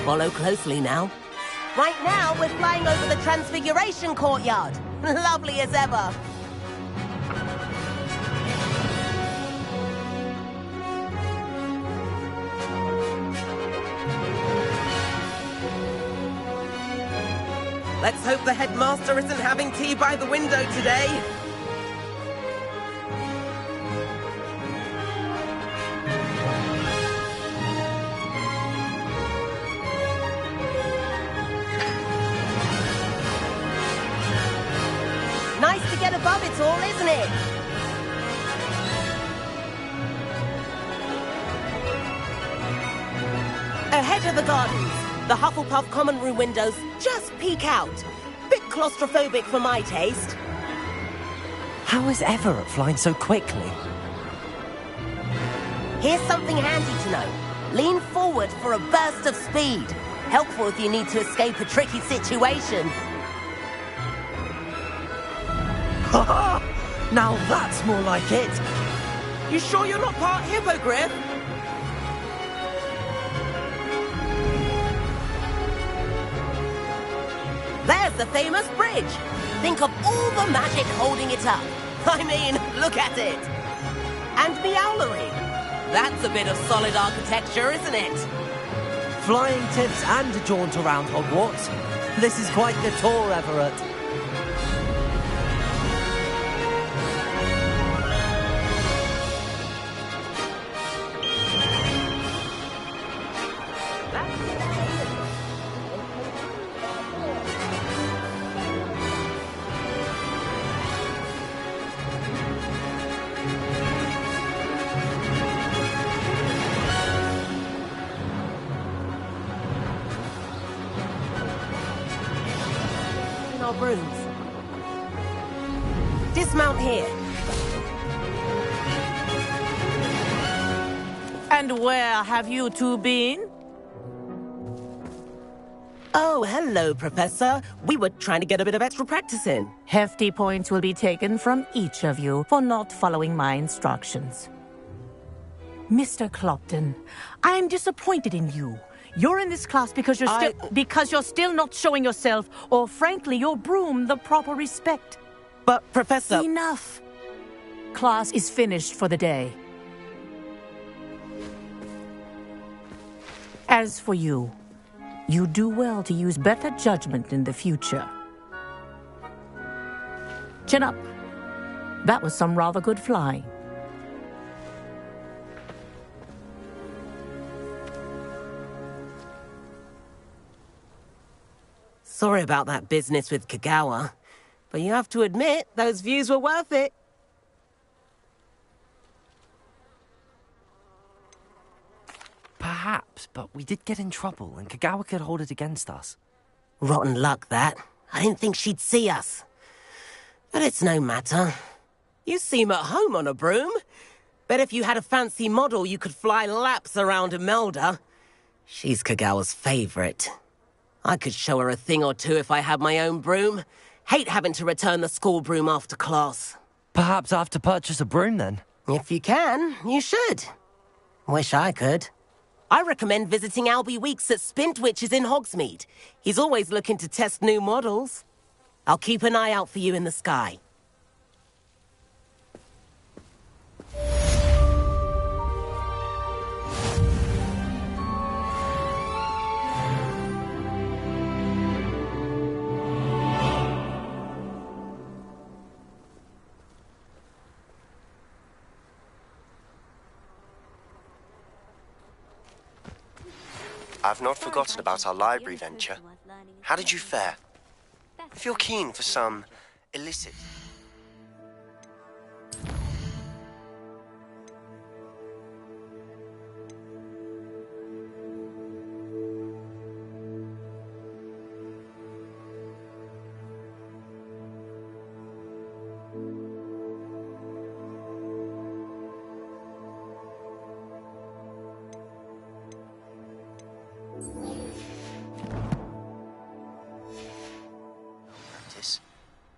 Follow closely now. Right now, we're flying over the Transfiguration Courtyard. Lovely as ever. Let's hope the headmaster isn't having tea by the window today. Nice to get above it all, isn't it? Ahead of the gardens, the Hufflepuff common room windows just peek out. Bit claustrophobic for my taste. How is Everett flying so quickly? Here's something handy to know. Lean forward for a burst of speed. Helpful if you need to escape a tricky situation. Now that's more like it. You sure you're not part hippogriff? There's the famous bridge. Think of all the magic holding it up. I mean, look at it. And the owlery. That's a bit of solid architecture, isn't it? Flying tips and a jaunt around Hogwarts. This is quite the tour, Everett. Brooms. Dismount here. And where have you two been? Oh, hello, Professor. We were trying to get a bit of extra practice in. Hefty points will be taken from each of you for not following my instructions. Mr. Clopton, I am disappointed in you. You're in this class because you're still not showing yourself, or frankly, your broom the proper respect. But, Professor... Enough. Class is finished for the day. As for you, you do well to use better judgment in the future. Chin up. That was some rather good flying. Sorry about that business with Kagawa, but you have to admit, those views were worth it. Perhaps, but we did get in trouble, and Kagawa could hold it against us. Rotten luck, that. I didn't think she'd see us. But it's no matter. You seem at home on a broom. Bet if you had a fancy model, you could fly laps around Imelda. She's Kagawa's favorite. I could show her a thing or two if I had my own broom. Hate having to return the school broom after class. Perhaps I have to purchase a broom, then? If you can, you should. Wish I could. I recommend visiting Albie Weeks at Spintwitches in Hogsmeade. He's always looking to test new models. I'll keep an eye out for you in the sky. I've not forgotten about our library venture. How did you fare? If you're keen for some illicit...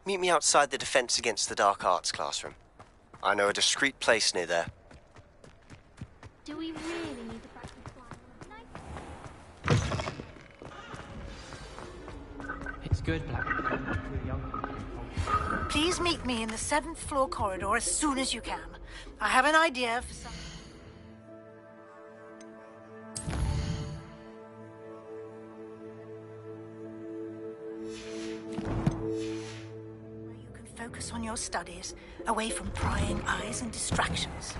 Meet me outside the Defense Against the Dark Arts classroom. I know a discreet place near there. Do we really need to practice flying? It's good, Black. Please meet me in the 7th floor corridor as soon as you can. I have an idea for some... focus on your studies, away from prying eyes and distractions.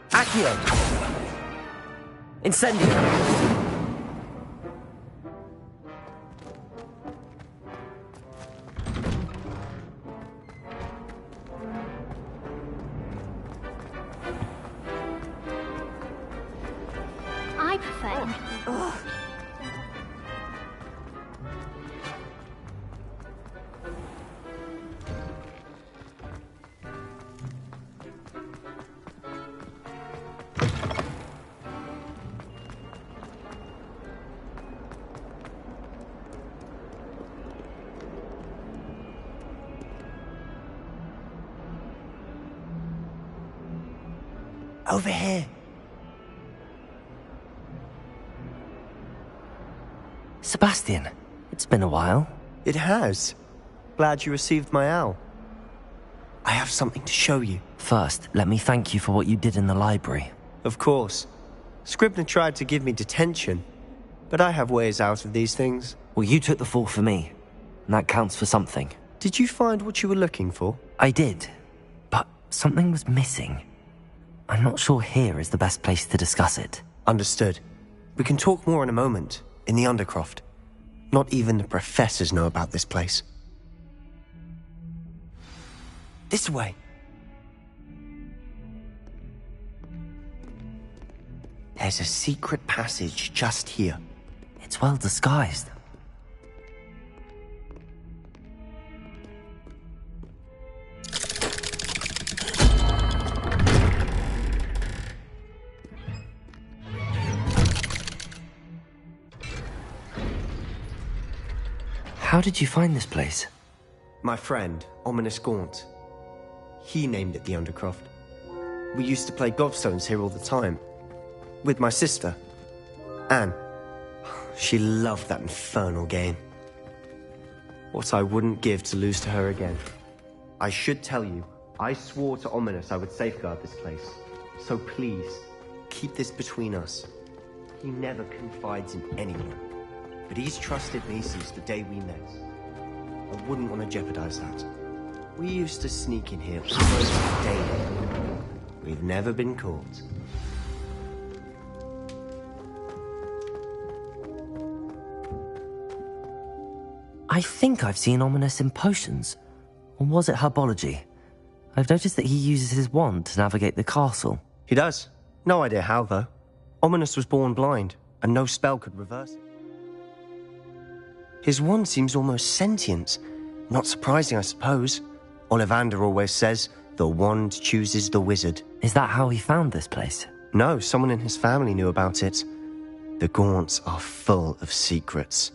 Accio! Incendio! I prefer. Over here. Sebastian, it's been a while. It has. Glad you received my owl. I have something to show you. First, let me thank you for what you did in the library. Of course. Scribner tried to give me detention, but I have ways out of these things. Well, you took the fall for me, and that counts for something. Did you find what you were looking for? I did, but something was missing. I'm not sure here is the best place to discuss it. Understood. We can talk more in a moment, in the Undercroft. Not even the professors know about this place. This way. There's a secret passage just here. It's well disguised. How did you find this place? My friend, Ominous Gaunt. He named it the Undercroft. We used to play gobstones here all the time. With my sister, Anne. She loved that infernal game. What I wouldn't give to lose to her again. I should tell you, I swore to Ominous I would safeguard this place. So please, keep this between us. He never confides in anyone. But he's trusted me since the day we met. I wouldn't want to jeopardize that. We used to sneak in here almost daily. We've never been caught. I think I've seen Ominous in potions. Or was it herbology? I've noticed that he uses his wand to navigate the castle. He does. No idea how, though. Ominous was born blind, and no spell could reverse it. His wand seems almost sentient. Not surprising, I suppose. Ollivander always says, the wand chooses the wizard. Is that how he found this place? No, someone in his family knew about it. The Gaunts are full of secrets.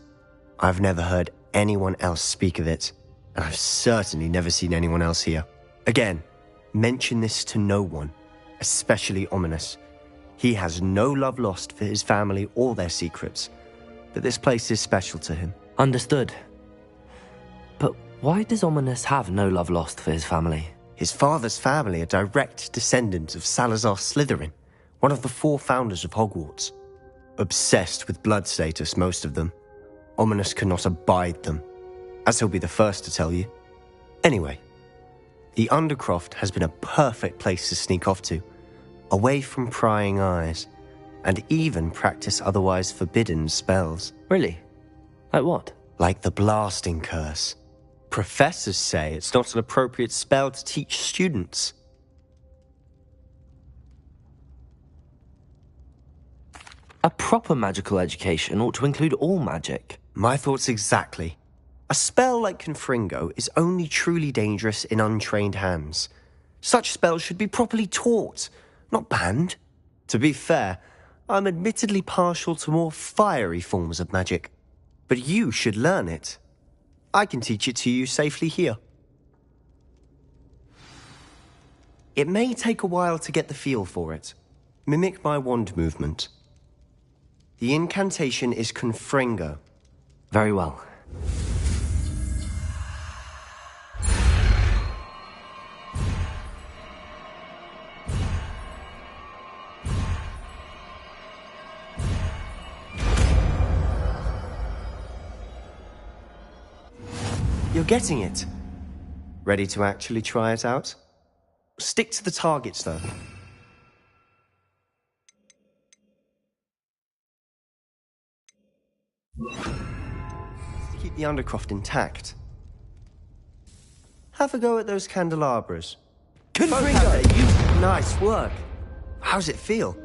I've never heard anyone else speak of it, and I've certainly never seen anyone else here. Again, mention this to no one, especially Ominous. He has no love lost for his family or their secrets, but this place is special to him. Understood. But why does Ominous have no love lost for his family? His father's family are direct descendants of Salazar Slytherin, one of the 4 founders of Hogwarts. Obsessed with blood status, most of them. Ominous cannot abide them, as he'll be the first to tell you. Anyway, the Undercroft has been a perfect place to sneak off to, away from prying eyes, and even practice otherwise forbidden spells. Really? Like what? Like the blasting curse. Professors say it's not an appropriate spell to teach students. A proper magical education ought to include all magic. My thoughts exactly. A spell like Confringo is only truly dangerous in untrained hands. Such spells should be properly taught, not banned. To be fair, I'm admittedly partial to more fiery forms of magic. But you should learn it. I can teach it to you safely here. It may take a while to get the feel for it. Mimic my wand movement. The incantation is Confringo. Very well. You're getting it. Ready to actually try it out? Stick to the targets, though. Keep the Undercroft intact. Have a go at those candelabras. Confringo! Nice work. How's it feel?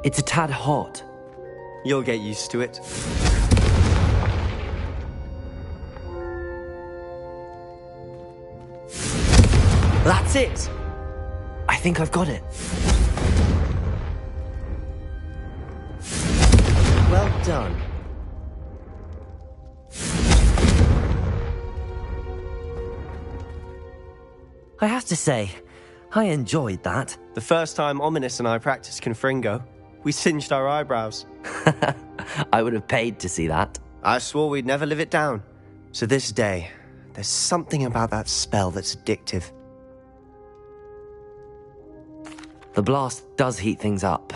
It's a tad hot. You'll get used to it. That's it! I think I've got it. Well done. I have to say, I enjoyed that. The first time Ominous and I practiced Confringo, we singed our eyebrows. I would have paid to see that. I swore we'd never live it down. So this day, there's something about that spell that's addictive. The blast does heat things up.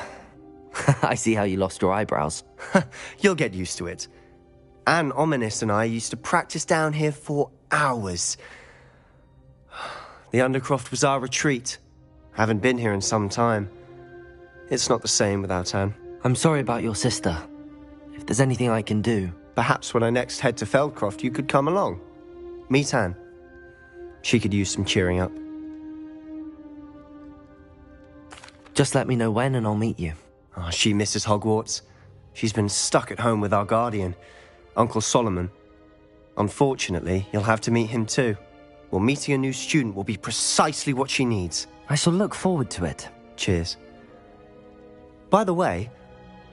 I see how you lost your eyebrows. You'll get used to it. Anne, Ominous and I used to practice down here for hours. The Undercroft was our retreat. Haven't been here in some time. It's not the same without Anne. I'm sorry about your sister. If there's anything I can do... Perhaps when I next head to Feldcroft, you could come along. Meet Anne. She could use some cheering up. Just let me know when and I'll meet you. Oh, she misses Hogwarts. She's been stuck at home with our guardian, Uncle Solomon. Unfortunately, you'll have to meet him too. Well, meeting a new student will be precisely what she needs. I shall look forward to it. Cheers. By the way,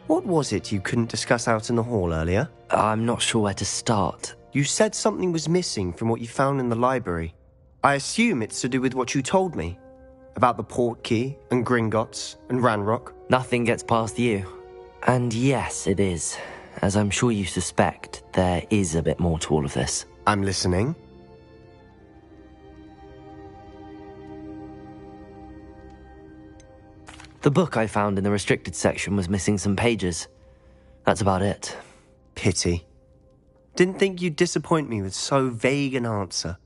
what was it you couldn't discuss out in the hall earlier? I'm not sure where to start. You said something was missing from what you found in the library. I assume it's to do with what you told me. About the Portkey, and Gringotts, and Ranrock. Nothing gets past you. And yes, it is. As I'm sure you suspect, there is a bit more to all of this. I'm listening. The book I found in the restricted section was missing some pages. That's about it. Pity. Didn't think you'd disappoint me with so vague an answer.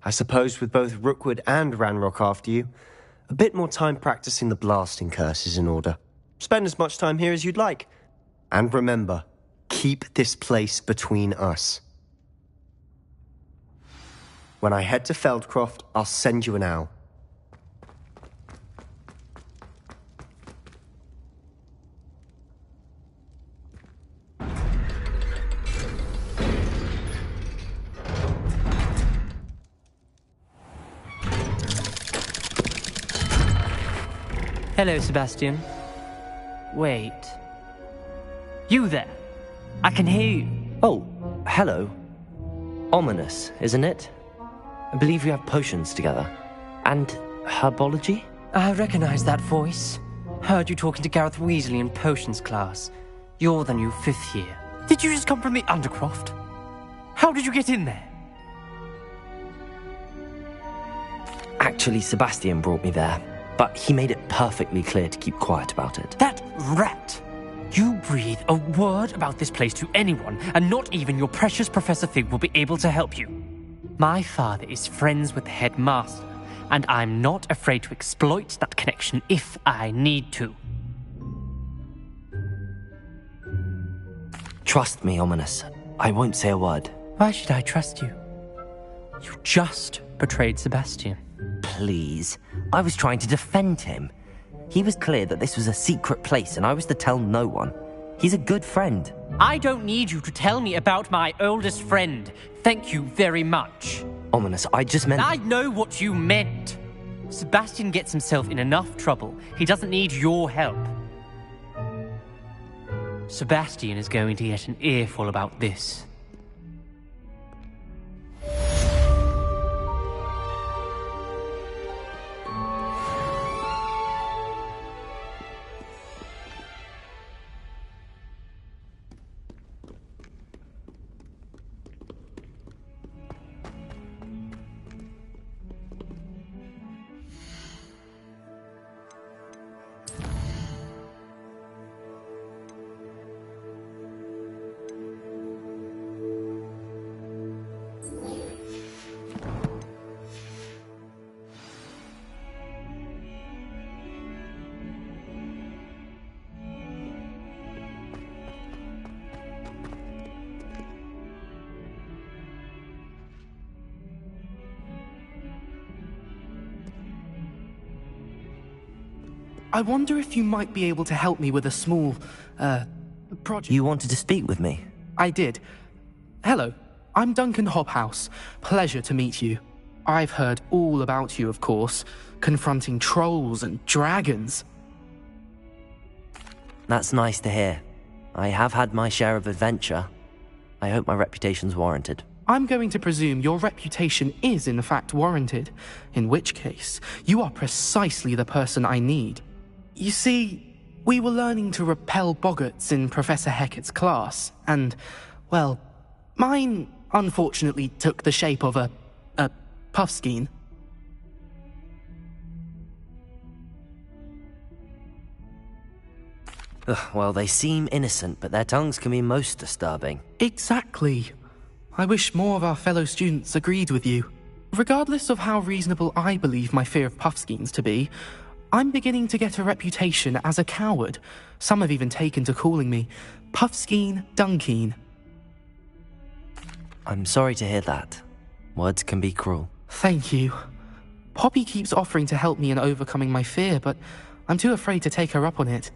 I suppose with both Rookwood and Ranrock after you, a bit more time practicing the blasting curse is in order. Spend as much time here as you'd like. And remember, keep this place between us. When I head to Feldcroft, I'll send you an owl. Hello, Sebastian. Wait. You there? I can hear you. Oh, hello. Ominous, isn't it? I believe we have potions together. And herbology? I recognize that voice. Heard you talking to Gareth Weasley in potions class. You're the new 5th year. Did you just come from the Undercroft? How did you get in there? Actually, Sebastian brought me there. But he made it perfectly clear to keep quiet about it. That rat! You breathe a word about this place to anyone, and not even your precious Professor Fig will be able to help you. My father is friends with the headmaster, and I'm not afraid to exploit that connection if I need to. Trust me, Ominous. I won't say a word. Why should I trust you? You just betrayed Sebastian. Please. I was trying to defend him. He was clear that this was a secret place and I was to tell no one. He's a good friend. I don't need you to tell me about my oldest friend. Thank you very much. Ominous, I just meant... I know what you meant. Sebastian gets himself in enough trouble. He doesn't need your help. Sebastian is going to get an earful about this. I wonder if you might be able to help me with a small, project. You wanted to speak with me? I did. Hello, I'm Duncan Hobhouse. Pleasure to meet you. I've heard all about you, of course, confronting trolls and dragons. That's nice to hear. I have had my share of adventure. I hope my reputation's warranted. I'm going to presume your reputation is in fact warranted, in which case, you are precisely the person I need. You see, we were learning to repel boggarts in Professor Hecat's class, and, well, mine unfortunately took the shape of a puffskein. Well, they seem innocent, but their tongues can be most disturbing. Exactly. I wish more of our fellow students agreed with you. Regardless of how reasonable I believe my fear of puffskeins to be, I'm beginning to get a reputation as a coward. Some have even taken to calling me Puffskeen Dunkeen. I'm sorry to hear that. Words can be cruel. Thank you. Poppy keeps offering to help me in overcoming my fear, but I'm too afraid to take her up on it.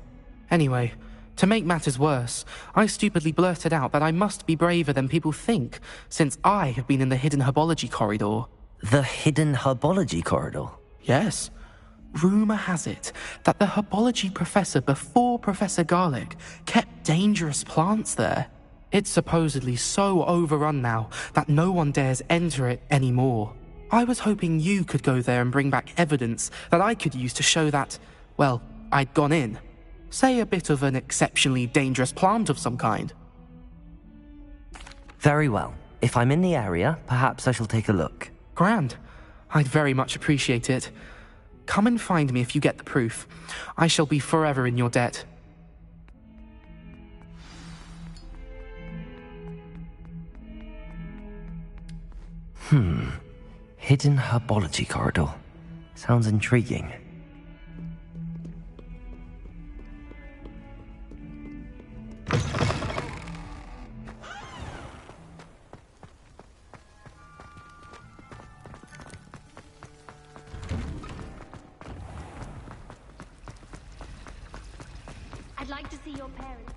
Anyway, to make matters worse, I stupidly blurted out that I must be braver than people think, since I have been in the hidden herbology corridor. The hidden herbology corridor? Yes. Rumour has it that the herbology professor before Professor Garlic kept dangerous plants there. It's supposedly so overrun now that no one dares enter it anymore. I was hoping you could go there and bring back evidence that I could use to show that, well, I'd gone in. Say a bit of an exceptionally dangerous plant of some kind. Very well. If I'm in the area, perhaps I shall take a look. Grand. I'd very much appreciate it. Come and find me if you get the proof. I shall be forever in your debt. Hidden herbology corridor. Sounds intriguing. I'd like to see your parents.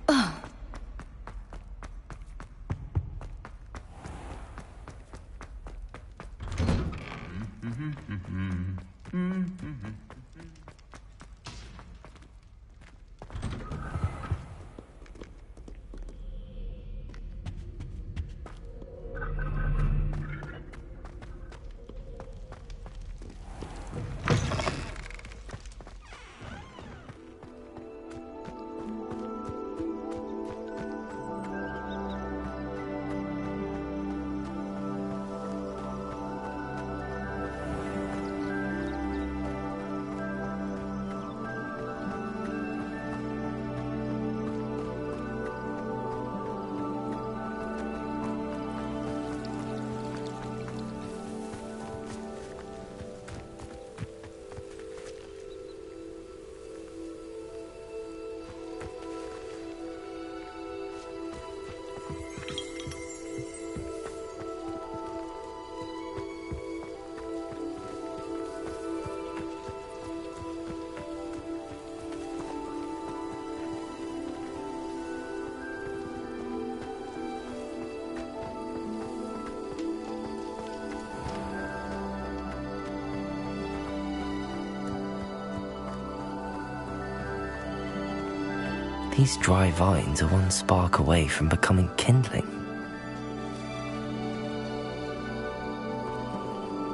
These dry vines are one spark away from becoming kindling.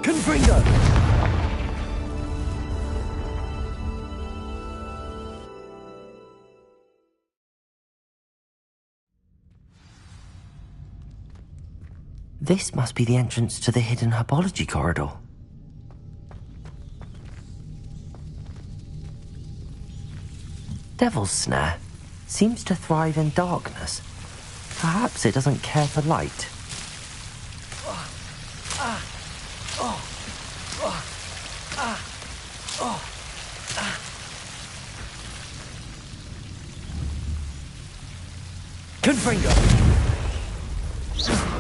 Confringo! This must be the entrance to the hidden herbology corridor. Devil's Snare seems to thrive in darkness. Perhaps it doesn't care for light. Confringo!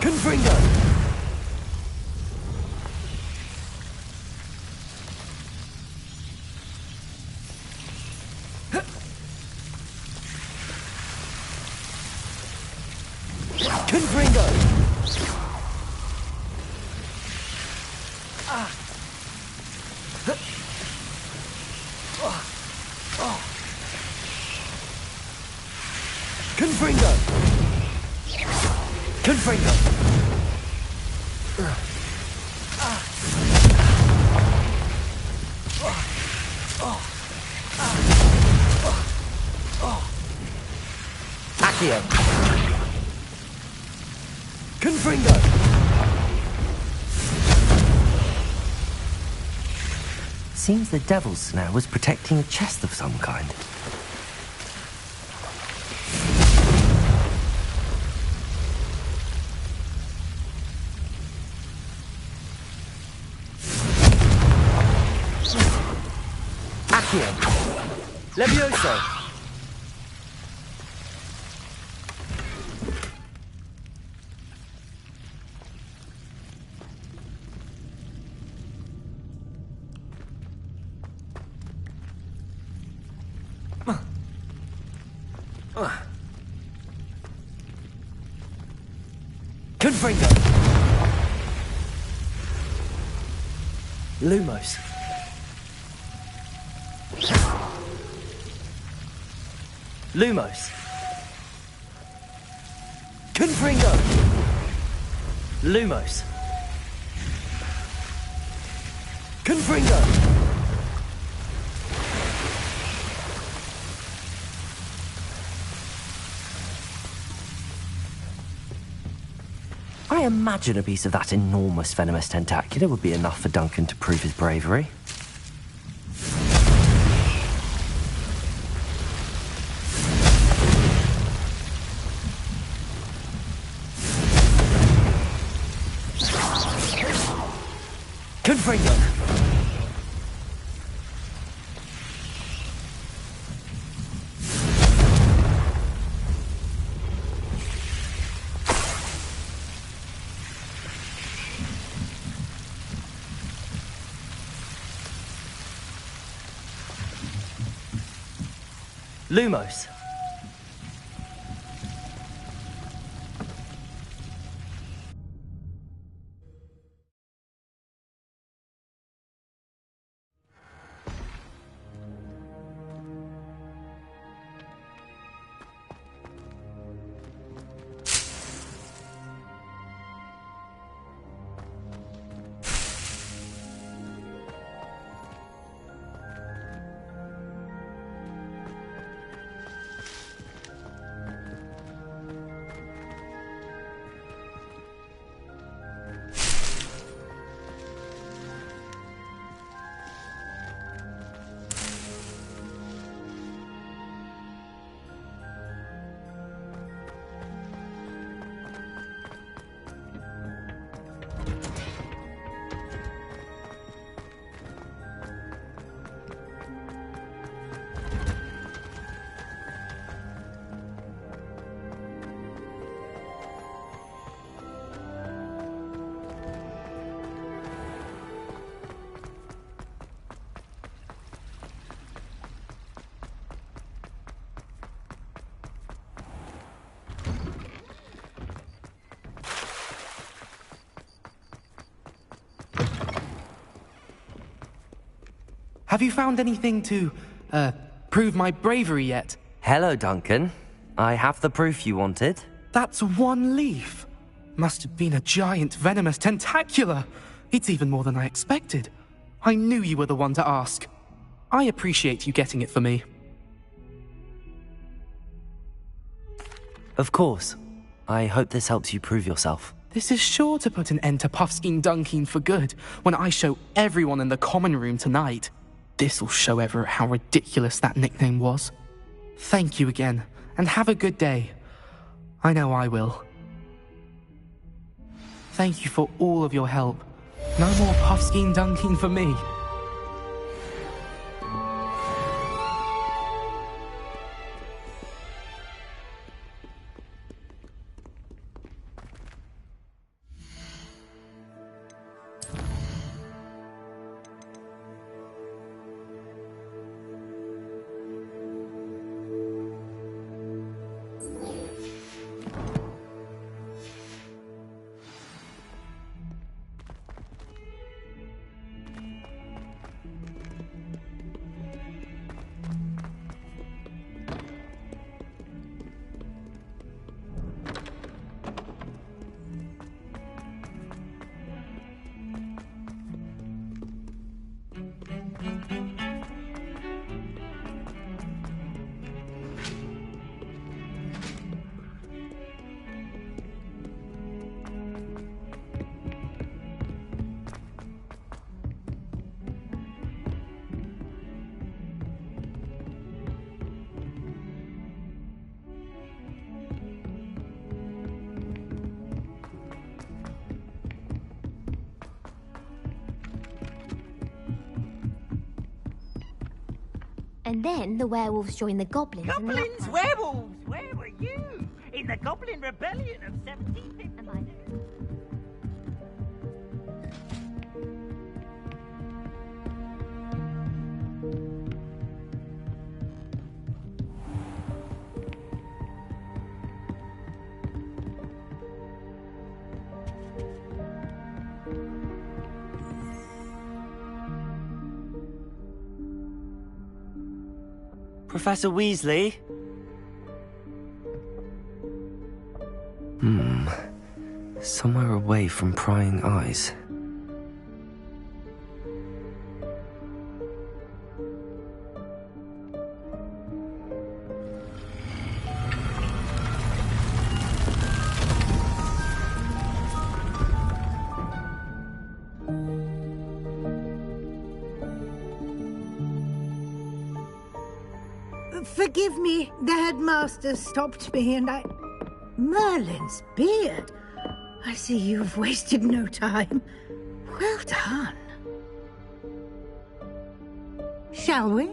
Confringo! Confringo! Confringo! Accio! Confringo! Seems the devil's snare was protecting a chest of some kind. Accio! Levioso! Confringo! Lumos! Lumos! Confringo! Lumos! Confringo! I imagine a piece of that enormous venomous tentacular would be enough for Duncan to prove his bravery. Confringo! Lumos! Have you found anything to, prove my bravery yet? Hello, Duncan. I have the proof you wanted. That's one leaf. Must have been a giant venomous tentacula. It's even more than I expected. I knew you were the one to ask. I appreciate you getting it for me. Of course. I hope this helps you prove yourself. This is sure to put an end to Puffskein Dunkeen for good when I show everyone in the common room tonight. This'll show Everett how ridiculous that nickname was. Thank you again, and have a good day. I know I will. Thank you for all of your help. No more Puffskein Dunkeen for me. And then the werewolves joined the goblins. Goblins? Werewolves? Where were you? In the Goblin Rebellion of 1750? Am I? Professor Weasley? Somewhere away from prying eyes. Forgive me, the headmaster stopped me and I... Merlin's beard. I see you've wasted no time. Well done. Shall we?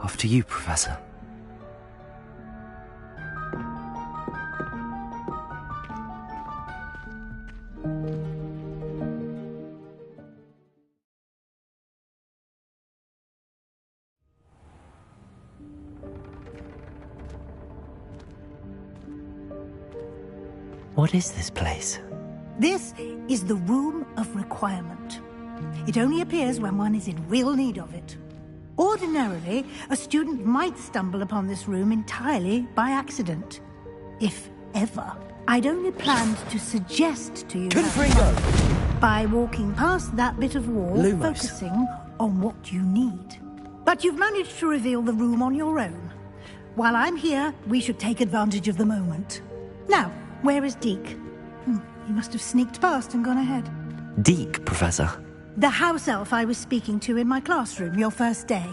After you, Professor. What is this place? This is the Room of Requirement. It only appears when one is in real need of it. Ordinarily, a student might stumble upon this room entirely by accident. If ever. I'd only planned to suggest to you by walking past that bit of wall, focusing on what you need. But you've managed to reveal the room on your own. While I'm here, we should take advantage of the moment. Now, where is Deke? He must have sneaked past and gone ahead. Deke, Professor. The house elf I was speaking to in my classroom your first day.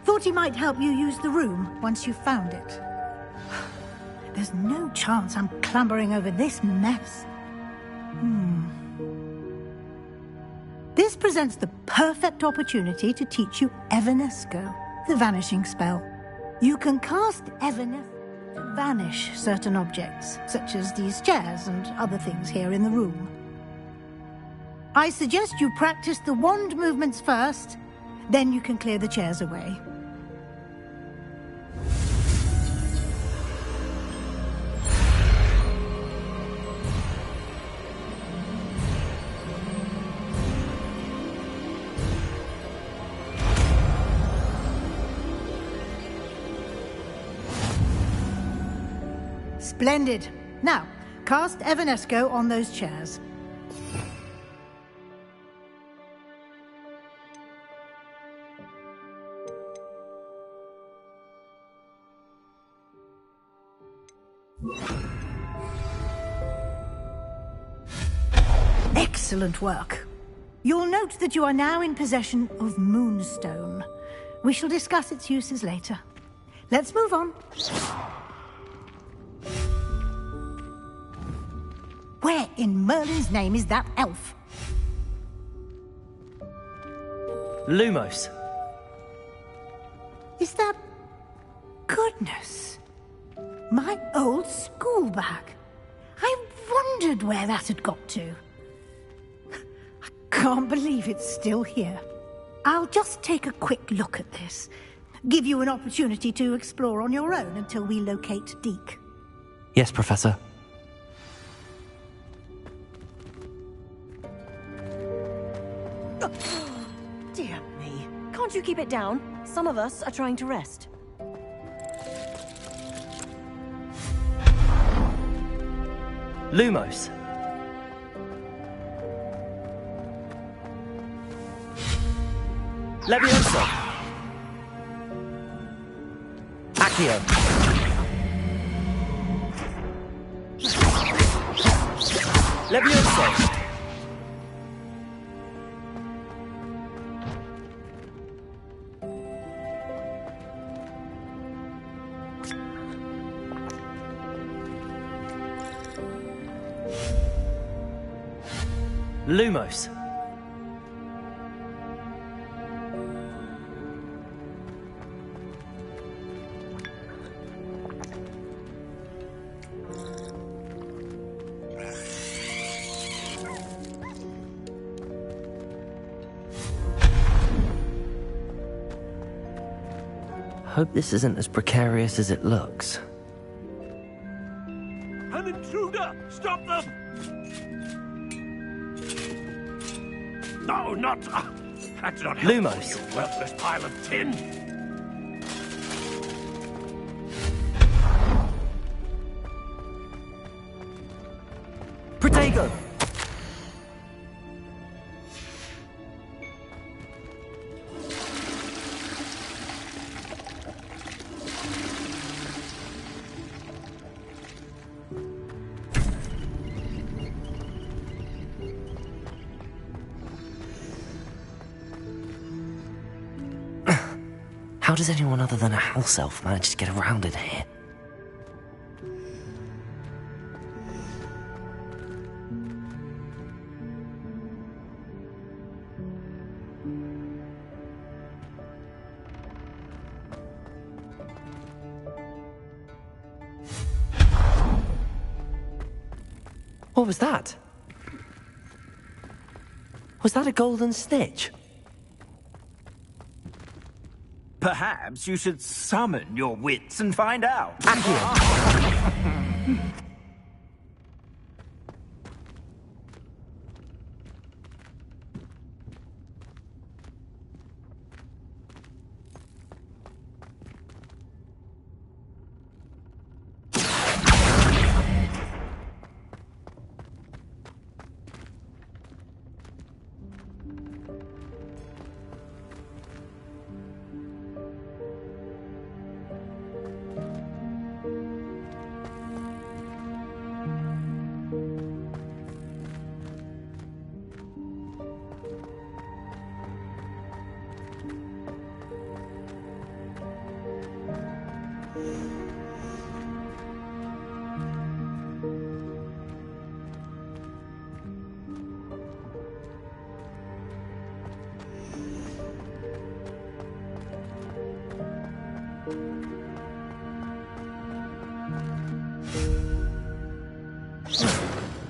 Thought he might help you use the room once you found it. There's no chance I'm clambering over this mess. This presents the perfect opportunity to teach you Evanesco, the vanishing spell. You can cast Evanesco to vanish certain objects, such as these chairs and other things here in the room. I suggest you practice the wand movements first, then you can clear the chairs away. Splendid. Now, cast Evanesco on those chairs. Excellent work. You'll note that you are now in possession of Moonstone. We shall discuss its uses later. Let's move on. Where in Merlin's name is that elf? Lumos. Is that... Goodness. My old school bag. I wondered where that had got to. I can't believe it's still here. I'll just take a quick look at this. Give you an opportunity to explore on your own until we locate Deke. Yes, Professor. Dear me. Can't you keep it down? Some of us are trying to rest. Lumos. Levioso. Accio. Levioso. Lumos. Hope this isn't as precarious as it looks. An intruder! Stop them! No, not... that's not helpful, Lumos. you worthless pile of tin! Protego! How does anyone other than a house elf manage to get around in here? What was that? Was that a golden snitch? Perhaps you should summon your wits and find out.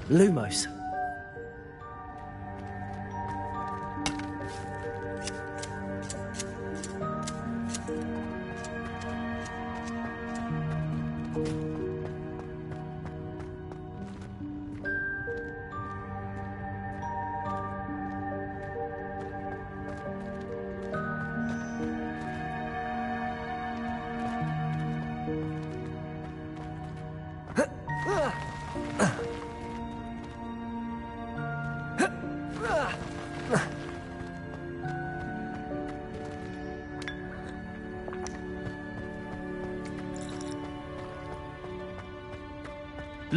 Lumos.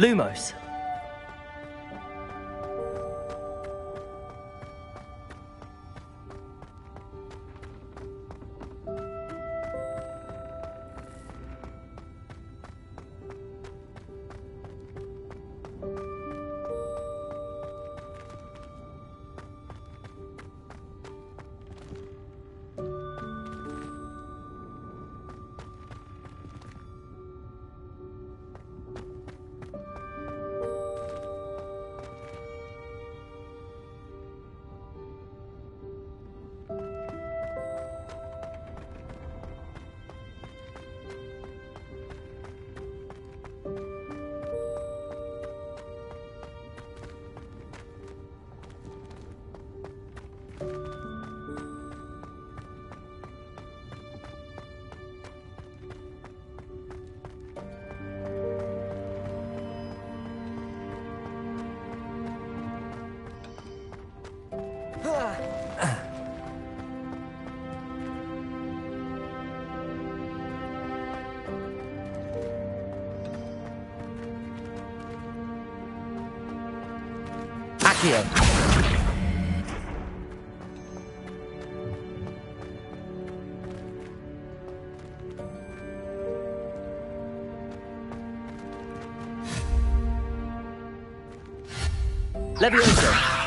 Lumos. Accio. Levioso.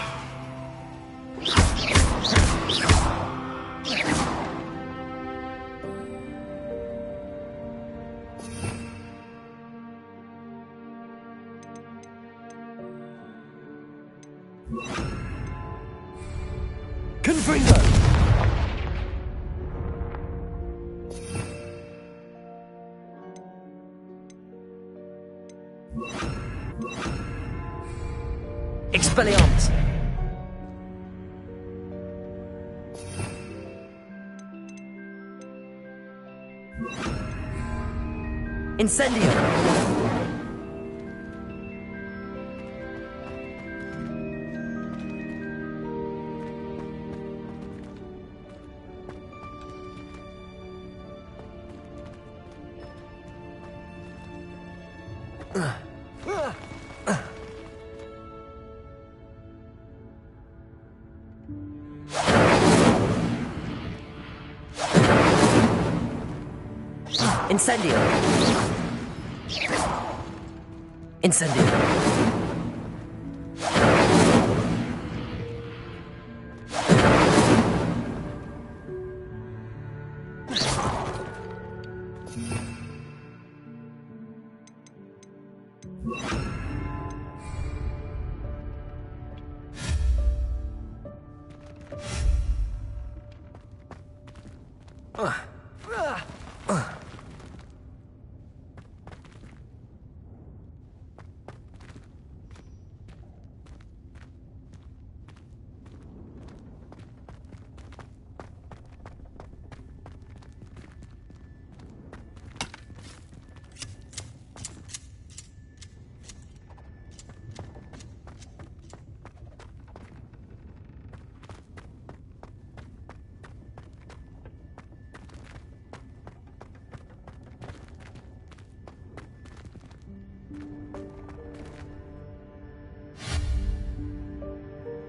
Expelliarmus! Incendio! Incendio! Incendio!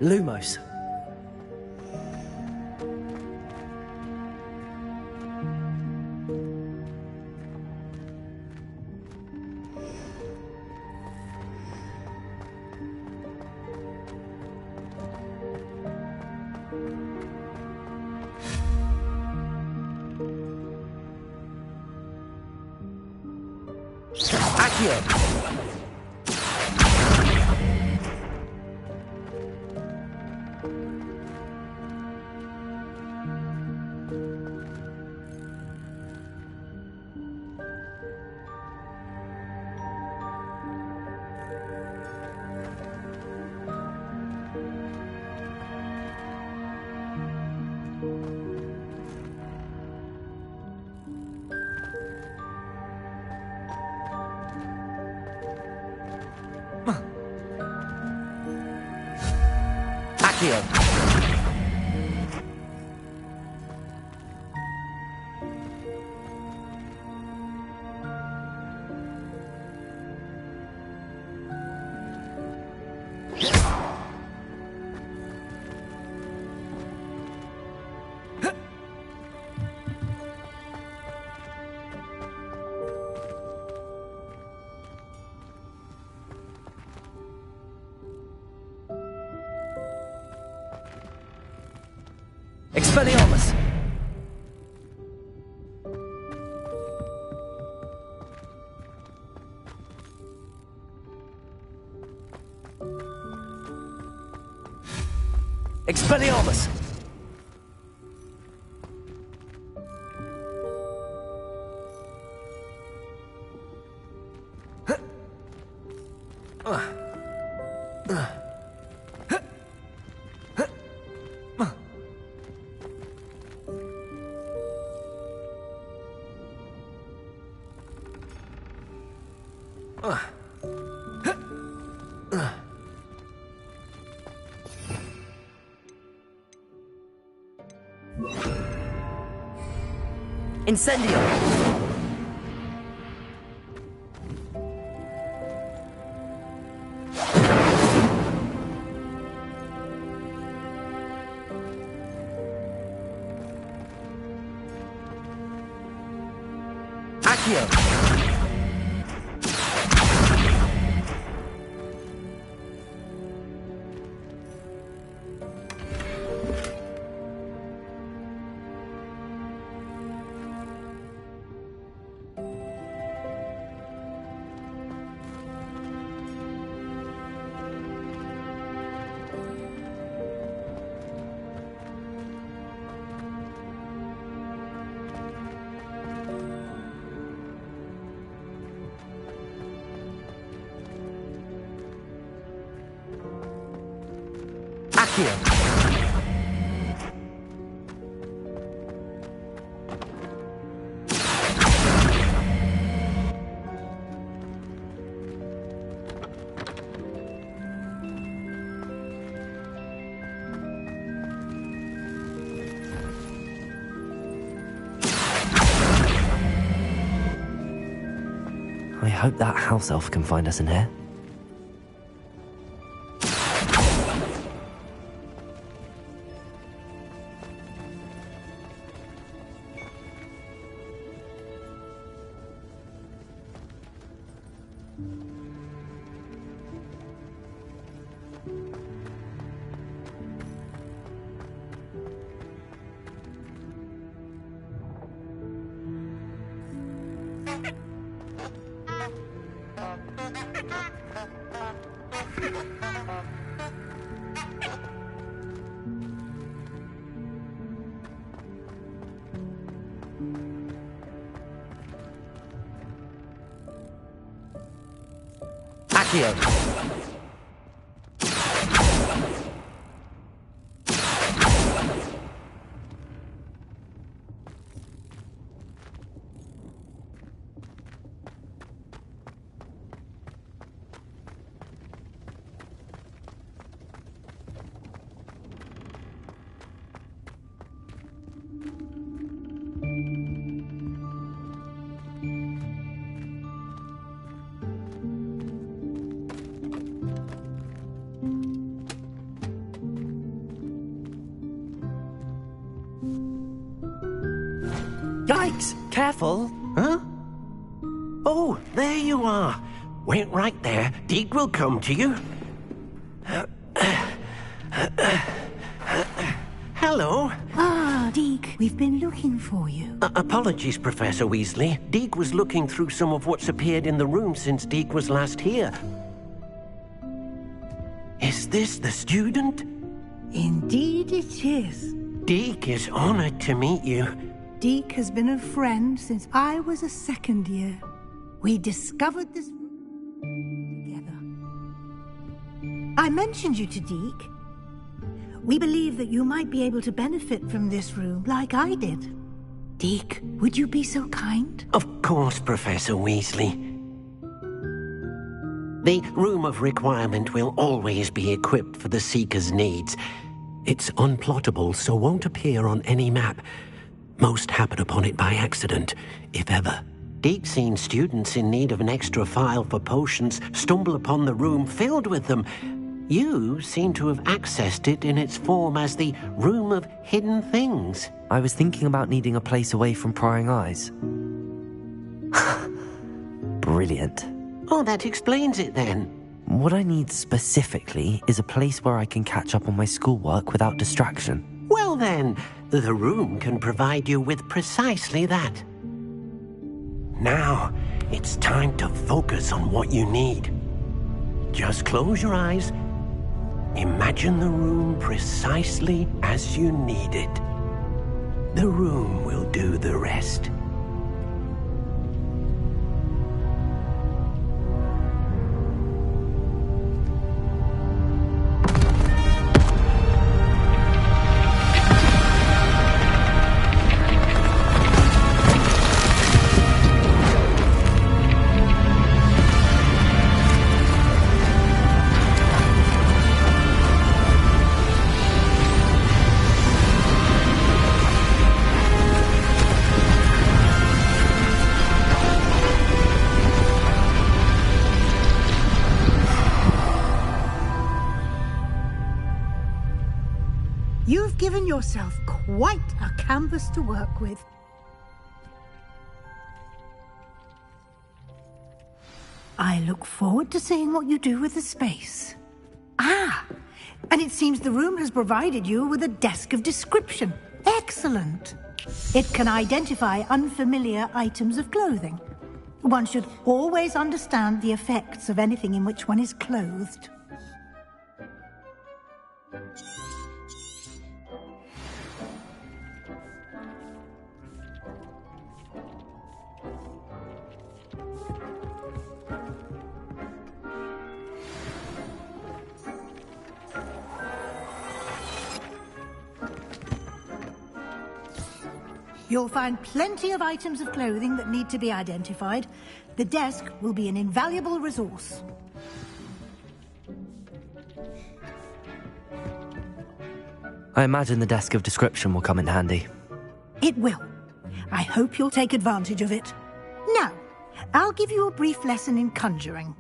Lumos. Accio. Expelliarmus! Expelliarmus! Incendio! Accio! Accio. I hope that house elf can find us in here. Accio. Yikes! Careful. Huh? Oh, there you are. Wait right there. Deke will come to you. Hello. Ah, Deke, we've been looking for you. Apologies, Professor Weasley. Deke was looking through some of what's appeared in the room since Deke was last here. Is this the student? Indeed it is. Deke is honored to meet you. Deke has been a friend since I was a second year. We discovered this together. I mentioned you to Deke. We believe that you might be able to benefit from this room like I did. Deke, would you be so kind? Of course, Professor Weasley. The Room of Requirement will always be equipped for the Seeker's needs. It's unplottable, so won't appear on any map. Most happen upon it by accident, if ever. Deke's seen students in need of an extra file for potions stumble upon the room filled with them. You seem to have accessed it in its form as the Room of Hidden Things. I was thinking about needing a place away from prying eyes. Brilliant. Oh, that explains it then. What I need specifically is a place where I can catch up on my schoolwork without distraction. Well then, the room can provide you with precisely that. Now, it's time to focus on what you need. Just close your eyes. Imagine the room precisely as you need it. The room will do the rest. You've given yourself quite a canvas to work with. I look forward to seeing what you do with the space. Ah, and it seems the room has provided you with a desk of description. Excellent. It can identify unfamiliar items of clothing. One should always understand the effects of anything in which one is clothed. You'll find plenty of items of clothing that need to be identified. The desk will be an invaluable resource. I imagine the desk of description will come in handy. It will. I hope you'll take advantage of it. Now, I'll give you a brief lesson in conjuring.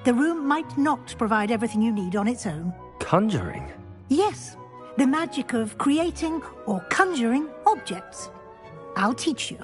The room might not provide everything you need on its own. Conjuring? Yes, the magic of creating or conjuring objects. I'll teach you.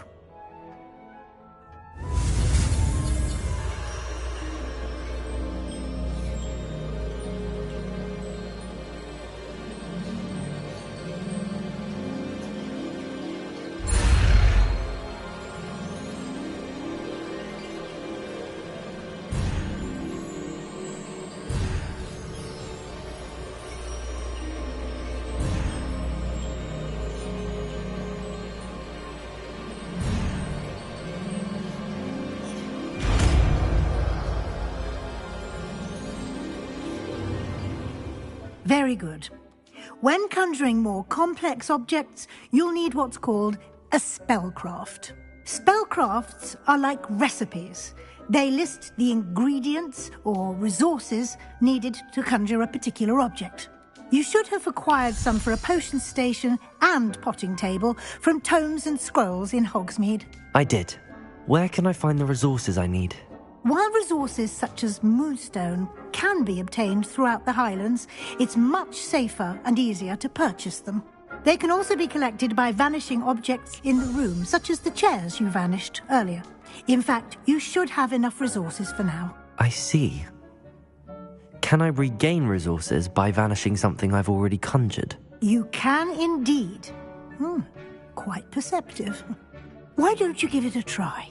Very good. When conjuring more complex objects, you'll need what's called a spellcraft. Spellcrafts are like recipes. They list the ingredients or resources needed to conjure a particular object. You should have acquired some for a potion station and potting table from tomes and scrolls in Hogsmeade. I did. Where can I find the resources I need? While resources such as moonstone can be obtained throughout the Highlands, it's much safer and easier to purchase them. They can also be collected by vanishing objects in the room, such as the chairs you vanished earlier. In fact, you should have enough resources for now. I see. Can I regain resources by vanishing something I've already conjured? You can indeed. Quite perceptive. Why don't you give it a try?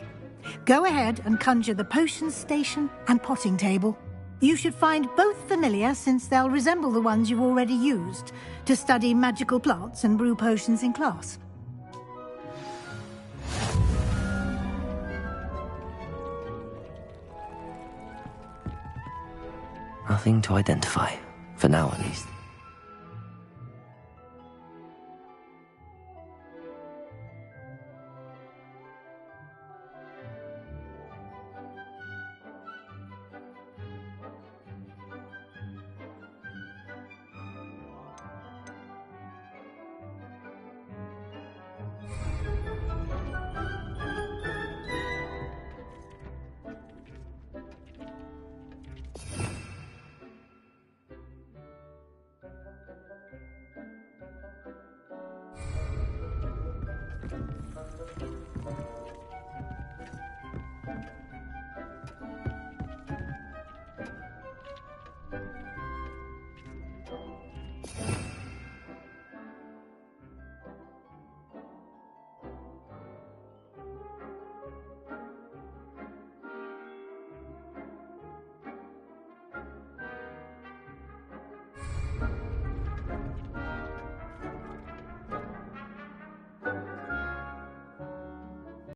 Go ahead and conjure the potion station and potting table. You should find both familiar, since they'll resemble the ones you've already used to study magical plants and brew potions in class. Nothing to identify, for now at least.